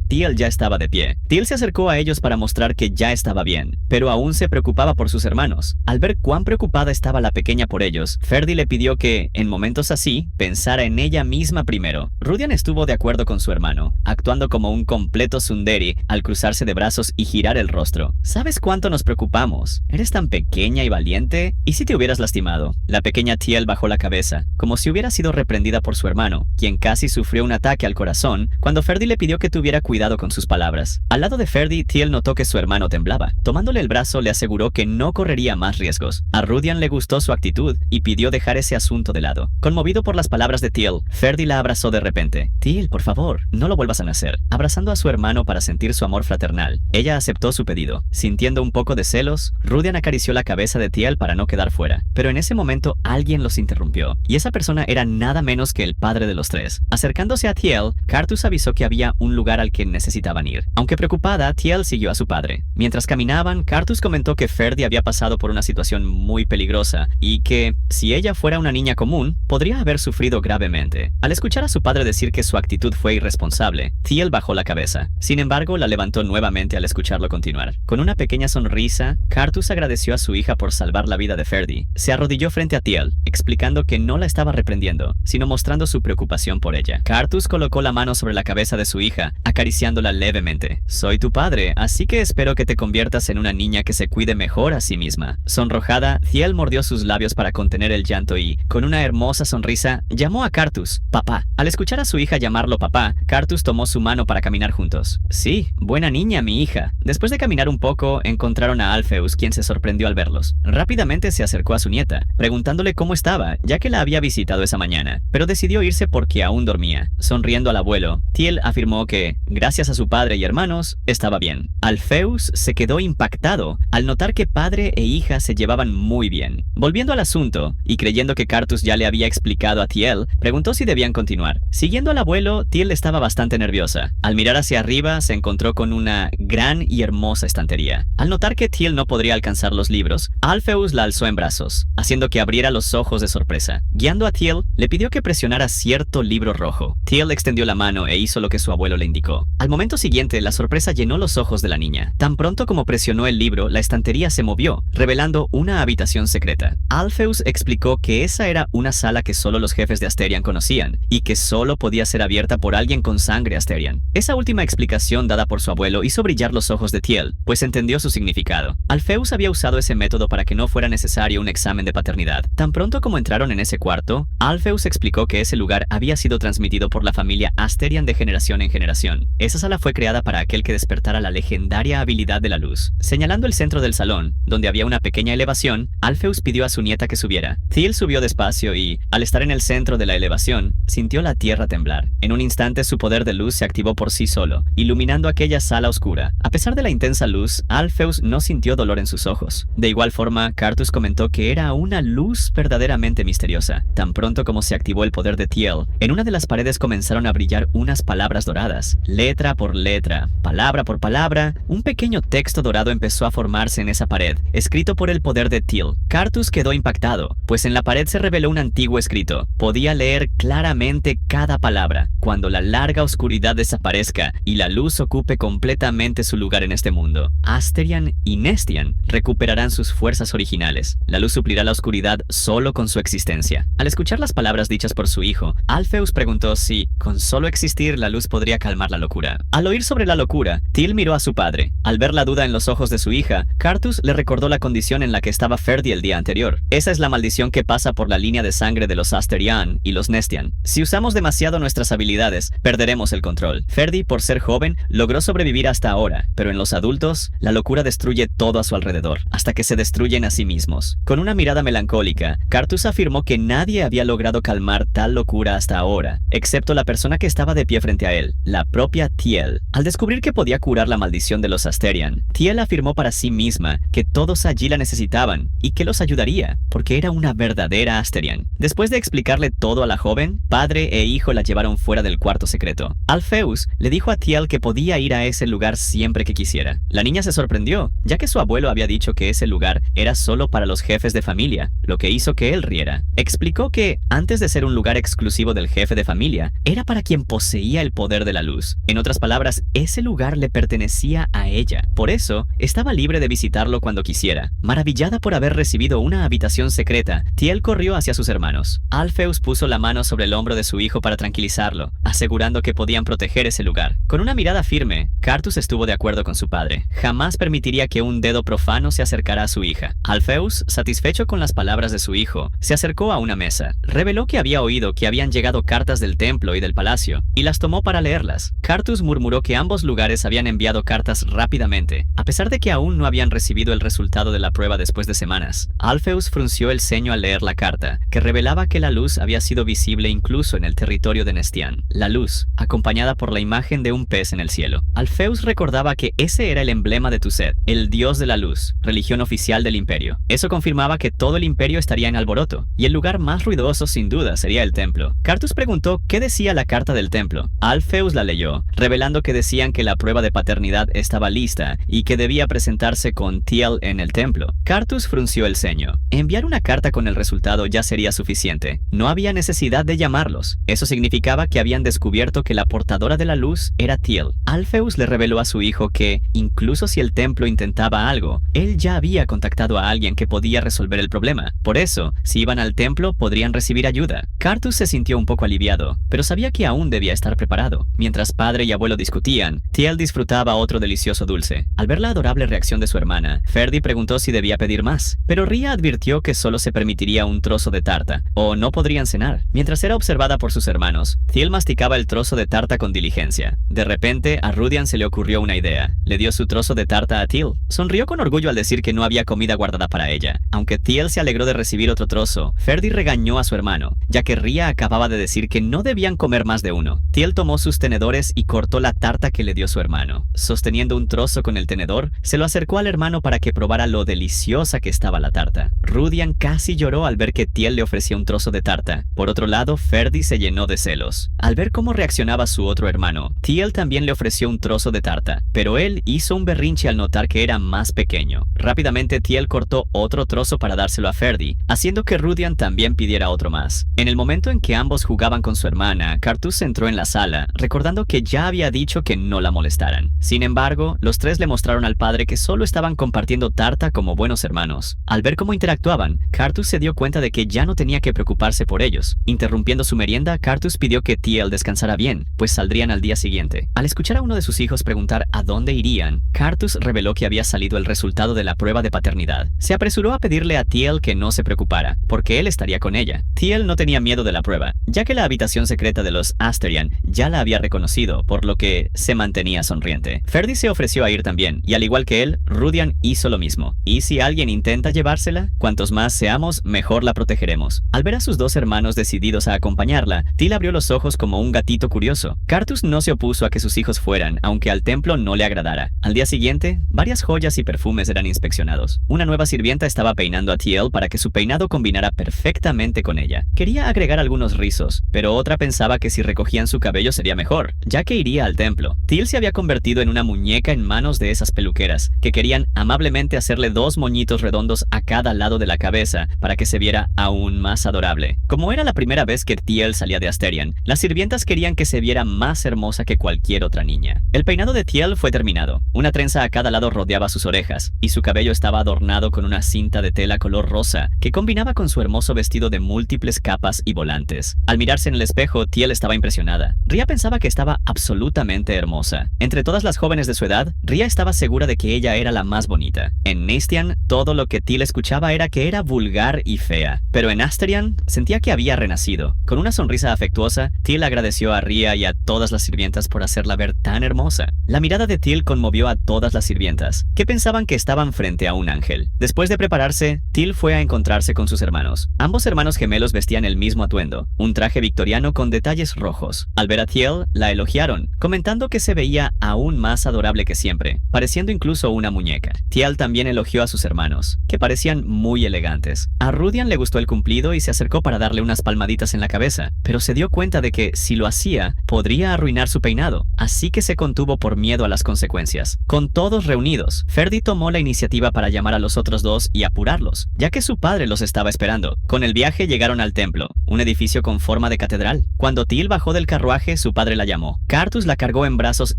[SPEAKER 1] Thiel ya estaba de pie. Thiel se acercó a ellos para mostrar que ya estaba bien, pero aún se preocupaba por sus hermanos. Al ver cuán preocupada estaba la pequeña por ellos, Ferdi le pidió que, en momentos así, pensara en ella misma primero. Rudian estuvo de acuerdo con su hermano, actuando como un completo tsundere al cruzarse de brazos y girar el rostro. ¿Sabes cuánto nos preocupamos? Eres tan pequeña y valiente. ¿Y si te hubieras lastimado? La pequeña Thiel bajó la cabeza, como si hubiera sido reprendida por su hermano, quien casi sufrió un ataque al corazón cuando Ferdi le pidió que tuviera cuidado con sus palabras. Al lado de Ferdi, Thiel notó que su hermano temblaba. Tomándole el brazo, le aseguró que no correría más riesgos. A Rudian le gustó su actitud y pidió dejar ese asunto de lado. Conmovido por las palabras de Thiel, Ferdi la abrazó de repente. Thiel, por favor, no lo vuelvas a nacer. Abrazando a su hermano para sentir su amor fraternal, ella aceptó su pedido. Sintiendo un poco de celos, Rudian acarició la cabeza de Thiel para no quedar fuera. Pero en ese momento alguien los interrumpió, y esa persona era nada menos que el padre de los tres. Acercándose a Thiel, Cartus avisó que había un lugar al que necesitaban ir. Aunque preocupada, Thiel siguió a su padre. Mientras caminaban, Cartus comentó que Ferdi había pasado por una situación muy peligrosa y que, si ella fuera una niña común, podría haber sufrido gravemente. Al escuchar a su padre decir que su actitud fue irresponsable, Thiel bajó la cabeza. Sin embargo, la levantó nuevamente al escucharlo continuar. Con una pequeña sonrisa, Cartus agradeció a su hija por salvar la vida de Ferdi. Se arrodilló frente a Thiel, explicando que no la estaba reprendiendo, sino mostrando su preocupación por ella. Cartus colocó la mano sobre la cabeza de su hija, acariciándola levemente. Soy tu padre, así que espero que te conviertas en una niña que se cuide mejor a sí misma. Sonrojada, Thiel mordió sus labios para contener el llanto y, con una hermosa sonrisa, llamó a Cartus, papá. Al escuchar a su hija llamarlo papá, Cartus tomó su mano para caminar juntos. Sí, buena niña, mi hija. Después de caminar un poco, encontraron a Alpheus, quien se sorprendió al verlos. Rápidamente se acercó a su nieta, preguntándole cómo estaba, ya que la había visitado esa mañana, pero decidió irse porque aún dormía. Sonriendo al abuelo, Thiel afirmó que, gracias a su padre y hermanos, estaba bien. Alpheus se quedó impactado al notar que padre e hija se llevaban muy bien. Volviendo al asunto, y creyendo que Cartus ya le había explicado a Thiel, preguntó si debían continuar. Siguiendo al abuelo, Thiel estaba bastante nerviosa. Al mirar hacia arriba, se encontró con una gran y hermosa estantería. Al notar que Thiel no podría alcanzar los libros, Alpheus la alzó en brazos, haciendo que abriera los ojos de sorpresa. Guiando a Thiel, le pidió que presionara cierto libro rojo. Thiel extendió la mano e hizo lo que su abuelo le indicó. Al momento siguiente, la sorpresa llenó los ojos de la niña. Tan pronto como presionó el libro, la estantería se movió, revelando una habitación secreta. Alpheus explicó que esa era una sala que solo los jefes de Asterian conocían, y que solo podía ser abierta por alguien con sangre Asterian. Esa última explicación dada por su abuelo hizo brillar los ojos de Thiel, pues entendió su significado. Alpheus había usado ese método para que no fuera necesario un examen de paternidad. Tan pronto como entraron en ese cuarto, Alpheus explicó que ese lugar había sido transmitido por la familia Asterian de generación en generación. Esa sala fue creada para aquel que despertara la legendaria habilidad de la luz. Señalando el centro del salón, donde había una pequeña elevación, Alpheus pidió a su nieta que subiera. Thiel subió despacio y, al estar en el centro de la elevación, sintió la tierra temblar. En un instante su poder de luz se activó por sí solo, iluminando aquella sala oscura. A pesar de la intensa luz, Alpheus no sintió dolor en sus ojos. De igual forma, Cartus comentó que era una luz verdaderamente misteriosa. Tan pronto como se activó el poder de Thiel, en una de las paredes comenzaron a brillar unas palabras doradas. Letra por letra, palabra por palabra, un pequeño texto dorado empezó a formarse en esa pared, escrito por el poder de Thiel. Cartus quedó impactado, pues en la pared se reveló un antiguo escrito. Podía leer claramente cada palabra. Cuando la larga oscuridad desaparezca y la luz ocupe completamente su lugar en este mundo, Asterian y Nestian recuperarán sus fuerzas originales. La luz suplirá la oscuridad solo con su existencia. Al escuchar las palabras dichas por su hijo, Alpheus preguntó si, con solo existir, la luz podría calmar la locura. Al oír sobre la locura, Thiel miró a su padre. Al ver la duda en los ojos de su hija, Cartus le recordó la condición en la que estaba Ferdi el día anterior. Esa es la maldición que pasa por la línea de sangre de los Asterian y los Nestian. Si usamos demasiado nuestras habilidades, perderemos el control. Ferdi, por ser joven, logró sobrevivir hasta ahora, pero en los adultos, la locura destruye todo a su alrededor, hasta que se destruyen a sí mismos. Con una mirada melancólica, Cartus afirmó que nadie había logrado calmar tal locura hasta ahora, excepto la persona que estaba de pie frente a él, la propia Thiel. Al descubrir que podía curar la maldición de los Asterian, Thiel afirmó para sí misma que todos allí la necesitaban y que los ayudaría, porque era era una verdadera Asterian. Después de explicarle todo a la joven, padre e hijo la llevaron fuera del cuarto secreto. Alpheus le dijo a Thiel que podía ir a ese lugar siempre que quisiera. La niña se sorprendió, ya que su abuelo había dicho que ese lugar era solo para los jefes de familia, lo que hizo que él riera. Explicó que, antes de ser un lugar exclusivo del jefe de familia, era para quien poseía el poder de la luz. En otras palabras, ese lugar le pertenecía a ella. Por eso, estaba libre de visitarlo cuando quisiera. Maravillada por haber recibido una habitación secreta, Thiel corrió hacia sus hermanos. Alpheus puso la mano sobre el hombro de su hijo para tranquilizarlo, asegurando que podían proteger ese lugar. Con una mirada firme, Carthus estuvo de acuerdo con su padre. Jamás permitiría que un dedo profano se acercara a su hija. Alpheus, satisfecho con las palabras de su hijo, se acercó a una mesa. Reveló que había oído que habían llegado cartas del templo y del palacio, y las tomó para leerlas. Carthus murmuró que ambos lugares habían enviado cartas rápidamente, a pesar de que aún no habían recibido el resultado de la prueba después de semanas. Alpheus frunció el ceño al leer la carta, que revelaba que la luz había sido visible incluso en el territorio de Nestian. La luz, acompañada por la imagen de un pez en el cielo. Alpheus recordaba que ese era el emblema de Tuset, el dios de la luz, religión oficial del imperio. Eso confirmaba que todo el imperio estaría en alboroto, y el lugar más ruidoso sin duda sería el templo. Carthus preguntó qué decía la carta del templo. Alpheus la leyó, revelando que decían que la prueba de paternidad estaba lista y que debía presentarse con Thiel en el templo. Carthus frunció el ceño. Enviar una carta con el resultado ya sería suficiente. No había necesidad de llamarlos. Eso significaba que habían descubierto que la portadora de la luz era Thiel. Alpheus le reveló a su hijo que, incluso si el templo intentaba algo, él ya había contactado a alguien que podía resolver el problema. Por eso, si iban al templo, podrían recibir ayuda. Carthus se sintió un poco aliviado, pero sabía que aún debía estar preparado. Mientras padre y abuelo discutían, Thiel disfrutaba otro delicioso dulce. Al ver la adorable reacción de su hermana, Ferdi preguntó si debía pedir más, pero Ria advirtió que solo se permitiría un trozo de tarta, o no podrían cenar. Mientras era observada por sus hermanos, Thiel masticaba el trozo de tarta con diligencia. De repente, a Rudian se le ocurrió una idea. Le dio su trozo de tarta a Thiel. Sonrió con orgullo al decir que no había comida guardada para ella. Aunque Thiel se alegró de recibir otro trozo, Ferdi regañó a su hermano, ya que Ria acababa de decir que no debían comer más de uno. Thiel tomó sus tenedores y cortó la tarta que le dio su hermano. Sosteniendo un trozo con el tenedor, se lo acercó al hermano para que probara lo deliciosa que estaba la tarta. Rudian casi lloró al ver que Thiel le ofrecía un trozo de tarta. Por otro lado, Ferdi se llenó de celos. Al ver cómo reaccionaba su otro hermano, Thiel también le ofreció un trozo de tarta, pero él hizo un berrinche al notar que era más pequeño. Rápidamente Thiel cortó otro trozo para dárselo a Ferdi, haciendo que Rudian también pidiera otro más. En el momento en que ambos jugaban con su hermana, Carthus entró en la sala, recordando que ya había dicho que no la molestaran. Sin embargo, los tres le mostraron al padre que solo estaban compartiendo tarta como buenos hermanos. Al ver cómo interactuaban, Carthus se dio cuenta de que ya no tenía que preocuparse por ellos. Interrumpiendo su merienda, Carthus pidió que Thiel descansara bien, pues saldrían al día siguiente. Al escuchar a uno de sus hijos preguntar a dónde irían, Carthus reveló que había salido el resultado de la prueba de paternidad. Se apresuró a pedirle a Thiel que no se preocupara, porque él estaría con ella. Thiel no tenía miedo de la prueba, ya que la habitación secreta de los Asterian ya la había reconocido, por lo que se mantenía sonriente. Ferdi se ofreció a ir también, y al igual que él, Rudian hizo lo mismo. ¿Y si alguien intenta llevársela? Cuantos más seamos, mejor la protegeremos. Al ver a sus dos hermanos decididos a acompañarla, Thiel abrió los ojos como un gatito curioso. Carthus no se opuso a que sus hijos fueran, aunque al templo no le agradara. Al día siguiente, varias joyas y perfumes eran inspeccionados. Una nueva sirvienta estaba peinando a Thiel para que su peinado combinara perfectamente con ella. Quería agregar algunos rizos, pero otra pensaba que si recogían su cabello sería mejor, ya que iría al templo. Thiel se había convertido en una muñeca en manos de esas peluqueras, que querían amablemente hacerle dos moñitos redondos a cada lado de la cabeza para que se viera aún más adorable. Como era la primera vez que Thiel salía de Asterian, las sirvientas querían que se viera más hermosa que cualquier otra niña. El peinado de Thiel fue terminado. Una trenza a cada lado rodeaba sus orejas, y su cabello estaba adornado con una cinta de tela color rosa, que combinaba con su hermoso vestido de múltiples capas y volantes. Al mirarse en el espejo, Thiel estaba impresionada. Ria pensaba que estaba absolutamente hermosa. Entre todas las jóvenes de su edad, Ria estaba segura de que ella era la más bonita. En Nestian, todo lo que Thiel escuchaba era que era vulgar y fea. Pero en Asterian, sentía que había renacido. Con una sonrisa afectuosa, Thiel agradeció a Ria y a todas las sirvientas por hacerla ver tan hermosa. La mirada de Thiel conmovió a todas las sirvientas, que pensaban que estaban frente a un ángel. Después de prepararse, Thiel fue a encontrarse con sus hermanos. Ambos hermanos gemelos vestían el mismo atuendo, un traje victoriano con detalles rojos. Al ver a Thiel, la elogiaron, comentando que se veía aún más adorable que siempre, pareciendo incluso una muñeca. Thiel también elogió a sus hermanos, que parecían muy elegantes. A Rudian le gustó el cumplido y se acercó para darle unas palmaditas en la cabeza, pero se dio cuenta de que, si lo hacía, podría arruinar su peinado, así que se contuvo por miedo a las consecuencias. Con todos reunidos, Ferdy tomó la iniciativa para llamar a los otros dos y apurarlos, ya que su padre los estaba esperando. Con el viaje llegaron al templo, un edificio con forma de catedral. Cuando Thiel bajó del carruaje, su padre la llamó. Cartus la cargó en brazos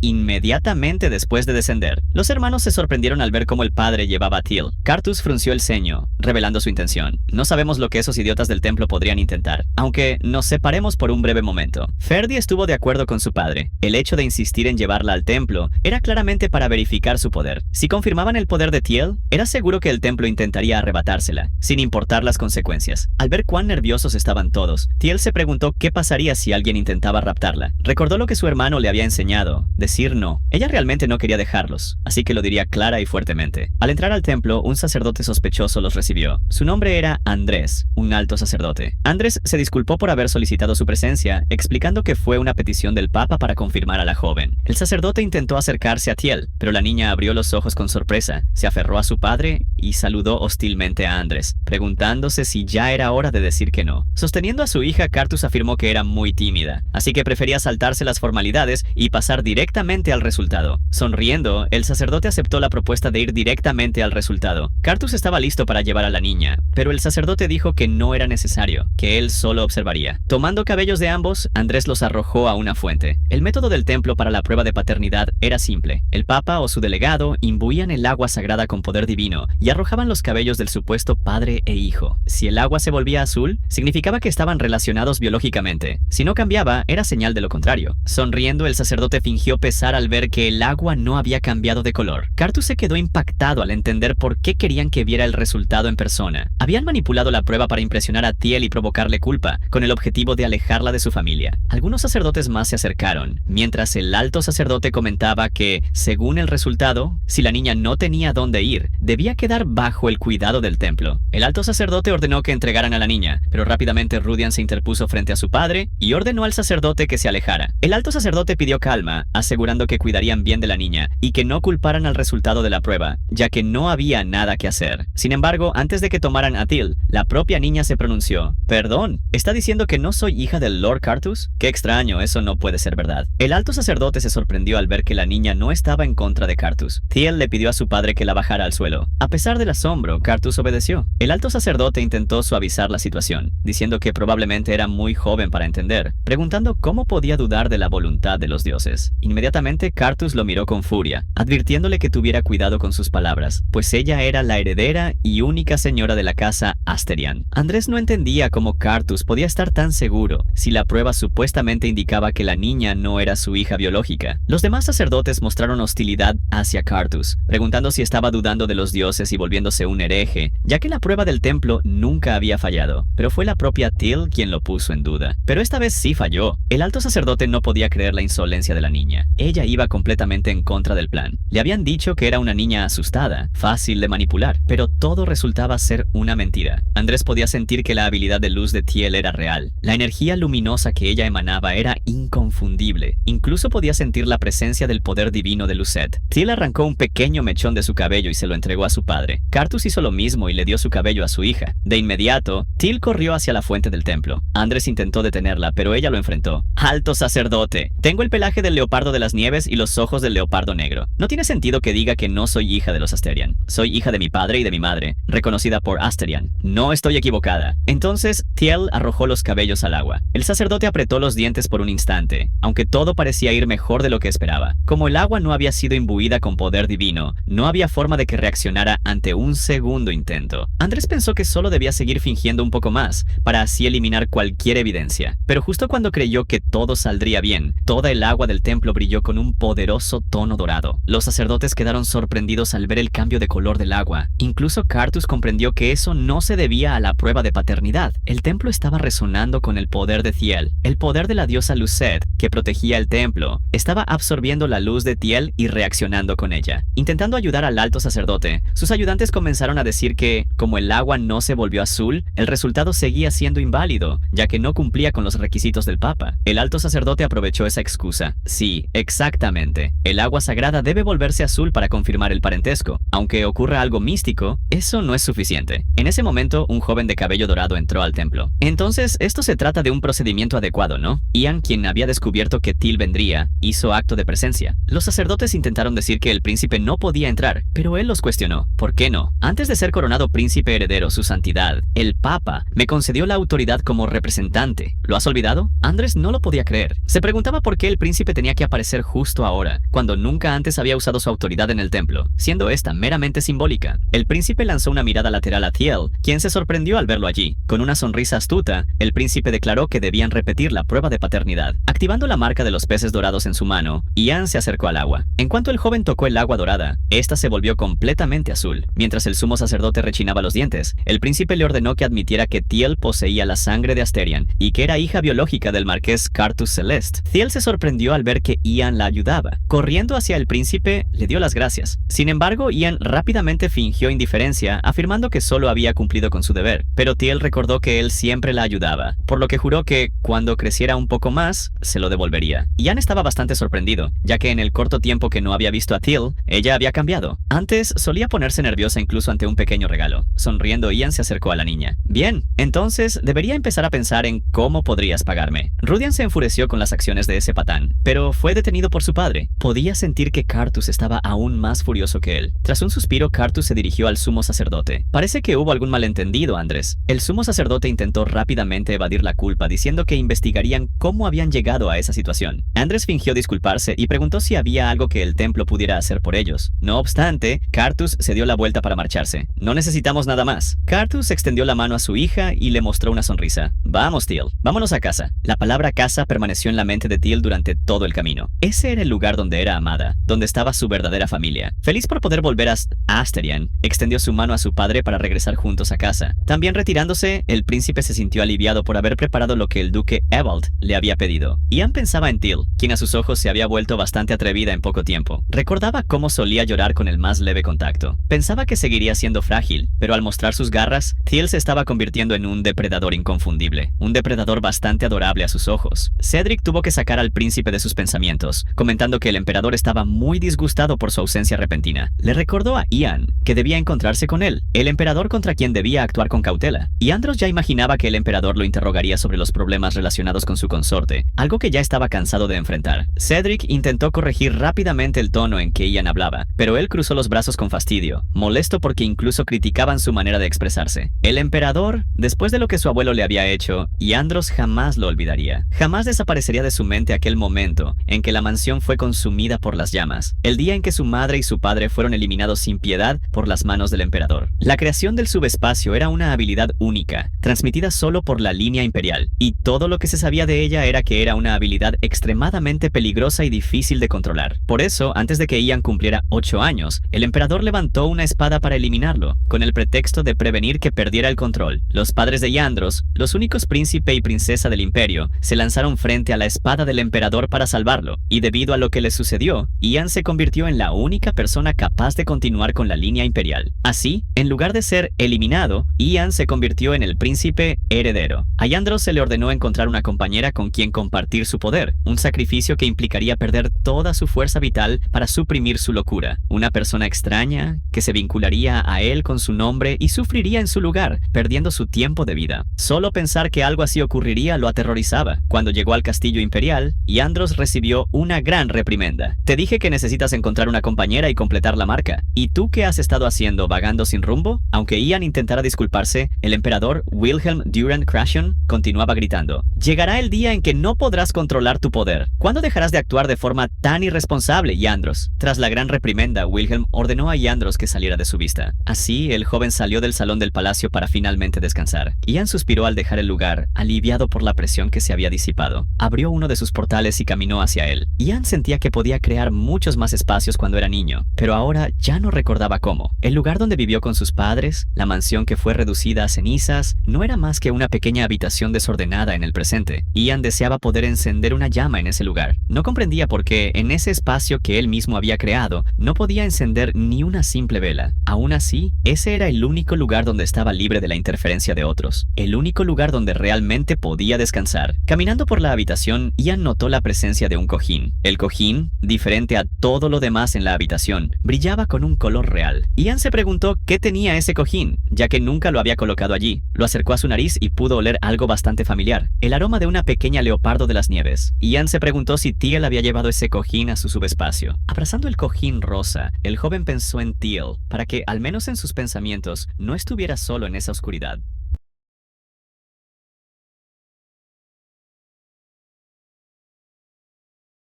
[SPEAKER 1] inmediatamente después de descender. Los hermanos se sorprendieron al ver cómo el padre llevaba a Thiel. Cartus frunció el ceño, revelando su intención. No sabemos lo que esos idiotas del templo podrían intentar, aunque nos separemos por un breve momento. Ferdy estuvo de acuerdo con su padre. El hecho de insistir en llevarla al templo era claramente para verificar su poder. Si confirmaban el poder de Thiel, era seguro que el templo intentaría arrebatársela, sin importar las consecuencias. Al ver cuán nerviosos estaban todos, Thiel se preguntó qué pasaría si alguien intentaba raptarla. Recordó lo que su hermano le había enseñado, decir no. Ella realmente no quería dejarlos, así que lo diría clara y fuertemente. Al entrar al templo, un sacerdote sospechoso los recibió. Su nombre era Andrés, un alto sacerdote. Andrés se disculpó por haber solicitado su presencia, explicando que fue una petición del Papa para confirmar a la joven. El sacerdote intentó acercarse a Thiel, pero la niña abrió los ojos con sorpresa, se aferró a su padre y saludó hostilmente a Andrés, preguntándose si ya era hora de decir que no. Sosteniendo a su hija, Cartus afirmó que era muy tímida, así que prefería saltarse las formalidades y pasar directamente al resultado. Sonriendo, el sacerdote aceptó la propuesta de ir directamente al resultado. Cartus estaba listo para llevar a la niña, pero el sacerdote dijo que no era necesario, que él solo observaría. Tomando cabellos de ambos, Andrés los arrojó a una fuente. El método del templo para la prueba de paternidad era simple. El papa o su delegado imbuían el agua sagrada con poder divino y arrojaban los cabellos del supuesto padre e hijo. Si el agua se volvía azul, significaba que estaban relacionados biológicamente. Si no cambiaba, era señal de lo contrario. Sonriendo, el sacerdote fingió pesar al ver que el agua no había cambiado de color. Cartus se quedó impactado al entender por qué querían que viera el resultado en persona. Habían manipulado la prueba para impresionar a Thiel y provocarle culpa, con el objetivo de alejarla de su familia. Algunos sacerdotes más se acercaron, mientras el alto sacerdote comentaba que, según el resultado, si la niña no tenía dónde ir, debía quedar bajo el cuidado del templo. El alto sacerdote ordenó que entregaran a la niña, pero rápidamente Rudian se interpuso frente a su padre y ordenó al sacerdote que se alejara. El alto sacerdote pidió calma, asegurando que cuidarían bien de la niña y que no culparan al resultado de la prueba, ya que no había nada que hacer. Sin embargo, antes de que tomaran a Thiel, la propia niña se pronunció. «Perdón, ¿está diciendo que no soy hija del Lord Cartus? Qué extraño, eso no puede ser verdad». El alto sacerdote se sorprendió al ver que la niña no estaba en contra de Cartus. Thiel le pidió a su padre que la bajara al suelo. A pesar del asombro, Cartus obedeció. El alto sacerdote intentó suavizar la situación, diciendo que probablemente era muy joven para entender, preguntando cómo podía dudar de la voluntad de los dioses. Inmediatamente, Cartus lo miró con furia, advirtiéndole que tuviera cuidado con sus palabras, pues ella era la heredera y única señora de la casa Asterian. Andrés no entendía cómo Cartus podía estar tan seguro si la prueba supuestamente indicaba que la niña no era su hija biológica. Los demás sacerdotes mostraron hostilidad hacia Cartus, preguntando si estaba dudando de los dioses y volviéndose un hereje, ya que la prueba del templo nunca había fallado, pero fue la propia Thiel quien lo puso en duda. Pero esta vez sí falló. El alto sacerdote no podía creer la insolencia de la niña. Ella iba completamente en contra del plan. Le habían dicho que era una niña asustada, fácil de manipular, pero todo resultaba ser una mentira. Andrés podía sentir que la habilidad de luz de Thiel era real. La energía luminosa que ella emanaba era inconfundible. Incluso podía sentir la presencia del poder divino de Lucette. Thiel arrancó un pequeño mechón de su cabello y se lo entregó a su padre. Cartus hizo lo mismo y le dio su cabello a su hija. De inmediato, Thiel corrió hacia la fuente del templo. Andrés intentó detenerla, pero ella lo enfrentó. «Alto sacerdote, tengo el pelaje del leopardo de las nieves y los ojos del leopardo negro. No tiene sentido que diga que no soy hija de los Asterian. Soy hija de mi padre y de mi madre, reconocida por Asterian. No estoy equivocada». Entonces, Thiel arrojó los cabellos al agua. El sacerdote apretó los dientes por un instante, aunque todo parecía ir mejor de lo que esperaba. Como el agua no había sido imbuida con poder divino, no había forma de que reaccionara ante un segundo intento. Andrés pensó que solo debía seguir fingiendo un poco más, para así eliminar cualquier evidencia. Pero justo cuando creyó que todo saldría bien, toda el agua del templo brilló con un poderoso tono dorado. Los sacerdotes quedaron sorprendidos al ver el cambio de color del agua. Incluso Cartus comprendió que eso no se debía a la prueba de paternidad. El templo estaba resonando con el poder de Thiel. El poder de la diosa Lucette, que protegía el templo, estaba absorbiendo la luz de Thiel y reaccionando con ella. Intentando ayudar al alto sacerdote, sus ayudantes ayudantes comenzaron a decir que, como el agua no se volvió azul, el resultado seguía siendo inválido, ya que no cumplía con los requisitos del Papa. El alto sacerdote aprovechó esa excusa. Sí, exactamente. El agua sagrada debe volverse azul para confirmar el parentesco. Aunque ocurra algo místico, eso no es suficiente. En ese momento, un joven de cabello dorado entró al templo. Entonces, esto se trata de un procedimiento adecuado, ¿no? Ian, quien había descubierto que Teal vendría, hizo acto de presencia. Los sacerdotes intentaron decir que el príncipe no podía entrar, pero él los cuestionó. ¿Por qué no? Antes de ser coronado príncipe heredero, su santidad, el Papa, me concedió la autoridad como representante. ¿Lo has olvidado? Andrés no lo podía creer. Se preguntaba por qué el príncipe tenía que aparecer justo ahora, cuando nunca antes había usado su autoridad en el templo, siendo esta meramente simbólica. El príncipe lanzó una mirada lateral a Teal, quien se sorprendió al verlo allí. Con una sonrisa astuta, el príncipe declaró que debían repetir la prueba de paternidad. Activando la marca de los peces dorados en su mano, Ian se acercó al agua. En cuanto el joven tocó el agua dorada, esta se volvió completamente azul. Mientras el sumo sacerdote rechinaba los dientes, el príncipe le ordenó que admitiera que Teal poseía la sangre de Asterion y que era hija biológica del marqués Cartus Celeste. Teal se sorprendió al ver que Ian la ayudaba. Corriendo hacia el príncipe, le dio las gracias. Sin embargo, Ian rápidamente fingió indiferencia, afirmando que solo había cumplido con su deber. Pero Teal recordó que él siempre la ayudaba, por lo que juró que, cuando creciera un poco más, se lo devolvería. Ian estaba bastante sorprendido, ya que en el corto tiempo que no había visto a Teal, ella había cambiado. Antes solía ponerse nerviosa incluso ante un pequeño regalo. Sonriendo, Ian se acercó a la niña. Bien, entonces debería empezar a pensar en cómo podrías pagarme. Rudian se enfureció con las acciones de ese patán, pero fue detenido por su padre. Podía sentir que Cartus estaba aún más furioso que él. Tras un suspiro, Cartus se dirigió al sumo sacerdote. Parece que hubo algún malentendido, Andrés. El sumo sacerdote intentó rápidamente evadir la culpa, diciendo que investigarían cómo habían llegado a esa situación. Andrés fingió disculparse y preguntó si había algo que el templo pudiera hacer por ellos. No obstante, Cartus se dio la vuelta para marcharse. No necesitamos nada más. Cartus extendió la mano a su hija y le mostró una sonrisa. Vamos, Teal, vámonos a casa. La palabra casa permaneció en la mente de Teal durante todo el camino. Ese era el lugar donde era amada, donde estaba su verdadera familia. Feliz por poder volver a Asterion, extendió su mano a su padre para regresar juntos a casa. También retirándose, el príncipe se sintió aliviado por haber preparado lo que el duque Ewald le había pedido. Ian pensaba en Teal, quien a sus ojos se había vuelto bastante atrevida en poco tiempo. Recordaba cómo solía llorar con el más leve contacto. Pensaba que seguiría siendo frágil, pero al mostrar sus garras, Teal se estaba convirtiendo en un depredador inconfundible, un depredador bastante adorable a sus ojos. Cedric tuvo que sacar al príncipe de sus pensamientos, comentando que el emperador estaba muy disgustado por su ausencia repentina. Le recordó a Ian que debía encontrarse con él, el emperador contra quien debía actuar con cautela. Y Andros ya imaginaba que el emperador lo interrogaría sobre los problemas relacionados con su consorte, algo que ya estaba cansado de enfrentar. Cedric intentó corregir rápidamente el tono en que Ian hablaba, pero él cruzó los brazos con fastidio, molesto porque incluso criticaban su manera de expresarse. El emperador, después de lo que su abuelo le había hecho, y Andros jamás lo olvidaría. Jamás desaparecería de su mente aquel momento en que la mansión fue consumida por las llamas, el día en que su madre y su padre fueron eliminados sin piedad por las manos del emperador. La creación del subespacio era una habilidad única, transmitida solo por la línea imperial, y todo lo que se sabía de ella era que era una habilidad extremadamente peligrosa y difícil de controlar. Por eso, antes de que Ian cumpliera 8 años, el emperador levantó una espada para eliminarlo, con el pretexto de prevenir que perdiera el control. Los padres de Yandros, los únicos príncipe y princesa del imperio, se lanzaron frente a la espada del emperador para salvarlo, y debido a lo que le sucedió, Ian se convirtió en la única persona capaz de continuar con la línea imperial. Así, en lugar de ser eliminado, Ian se convirtió en el príncipe heredero. A Yandros se le ordenó encontrar una compañera con quien compartir su poder, un sacrificio que implicaría perder toda su fuerza vital para suprimir su locura. Una persona extraña que se vincularía a él con su nombre y sufriría en su lugar, perdiendo su tiempo de vida. Solo pensar que algo así ocurriría lo aterrorizaba. Cuando llegó al castillo imperial, Yandros recibió una gran reprimenda. Te dije que necesitas encontrar una compañera y completar la marca. ¿Y tú qué has estado haciendo, vagando sin rumbo? Aunque Ian intentara disculparse, el emperador Wilhelm Durand Crashion continuaba gritando: llegará el día en que no podrás controlar tu poder. ¿Cuándo dejarás de actuar de forma tan irresponsable, Yandros? Tras la gran reprimenda, Wilhelm ordenó a Yandros que saliera de su vista. Así, el joven salió del salón del palacio para finalmente descansar. Ian suspiró al dejar el lugar, aliviado por la presión que se había disipado. Abrió uno de sus portales y caminó hacia él. Ian sentía que podía crear muchos más espacios cuando era niño, pero ahora ya no recordaba cómo. El lugar donde vivió con sus padres, la mansión que fue reducida a cenizas, no era más que una pequeña habitación desordenada en el presente. Ian deseaba poder encender una llama en ese lugar. No comprendía por qué, en ese espacio que él mismo había creado, no podía encender ni una simple vela. Aún aún así, ese era el único lugar donde estaba libre de la interferencia de otros, el único lugar donde realmente podía descansar. Caminando por la habitación, Ian notó la presencia de un cojín. El cojín, diferente a todo lo demás en la habitación, brillaba con un color real. Ian se preguntó qué tenía ese cojín, ya que nunca lo había colocado allí. Lo acercó a su nariz y pudo oler algo bastante familiar, el aroma de una pequeña leopardo de las nieves. Ian se preguntó si Teal había llevado ese cojín a su subespacio. Abrazando el cojín rosa, el joven pensó en Teal, para que, al menos en sus pensamientos, no estuviera solo en esa oscuridad.